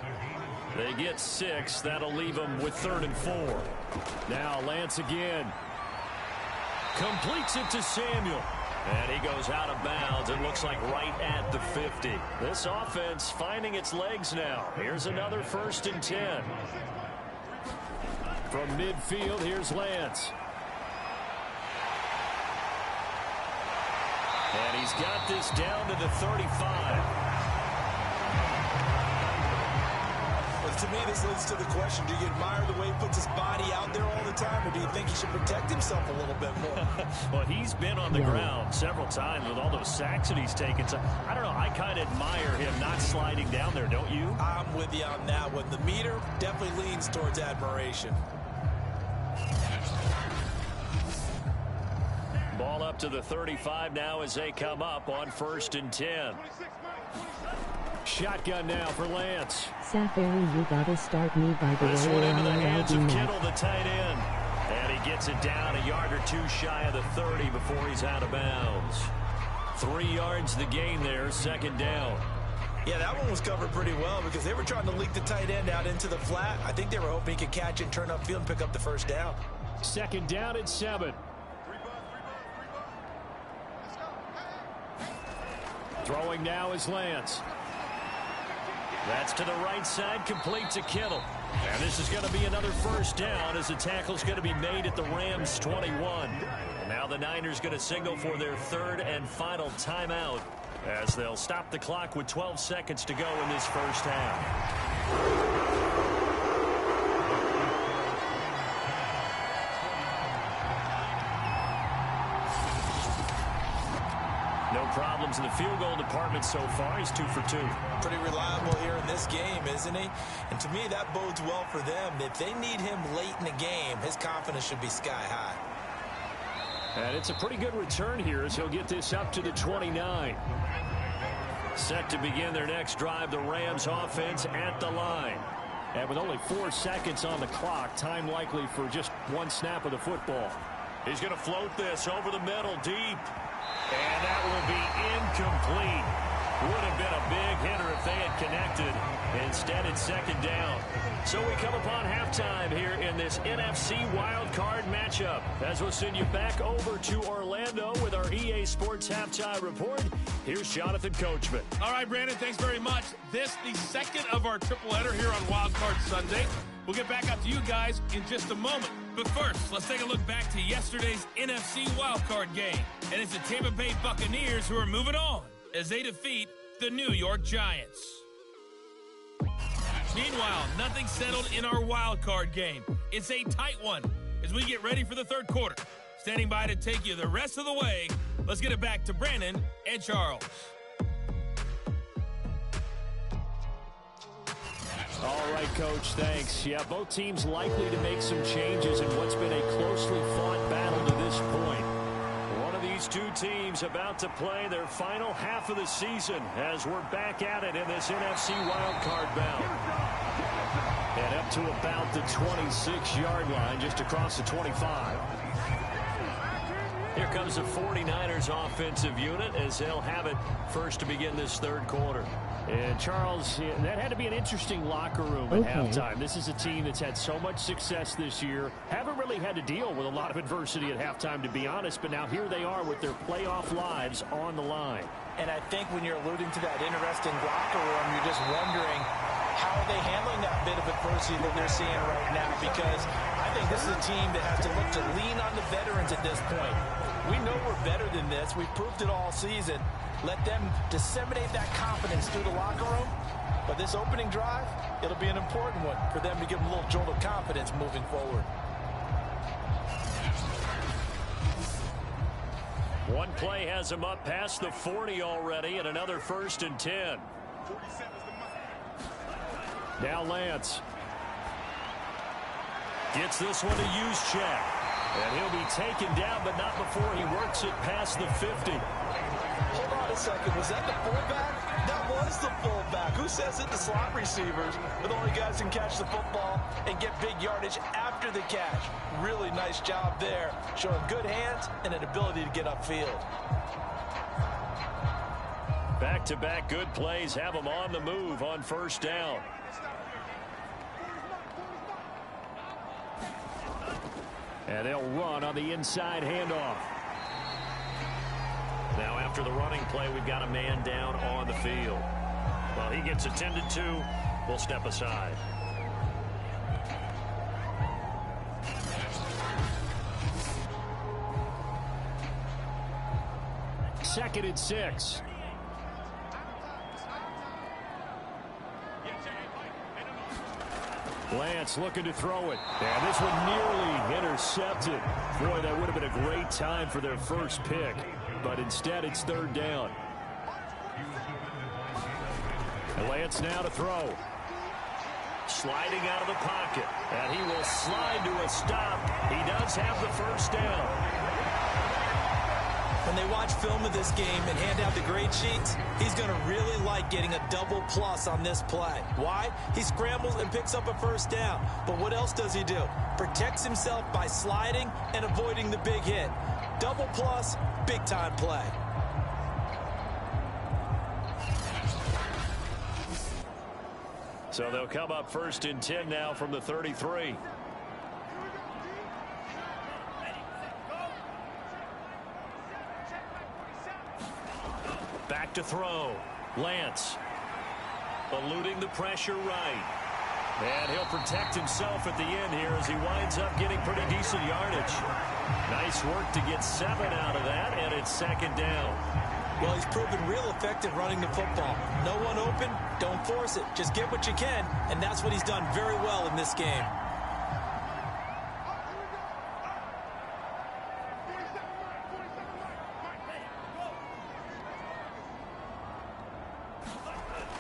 They get 6. That'll leave them with 3rd and 4. Now Lance again. Completes it to Samuel. And he goes out of bounds. It looks like right at the 50. This offense finding its legs now. Here's another 1st and 10. From midfield, here's Lance. And he's got this down to the 35. To me, this leads to the question, do you admire the way he puts his body out there all the time, or do you think he should protect himself a little bit more? Well, he's been on the ground several times with all those sacks that he's taken. So, I don't know, I kind of admire him not sliding down there, don't you? I'm with you on that one. The meter definitely leans towards admiration. up to the 35 now as they come up on 1st and 10. Shotgun now for Lance. Safari, you gotta start me by the This way. one into the I'll hands be of mad. Kittle, the tight end. And he gets it down a yard or two shy of the 30 before he's out of bounds. 3 yards the gain there, 2nd down. Yeah, that one was covered pretty well because they were trying to leak the tight end out into the flat. I think they were hoping he could catch it and turn upfield and pick up the 1st down. 2nd down and 7. Throwing now is Lance. That's to the right side, complete to Kittle. And this is going to be another 1st down as the tackle's going to be made at the Rams' 21. And now the Niners going to signal for their 3rd and final timeout as they'll stop the clock with 12 seconds to go in this 1st half. No problems in the field goal department so far. He's 2 for 2. Pretty reliable here in this game, isn't he? And to me, that bodes well for them. If they need him late in the game, his confidence should be sky high. And it's a pretty good return here as he'll get this up to the 29. Set to begin their next drive, the Rams offense at the line. And with only 4 seconds on the clock, time likely for just 1 snap of the football. He's going to float this over the middle deep. And that will be incomplete. Would have been a big hitter if they had connected. Instead, it's 2nd down. So we come upon halftime here in this NFC wildcard matchup. As we'll send you back over to Orlando with our EA Sports Halftime Report. Here's Jonathan Coachman. All right, Brandon, thanks very much. This, the 2nd of our tripleheader here on Wildcard Sunday. We'll get back out to you guys in just a moment. But first, let's take a look back to yesterday's NFC wildcard game. And it's the Tampa Bay Buccaneers who are moving on as they defeat the New York Giants. Meanwhile, nothing settled in our wildcard game. It's a tight one as we get ready for the 3rd quarter. Standing by to take you the rest of the way, let's get it back to Brandon and Charles. All right, Coach, thanks. Yeah, both teams likely to make some changes in what's been a closely fought battle to this point. One of these 2 teams about to play their final half of the season as we're back at it in this NFC wildcard bout. And up to about the 26-yard line, just across the 25. Here comes the 49ers offensive unit as they'll have it first to begin this 3rd quarter. And Charles, that had to be an interesting locker room at halftime. This is a team that's had so much success this year. Haven't really had to deal with a lot of adversity at halftime, to be honest. But now here they are with their playoff lives on the line. And I think when you're alluding to that interesting locker room, you're just wondering how are they handling that bit of adversity that they're seeing right now? Because I think this is a team that has to look to lean on the veterans at this point. We know we're better than this. We've proved it all season. Let them disseminate that confidence through the locker room. But this opening drive, it'll be an important one for them to give them a little jolt of confidence moving forward. One play has them up past the 40 already, and another 1st and 10. Now Lance. Gets this one to Juszczyk. And he'll be taken down, but not before he works it past the 50. Hold on a second. Was that the fullback? That was the fullback. Who says it? The slot receivers are the only guys who can catch the football and get big yardage after the catch. Really nice job there, showing good hands and an ability to get upfield. Back-to-back good plays have them on the move on 1st down. And they'll run on the inside handoff. Now after the running play, we've got a man down on the field. Well, he gets attended to. We'll step aside. Second and 6. Lance looking to throw it. And this one nearly intercepted. Boy, that would have been a great time for their first pick. But instead, it's 3rd down. And Lance now to throw. Sliding out of the pocket. And he will slide to a stop. He does have the 1st down. when they watch film of this game and hand out the grade sheets, he's going to really like getting a double plus on this play. Why? He scrambles and picks up a first down. But what else does he do? Protects himself by sliding and avoiding the big hit. Double plus, big time play. So they'll come up 1st and 10 now from the 33. Back to throw. Lance. Eluding the pressure right. And he'll protect himself at the end here as he winds up getting pretty decent yardage. Nice work to get 7 out of that, and it's 2nd down. Well, he's proven real effective running the football. No one open, don't force it. Just get what you can, and that's what he's done very well in this game.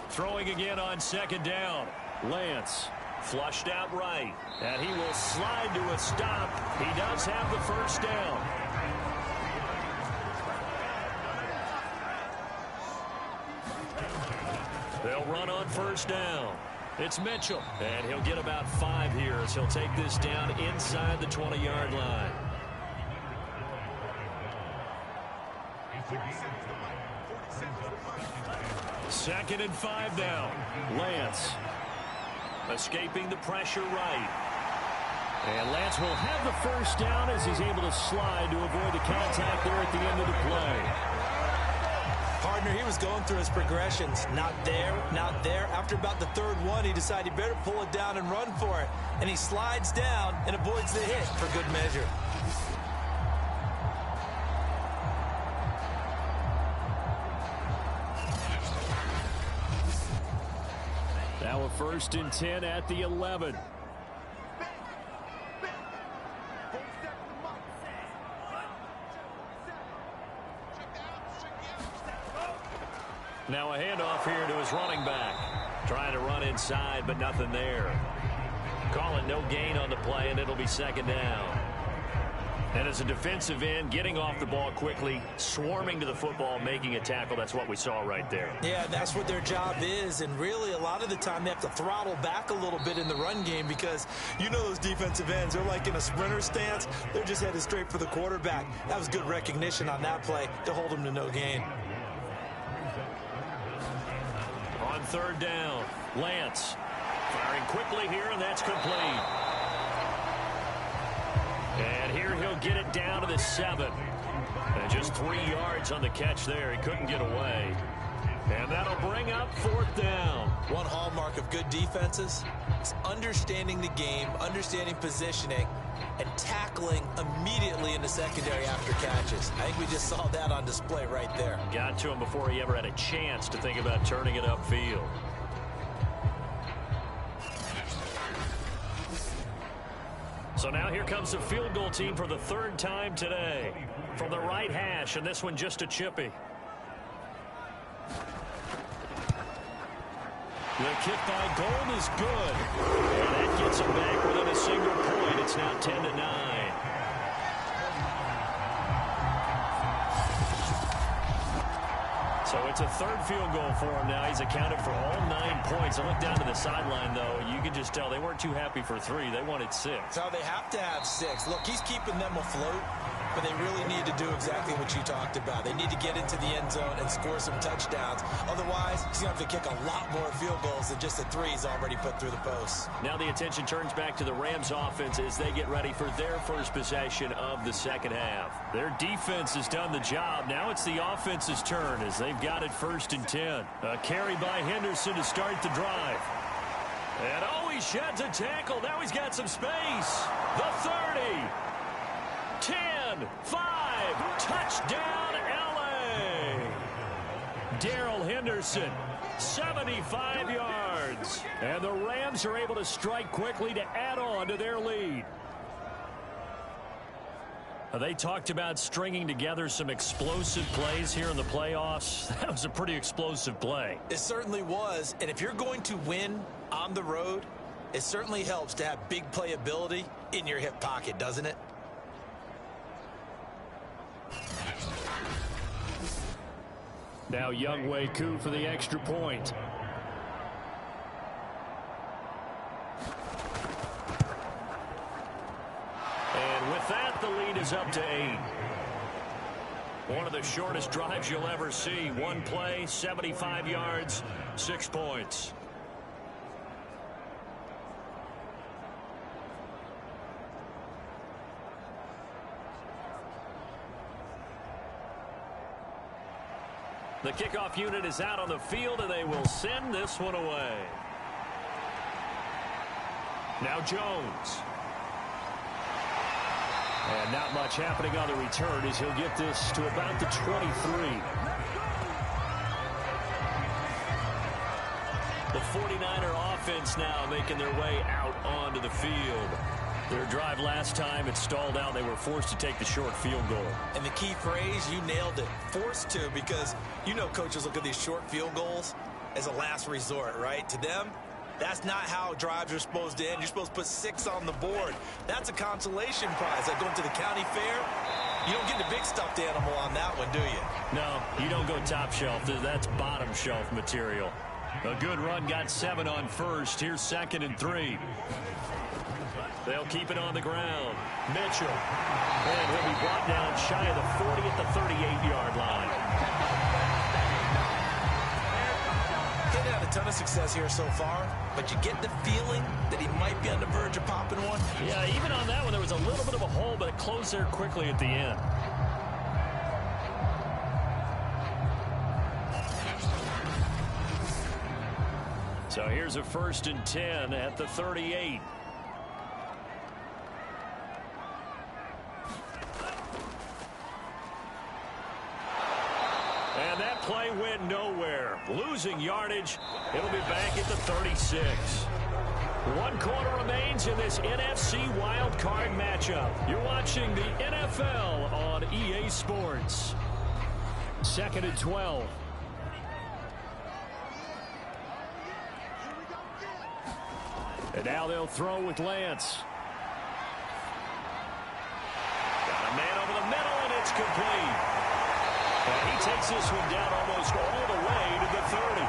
Throwing again on 2nd down. Lance flushed out right, and he will slide to a stop. He does have the first down. They'll run on 1st down. It's Mitchell, and he'll get about 5 here as he'll take this down inside the 20-yard line. Second and 5 now. Lance escaping the pressure right. And Lance will have the first down as he's able to slide to avoid the contact there at the end of the play. Partner, he was going through his progressions. Not there, not there. After about the 3rd one, he decided he better pull it down and run for it. And he slides down and avoids the hit for good measure. Now a 1st and 10 at the 11. Now a handoff here to his running back. Trying to run inside, but nothing there. Call it no gain on the play, and it'll be 2nd down. And as a defensive end, getting off the ball quickly, swarming to the football, making a tackle, that's what we saw right there. Yeah, that's what their job is, and really a lot of the time they have to throttle back a little bit in the run game because you know those defensive ends, they're like in a sprinter stance. They're just headed straight for the quarterback. That was good recognition on that play to hold him to no gain. On 3rd down, Lance firing quickly here, and that's complete. And here he'll get it down to the 7. And just 3 yards on the catch there. He couldn't get away. And that'll bring up 4th down. One hallmark of good defenses is understanding the game, understanding positioning, and tackling immediately in the secondary after catches. I think we just saw that on display right there. Got to him before he ever had a chance to think about turning it upfield. So now here comes the field goal team for the 3rd time today. From the right hash, and this one just a chippy. The kick by Gold is good. And that gets him back within a single point. It's now 10-9. So it's a 3rd field goal for him now. He's accounted for all 9 points. I look down to the sideline, though. You can just tell they weren't too happy for 3. They wanted 6. So they have to have 6. Look, he's keeping them afloat, but they really need to do exactly what you talked about. They need to get into the end zone and score some touchdowns. Otherwise, he's going to have to kick a lot more field goals than just the 3 he's already put through the posts. Now the attention turns back to the Rams offense as they get ready for their first possession of the 2nd half. Their defense has done the job. Now it's the offense's turn as they've got it 1st and 10. A carry by Henderson to start the drive. And oh, he sheds a tackle. Now he's got some space. The 30. 10, 5, touchdown LA. Darrell Henderson, 75 yards. And the Rams are able to strike quickly to add on to their lead. They talked about stringing together some explosive plays here in the playoffs. That was a pretty explosive play. It certainly was. And if you're going to win on the road, it certainly helps to have big playability in your hip pocket, doesn't it? Now Younghoe Koo for the extra point. And with that, the lead is up to 8. One of the shortest drives you'll ever see. One play, 75 yards, 6 points. The kickoff unit is out on the field, and they will send this one away. Now Jones. And not much happening on the return as he'll get this to about the 23. The 49er offense now making their way out onto the field. Their drive last time, it stalled out. They were forced to take the short field goal. And the key phrase, you nailed it, forced to, because you know coaches look at these short field goals as a last resort, right? To them, that's not how drives are supposed to end. You're supposed to put 6 on the board. That's a consolation prize. Like going to the county fair, you don't get the big stuffed animal on that one, do you? No, you don't go top shelf. That's bottom shelf material. A good run, got 7 on first. Here's 2nd and 3. They'll keep it on the ground. Mitchell. And he'll be brought down shy of the 40 at the 38-yard line. He's had a ton of success here so far, but you get the feeling that he might be on the verge of popping one. Yeah, even on that one, there was a little bit of a hole, but it closed there quickly at the end. So here's a 1st and 10 at the 38. And that play went nowhere. Losing yardage. It'll be back at the 36. 1 quarter remains in this NFC Wild Card matchup. You're watching the NFL on EA Sports. 2nd and 12. And now they'll throw with Lance. Got a man over the middle, and it's complete. And he takes this one down almost all the way to the 30.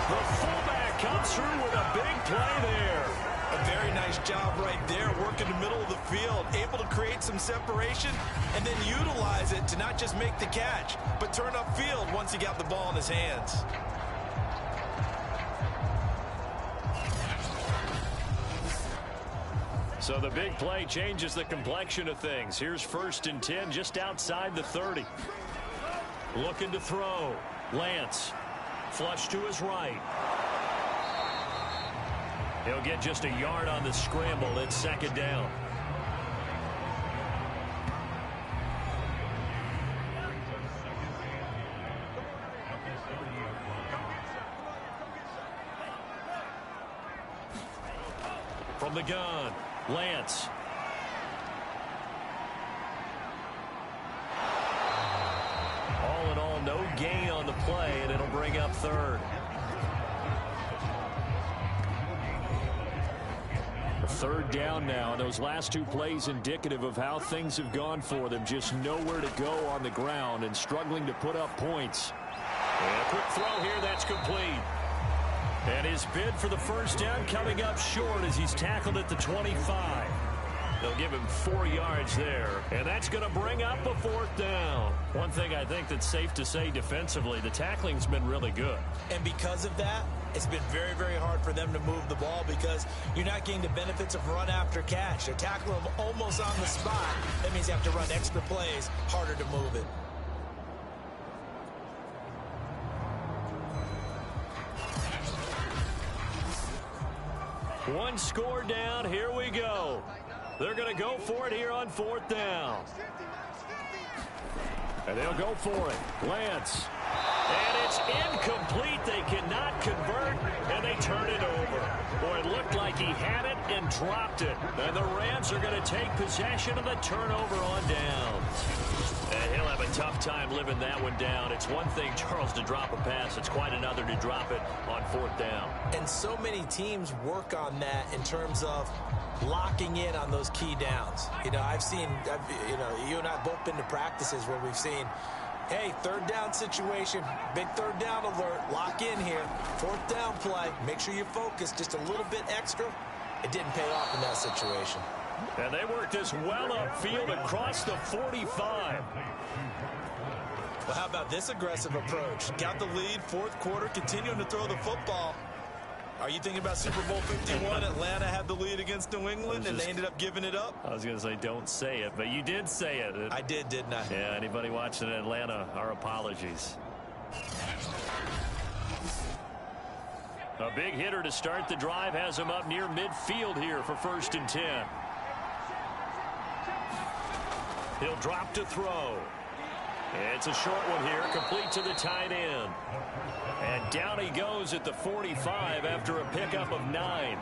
The fullback comes through with a big play there. A very nice job right there, working the middle of the field, able to create some separation and then utilize it to not just make the catch, but turn upfield once he got the ball in his hands. So the big play changes the complexion of things. Here's 1st and 10 just outside the 30. Looking to throw. Lance. Flush to his right. He'll get just a yard on the scramble. It's 2nd down. From the gun, Lance. All in all, no gain on the play, and it'll bring up 3rd. 3rd down now, and those last 2 plays indicative of how things have gone for them. Just nowhere to go on the ground and struggling to put up points. And a quick throw here, that's complete. And his bid for the 1st down coming up short as he's tackled at the 25. They'll give him 4 yards there, and that's going to bring up a 4th down. One thing I think that's safe to say defensively, the tackling's been really good. And because of that, it's been very, very hard for them to move the ball because you're not getting the benefits of run after catch. They're tackling them almost on the spot. That means you have to run extra plays, harder to move it. One score down. Here we go. They're going to go for it here on 4th down. And they'll go for it. Lance. And it's incomplete. They cannot convert, and they turn it over. Boy, it looked like he had it and dropped it. And the Rams are going to take possession of the turnover on downs. And he'll have a tough time living that one down. It's one thing, Charles, to drop a pass. It's quite another to drop it on 4th down. And so many teams work on that in terms of locking in on those key downs. You know, you and I have both been to practices where we've seen Hey, third down situation. Big third down alert. Lock in here. Fourth down play. Make sure you focus just a little bit extra. It didn't pay off in that situation. And they worked this well upfield across the 45. Well, how about this aggressive approach? Got the lead, fourth quarter, continuing to throw the football. Are you thinking about Super Bowl 51? Atlanta had the lead against New England, and they ended up giving it up? I was going to say don't say it, but you did say it. I did, didn't I? Yeah, anybody watching in Atlanta, our apologies. A big hitter to start the drive has him up near midfield here for 1st and 10. He'll drop to throw. It's a short one here, complete to the tight end. And down he goes at the 45 after a pickup of 9.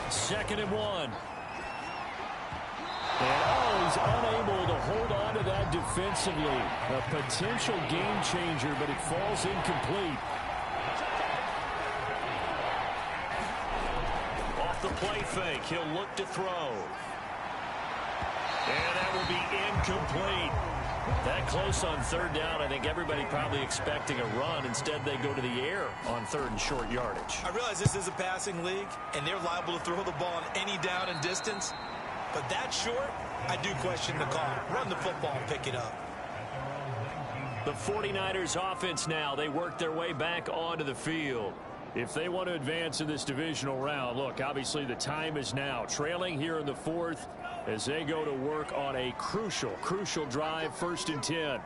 Second and 1. And he's unable to hold on to that defensively. A potential game changer, but it falls incomplete. Off the play fake, he'll look to throw. And that will be incomplete. That close on third down, I think everybody probably expecting a run. Instead, they go to the air on third and short yardage. I realize this is a passing league, and they're liable to throw the ball on any down and distance. But that short, I do question the call. Run the football and pick it up. The 49ers offense now, they work their way back onto the field. If they want to advance in this divisional round, look, obviously the time is now. Trailing here in the fourth as they go to work on a crucial drive, 1st and 10.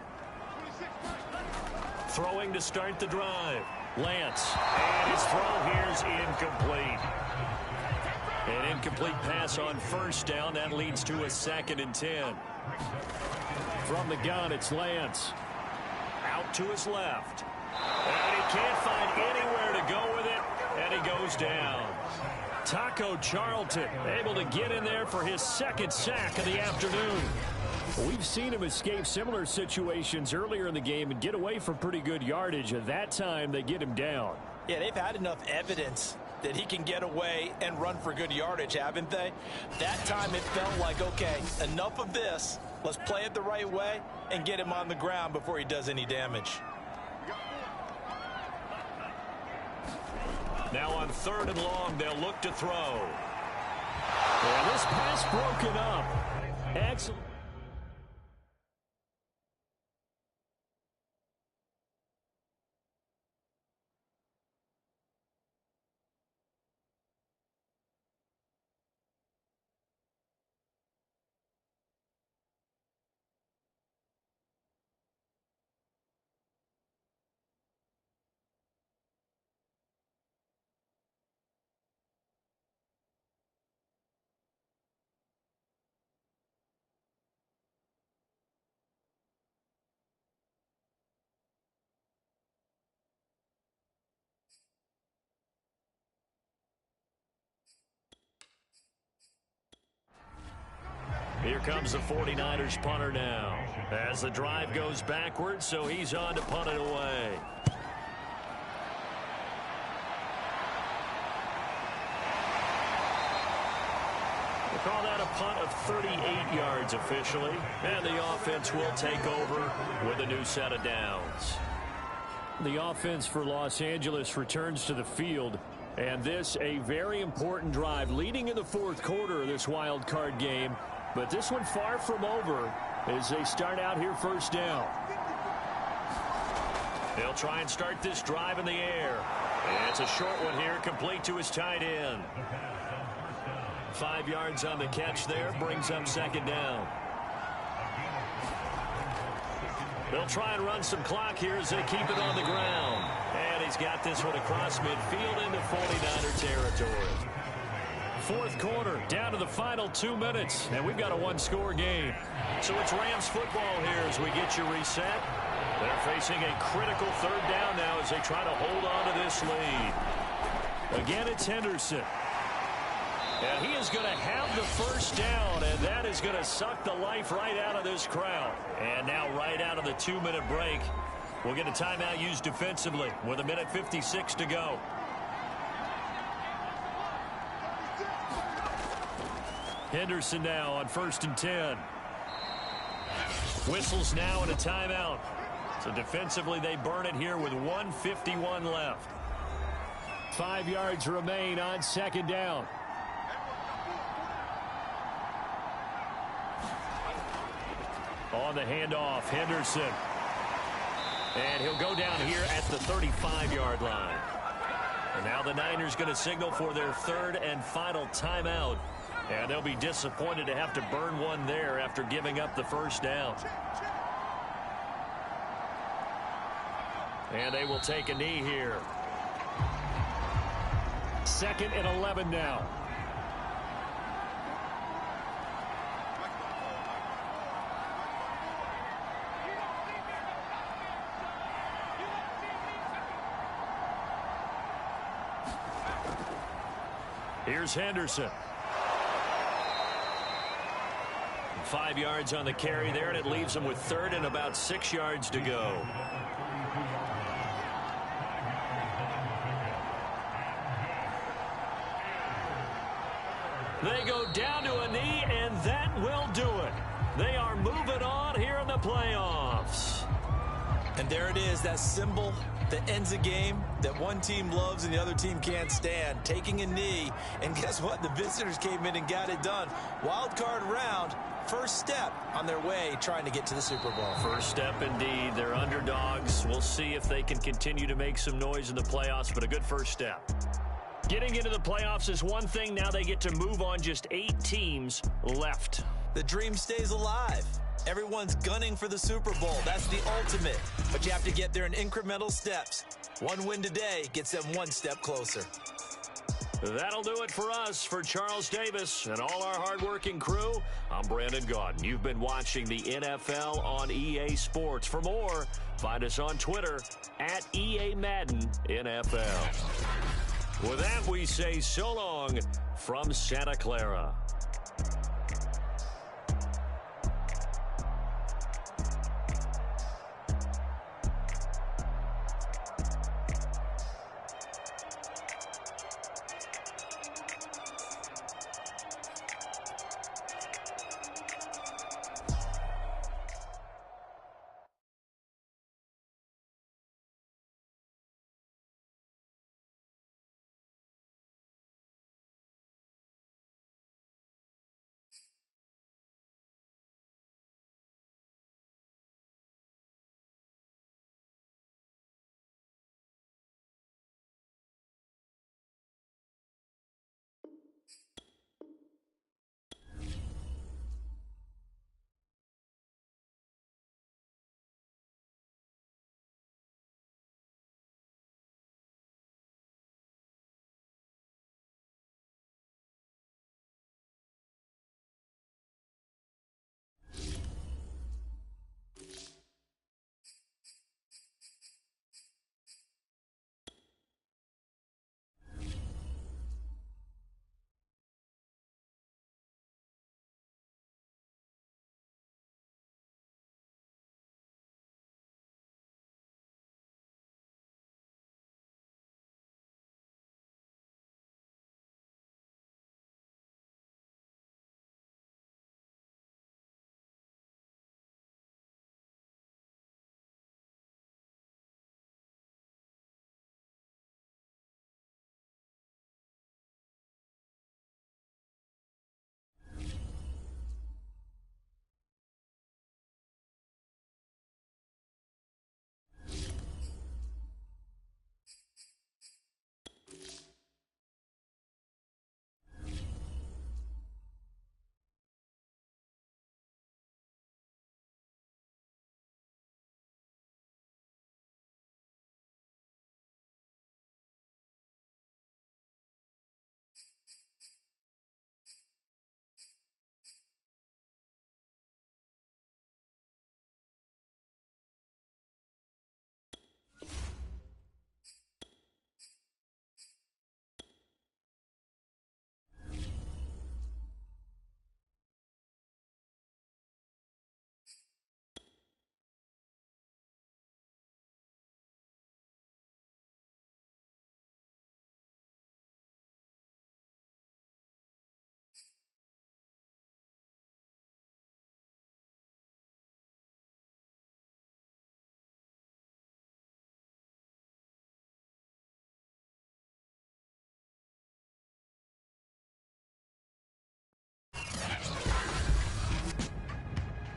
Throwing to start the drive. Lance. And his throw here is incomplete. An incomplete pass on 1st down. That leads to a 2nd and 10. From the gun, it's Lance. Out to his left. And he can't find anywhere to go with it, and he goes down. Taco Charlton able to get in there for his 2nd sack of the afternoon. We've seen him escape similar situations earlier in the game and get away from pretty good yardage. At that time, they get him down. Yeah, they've had enough evidence that he can get away and run for good yardage, haven't they? That time it felt like, okay, enough of this. Let's play it the right way and get him on the ground before he does any damage. Now on 3rd and long, they'll look to throw. And this pass broken up. Excellent. Here comes the 49ers punter now. As the drive goes backwards, so he's on to punt it away. We'll call that a punt of 38 yards officially. And the offense will take over with a new set of downs. The offense for Los Angeles returns to the field. And this a very important drive leading in the fourth quarter of this wild card game. But this one far from over as they start out here 1st down. They'll try and start this drive in the air. And it's a short one here, complete to his tight end. 5 yards on the catch there, brings up 2nd down. They'll try and run some clock here as they keep it on the ground. And he's got this one across midfield into 49er territory. Fourth quarter, down to the final 2 minutes, and we've got a 1-score game. So it's Rams football here as we get you reset. They're facing a critical 3rd down now as they try to hold on to this lead. Again, it's Henderson. And he is going to have the 1st down, and that is going to suck the life right out of this crowd. And now right out of the 2-minute break, we'll get a timeout used defensively with 1:56 to go. Henderson now on 1st and 10. Whistles now and a timeout. So defensively, they burn it here with 1:51 left. 5 yards remain on 2nd down. On the handoff, Henderson. And he'll go down here at the 35-yard line. And now the Niners going to signal for their 3rd and final timeout. And they'll be disappointed to have to burn one there after giving up the 1st down. And they will take a knee here. 2nd and 11 now. Here's Henderson. 5 yards on the carry there, and it leaves him with 3rd and about 6 yards to go. They go down to a knee, and that will do it. They are moving on here in the playoffs. And there it is, that symbol that ends a game that one team loves and the other team can't stand, taking a knee. And guess what? The visitors came in and got it done. Wild card round, first step on their way trying to get to the Super Bowl. First step indeed. They're underdogs. We'll see if they can continue to make some noise in the playoffs, but a good first step. Getting into the playoffs is one thing. Now they get to move on. Just 8 teams left. The dream stays alive. Everyone's gunning for the Super Bowl. That's the ultimate. But you have to get there in incremental steps. One win today gets them one step closer. That'll do it for us. For Charles Davis and all our hardworking crew, I'm Brandon Gaudin. You've been watching the NFL on EA Sports. For more, find us on Twitter at EA Madden NFL. With that, we say so long from Santa Clara.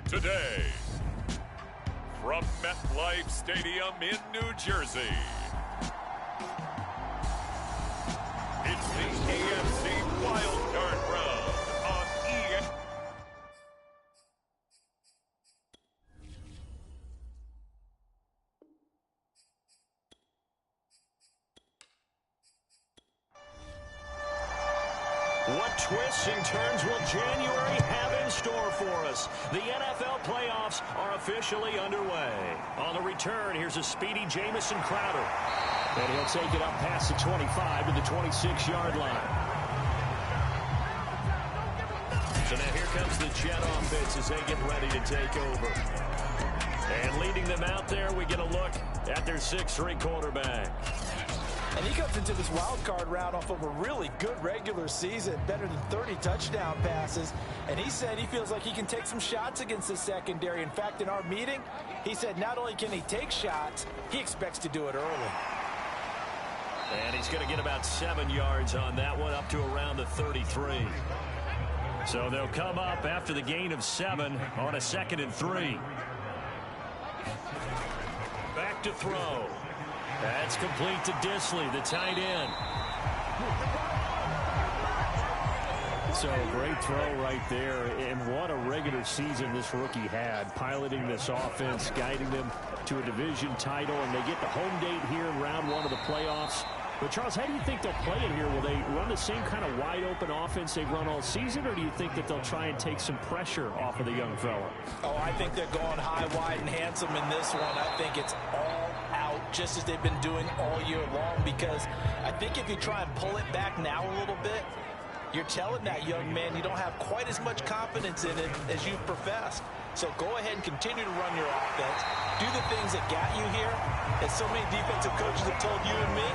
today, from MetLife Stadium in New Jersey, it's the AFC Wild Card Round on EA. What twists and turns will January have in store for us? The NFL playoffs are officially underway. On the return, here's a speedy Jamison Crowder. And he'll take it up past the 25 to the 26-yard line. So now here comes the Jet offense as they get ready to take over. And leading them out there, we get a look at their 6'3" quarterback. And he comes into this wild card round off of a really good regular season, better than 30 touchdown passes. And he said he feels like he can take some shots against the secondary. In fact, in our meeting, he said not only can he take shots, he expects to do it early. And he's going to get about 7 yards on that one, up to around the 33. So they'll come up after the gain of 7 on a 2nd and 3. Back to throw. That's complete to Disley, the tight end. So great throw right there, and what a regular season this rookie had, piloting this offense, guiding them to a division title, and they get the home date here in round 1 of the playoffs. But, Charles, how do you think they'll play it here? Will they run the same kind of wide-open offense they've run all season, or do you think that they'll try and take some pressure off of the young fella? Oh, I think they're going high, wide, and handsome in this one. I think it's all out, just as they've been doing all year long, because I think if you try and pull it back now a little bit, you're telling that young man you don't have quite as much confidence in it as you've professed. So go ahead and continue to run your offense. Do the things that got you here, as so many defensive coaches have told you and me.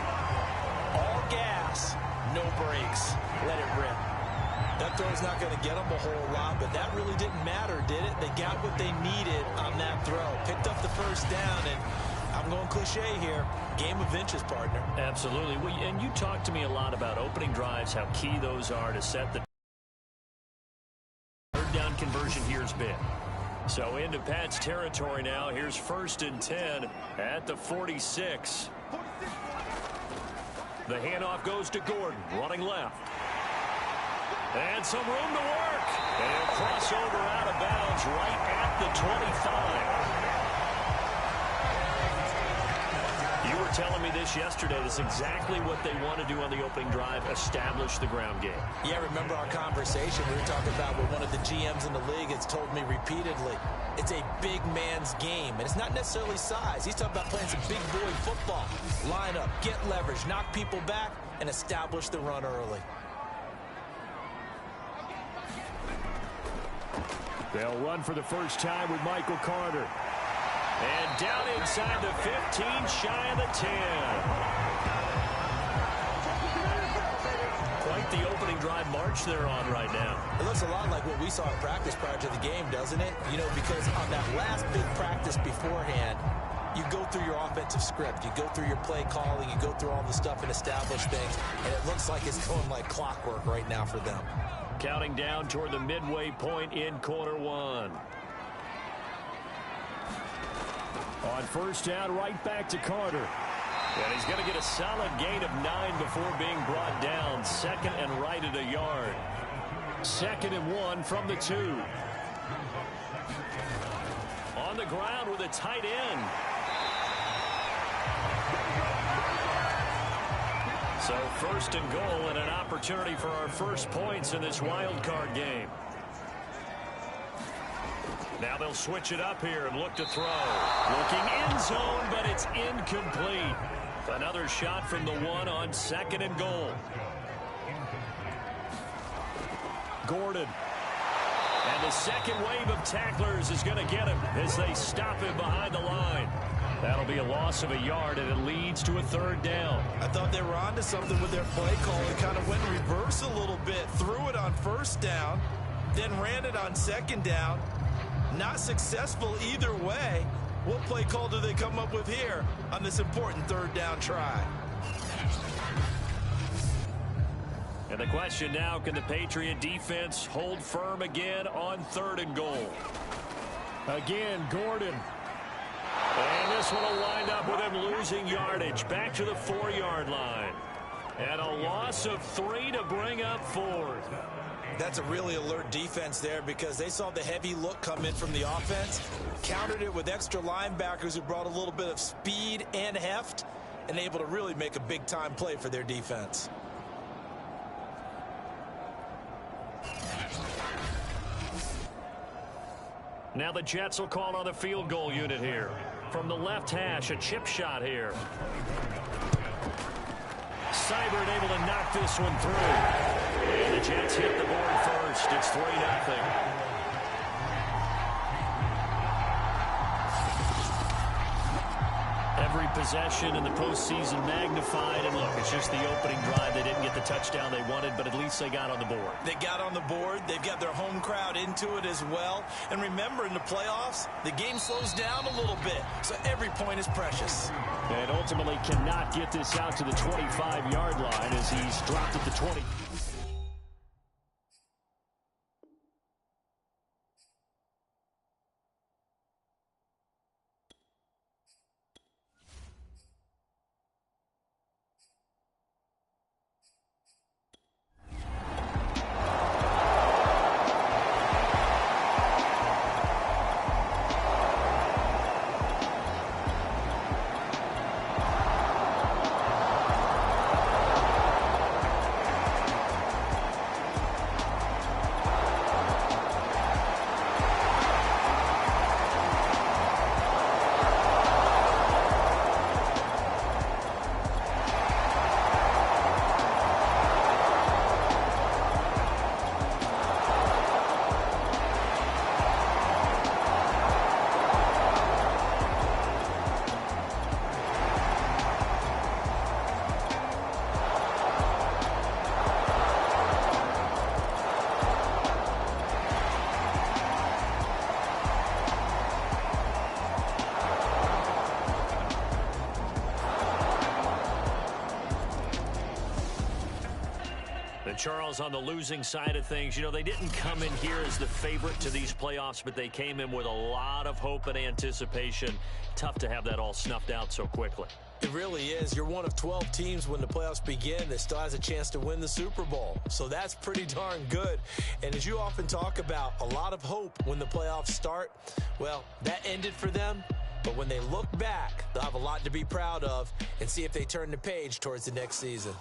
All gas, no brakes. Let it rip. That throw's not going to get them a whole lot, but that really didn't matter, did it? They got what they needed on that throw. Picked up the first down, and I'm going cliche here. Game of inches, partner. Absolutely. Well, and you talked to me a lot about opening drives, how key those are to set the third down conversion here's been. So into Pat's territory now. Here's 1st and 10 at the 46. The handoff goes to Gordon, running left. And some room to work. And he'll cross over out of bounds right at the 25. You were telling me this yesterday. This is exactly what they want to do on the opening drive, establish the ground game. Yeah, remember our conversation. We were talking about what one of the GMs in the league has told me repeatedly. It's a big man's game, and it's not necessarily size. He's talking about playing some big boy football. Line up, get leverage, knock people back, and establish the run early. They'll run for the first time with Michael Carter. And down inside the 15, shy of the 10. Quite the opening drive march they're on right now. It looks a lot like what we saw in practice prior to the game, doesn't it? You know, because on that last big practice beforehand, you go through your offensive script. You go through your play calling. You go through all the stuff and establish things. And it looks like it's going like clockwork right now for them. Counting down toward the midway point in quarter 1. On first down, right back to Carter. And he's going to get a solid gain of 9 before being brought down. 2nd and right at a yard. 2nd and 1 from the 2. On the ground with a tight end. So 1st and goal and an opportunity for our first points in this wild card game. Now they'll switch it up here and look to throw. Looking end zone, but it's incomplete. Another shot from the 1 on 2nd and goal. Gordon. And the second wave of tacklers is going to get him as they stop him behind the line. That'll be a loss of a yard, and it leads to a 3rd down. I thought they were onto something with their play call. They kind of went reverse a little bit, threw it on 1st down, then ran it on 2nd down. Not successful either way. What play call do they come up with here on this important 3rd down try? And the question now, can the Patriot defense hold firm again on 3rd and goal? Again, Gordon. And this one will wind up with him losing yardage. Back to the 4-yard line. And a loss of 3 to bring up 4. That's a really alert defense there because they saw the heavy look come in from the offense, countered it with extra linebackers who brought a little bit of speed and heft, and able to really make a big-time play for their defense. Now the Jets will call on the field goal unit here. From the left hash, a chip shot here. Seibert able to knock this one through. And the Jets hit the board first. It's 3-0. Every possession in the postseason magnified. And look, it's just the opening drive. They didn't get the touchdown they wanted, but at least they got on the board. They got on the board. They've got their home crowd into it as well. And remember, in the playoffs, the game slows down a little bit. So every point is precious. And ultimately cannot get this out to the 25-yard line as he's dropped at the 20. Charles, on the losing side of things, you know, they didn't come in here as the favorite to these playoffs, but they came in with a lot of hope and anticipation. Tough to have that all snuffed out so quickly. It really is. You're one of 12 teams when the playoffs begin that still has a chance to win the Super Bowl. So that's pretty darn good. And as you often talk about, a lot of hope when the playoffs start. Well, that ended for them. But when they look back, they'll have a lot to be proud of and see if they turn the page towards the next season.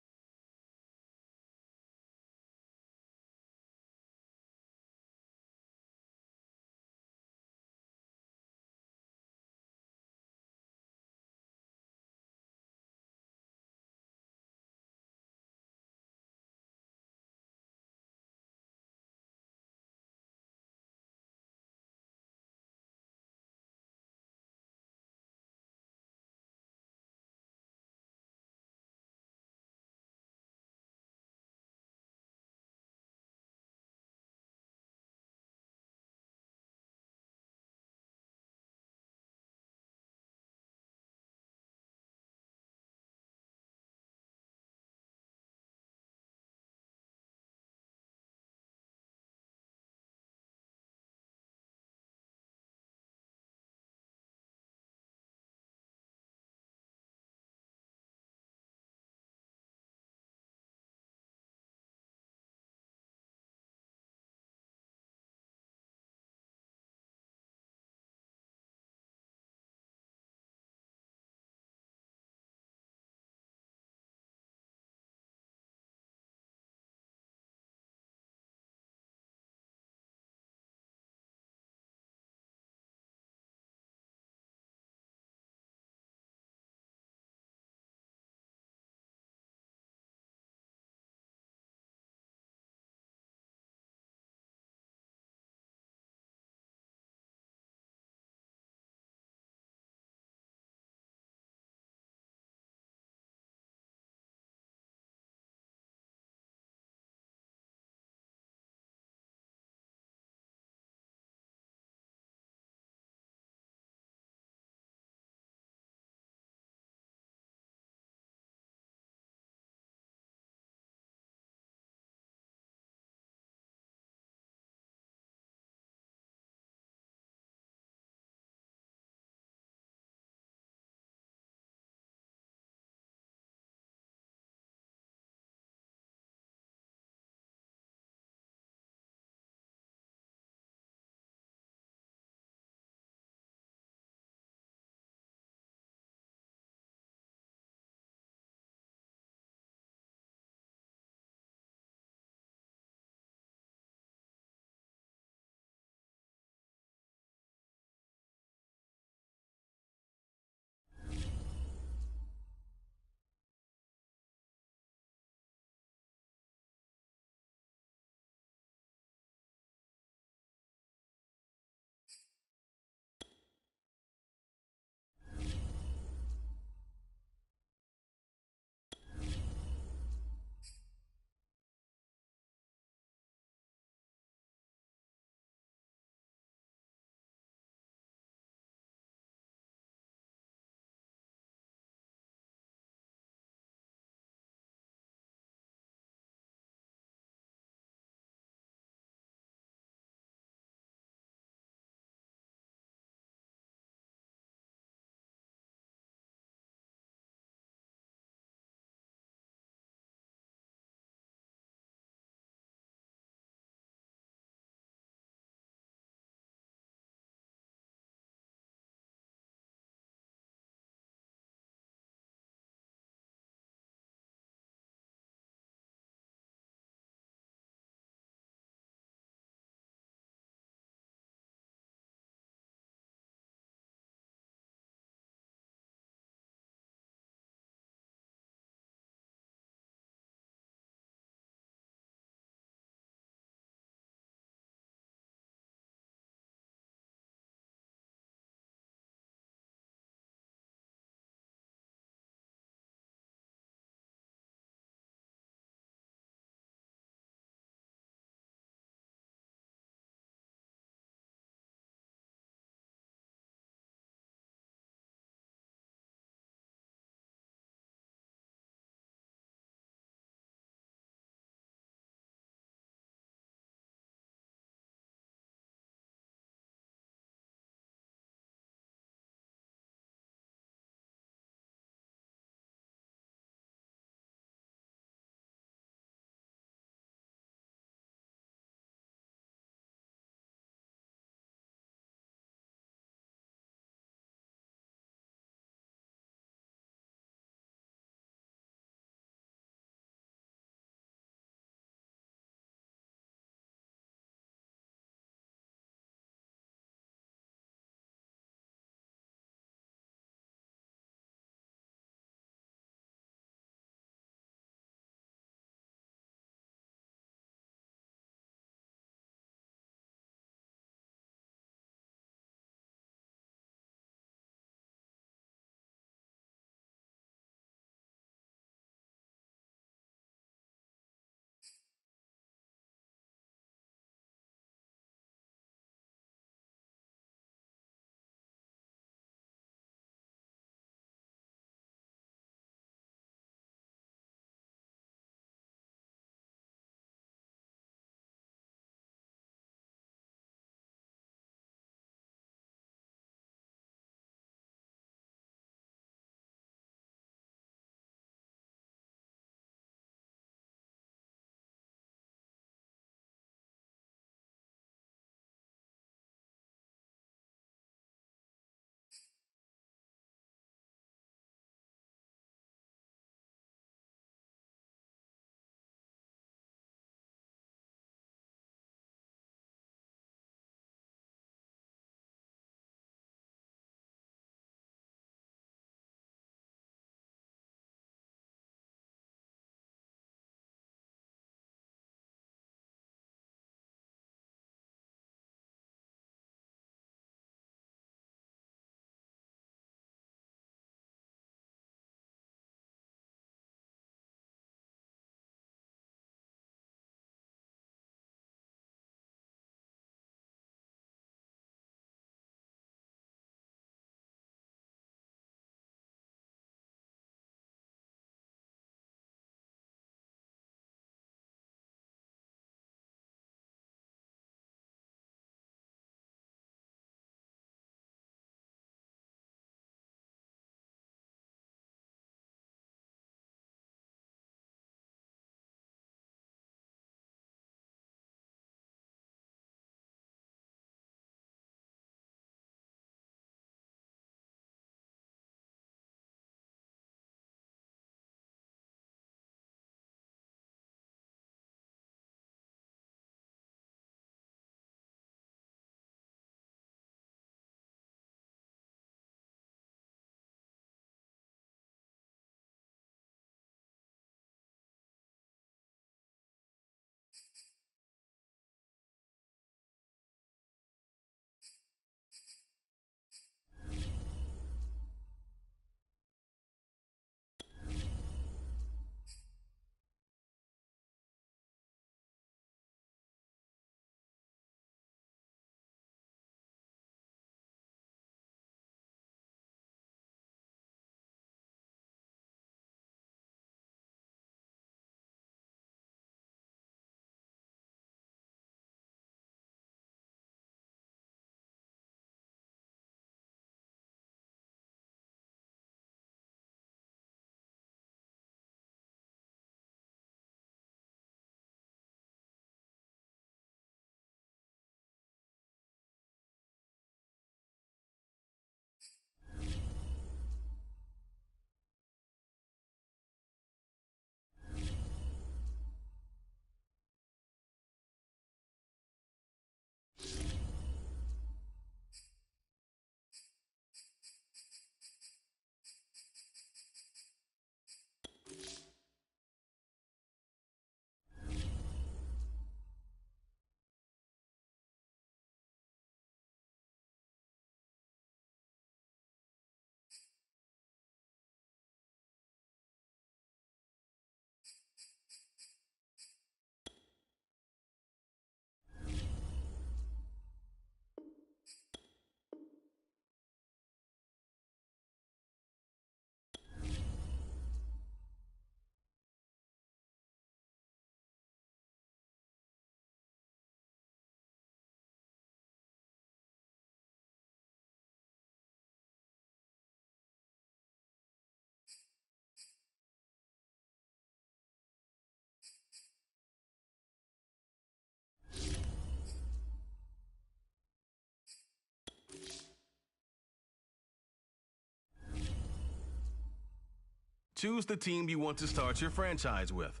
Choose the team you want to start your franchise with.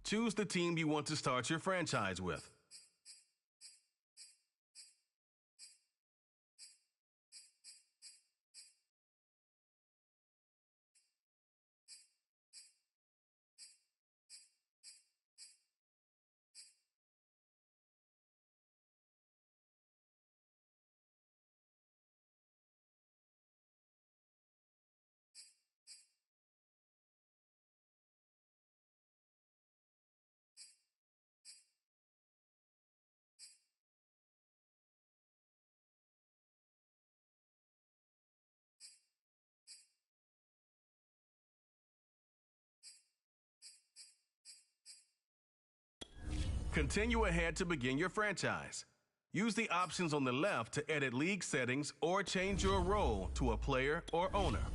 Choose the team you want to start your franchise with. Continue ahead to begin your franchise. Use the options on the left to edit league settings or change your role to a player or owner.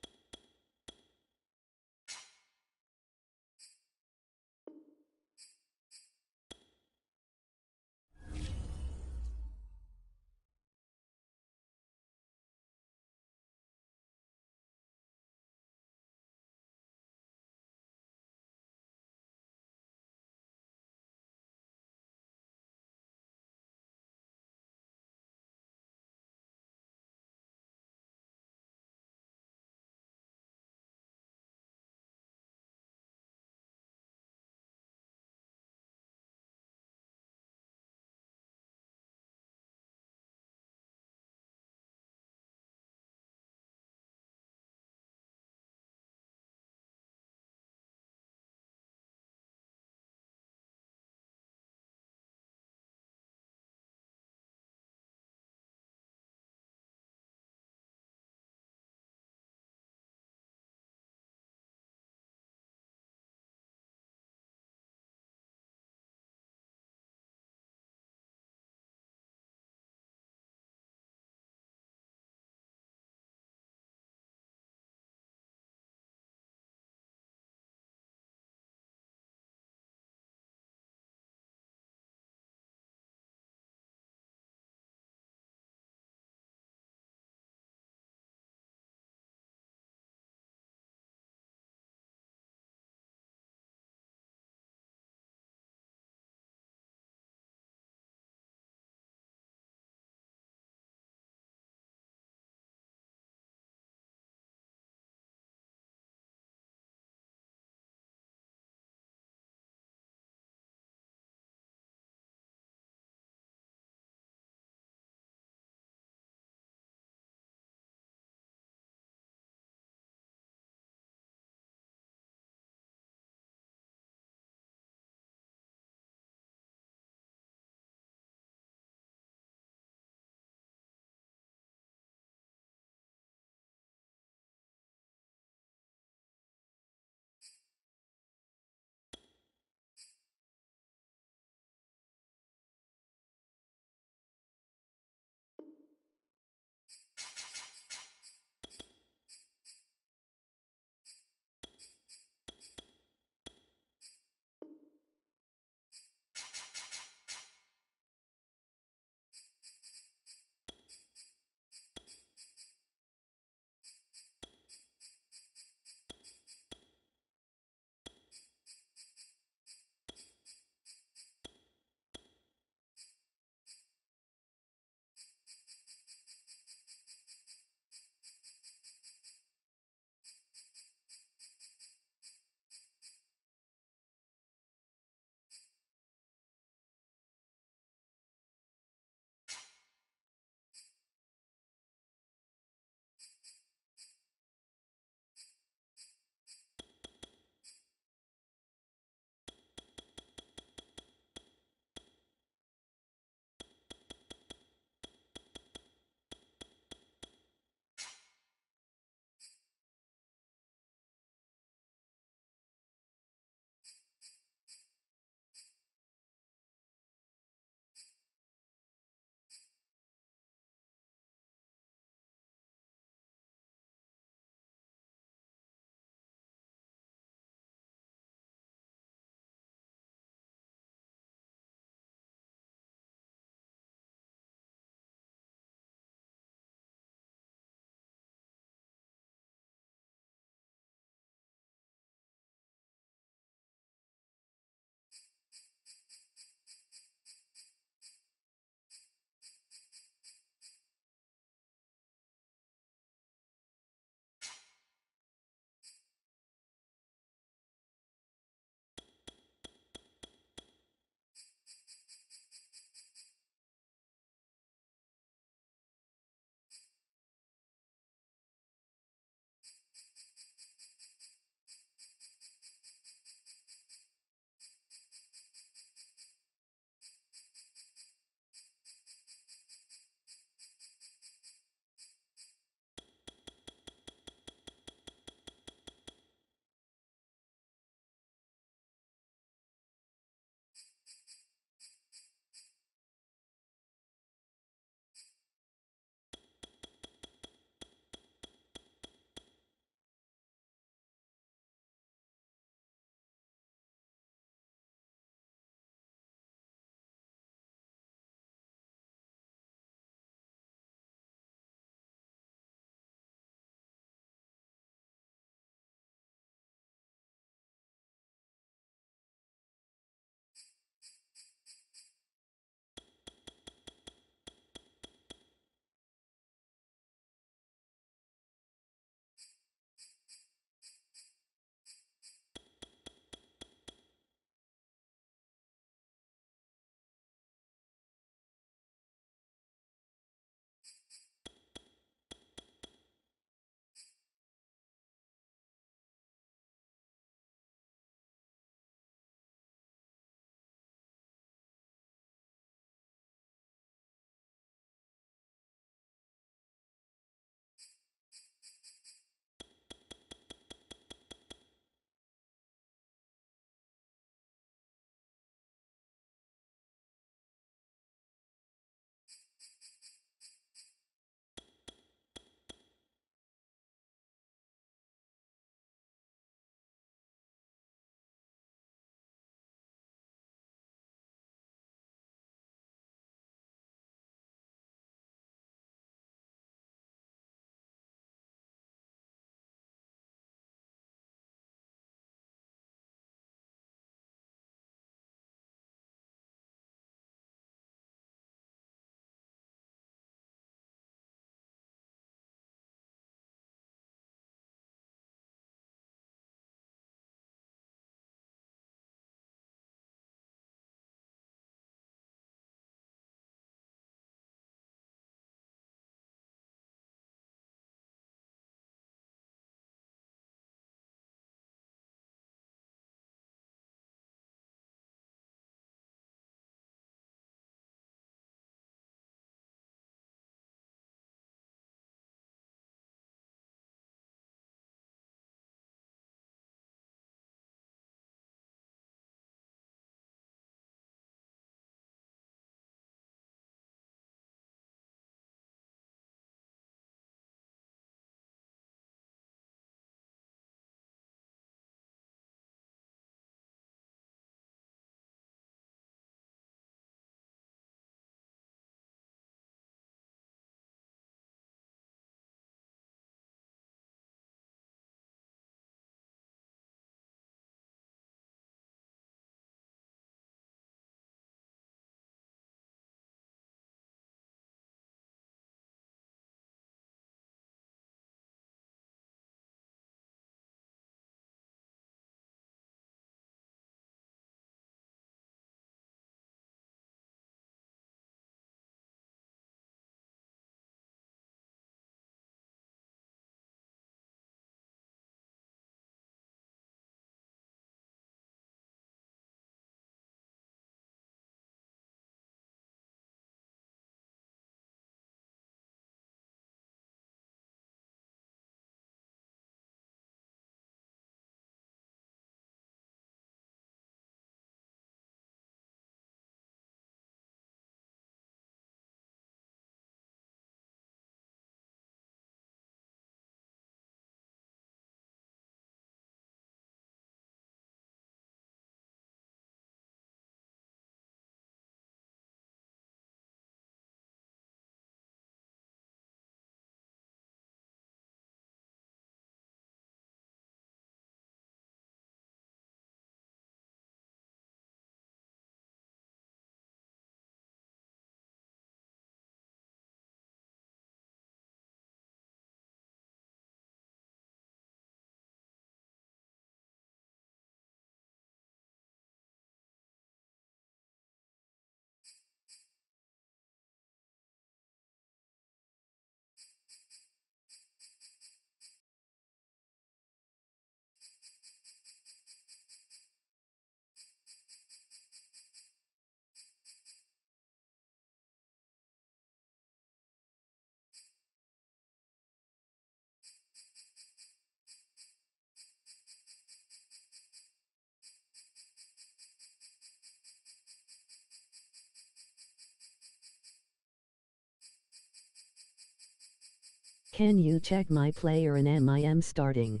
Can you check my player and MIM starting?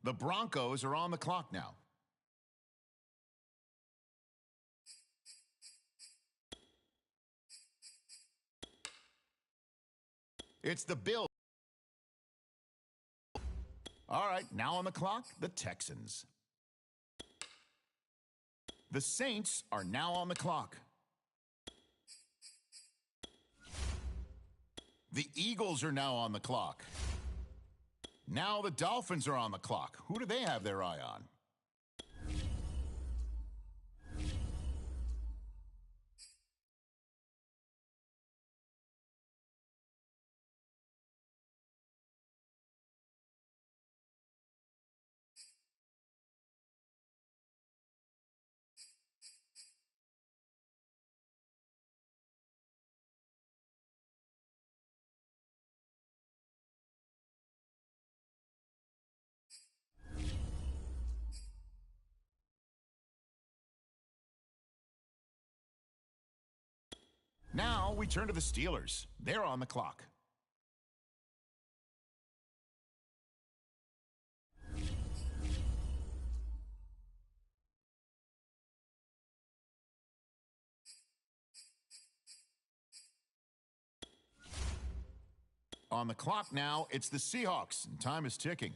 The Broncos are on the clock now. It's the Bills. All right, now on the clock, the Texans. The Saints are now on the clock. The Eagles are now on the clock. Now the Dolphins are on the clock. Who do they have their eye on? Now we turn to the Steelers. They're on the clock. On the clock now, it's the Seahawks, and time is ticking.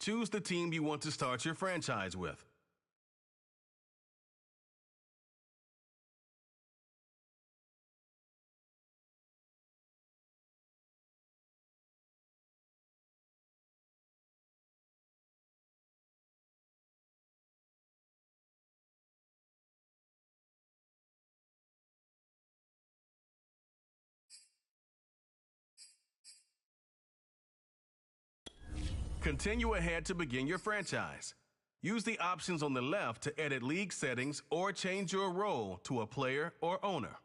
Choose the team you want to start your franchise with. Continue ahead to begin your franchise. Use the options on the left to edit league settings or change your role to a player or owner.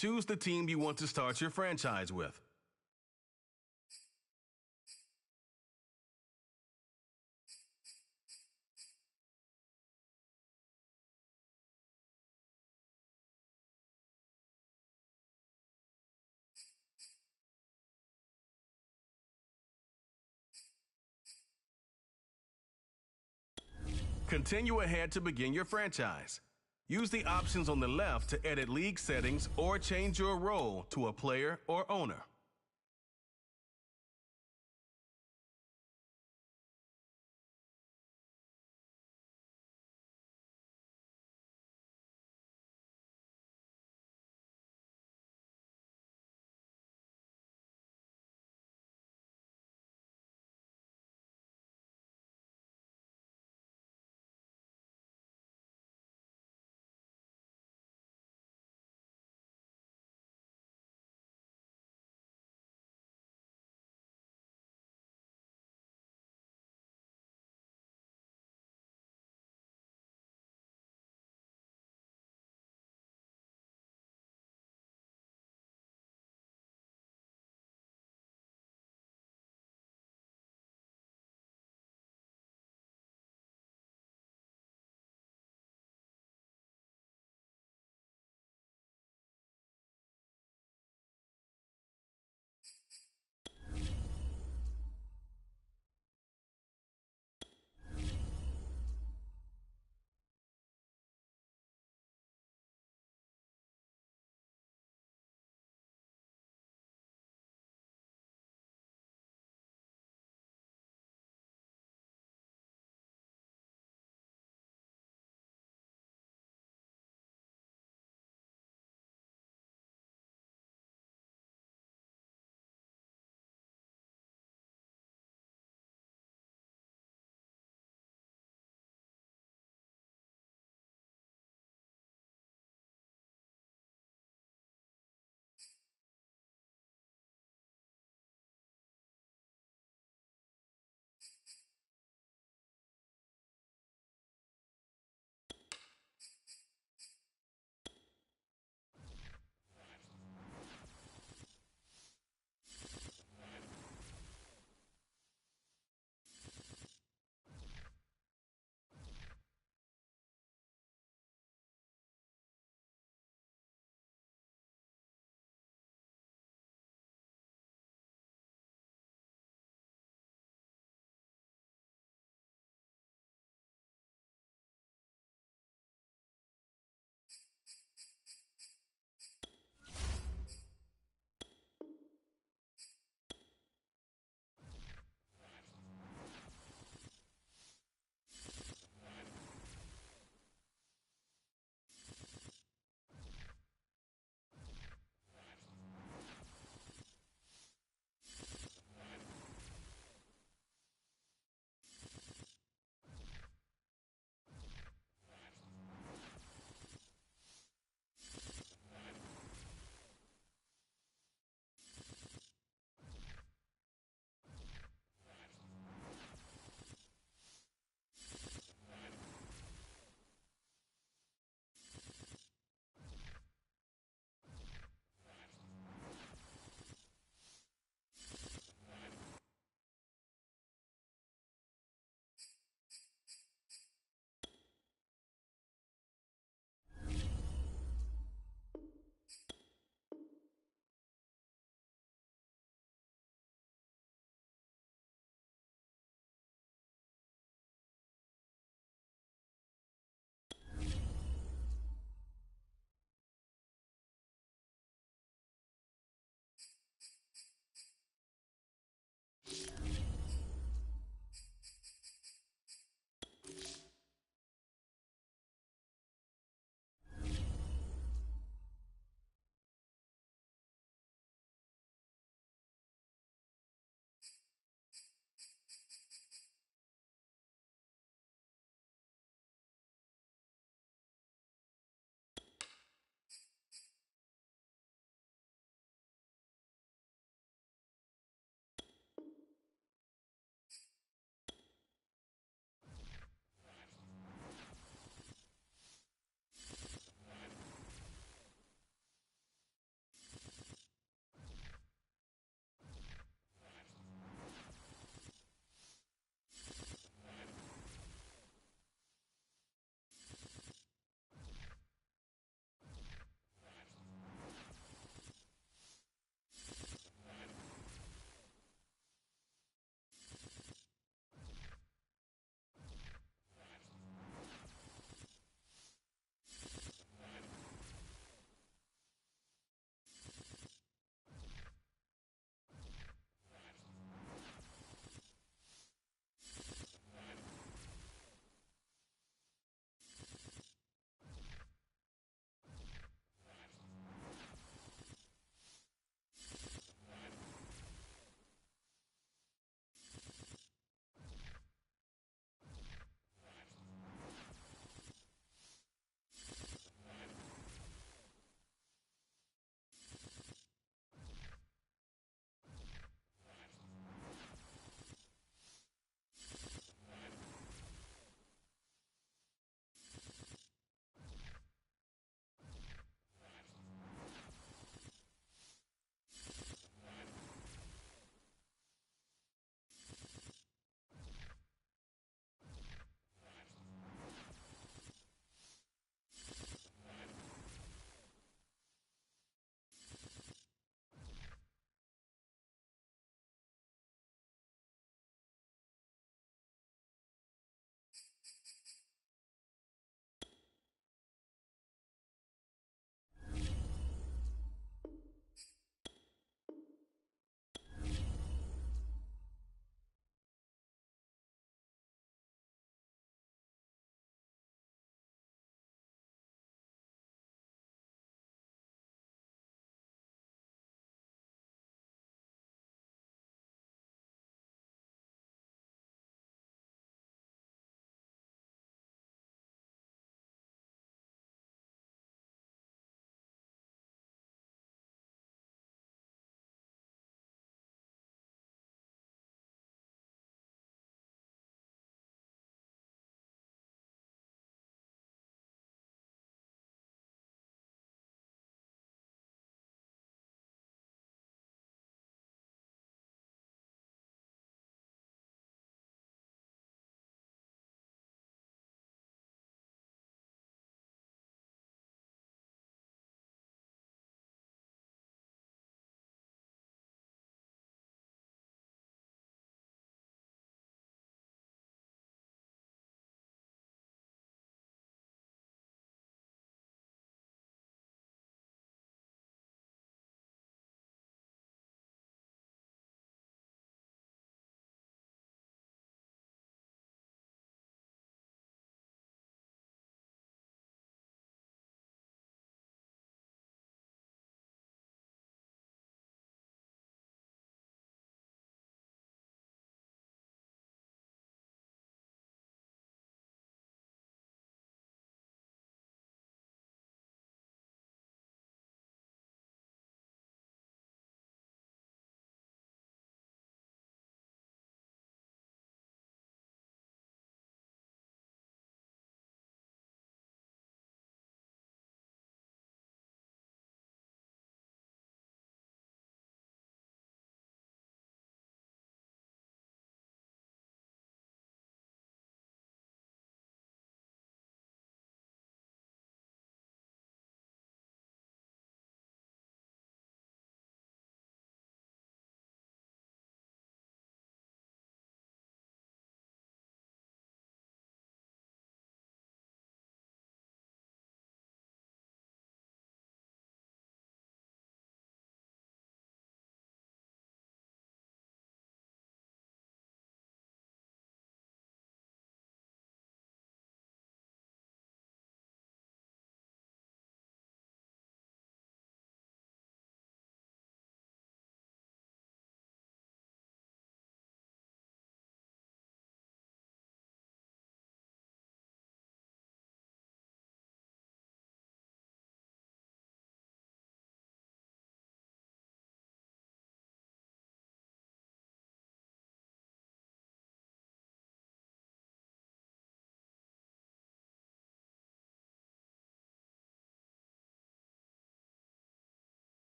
Choose the team you want to start your franchise with. Continue ahead to begin your franchise. Use the options on the left to edit league settings or change your role to a player or owner.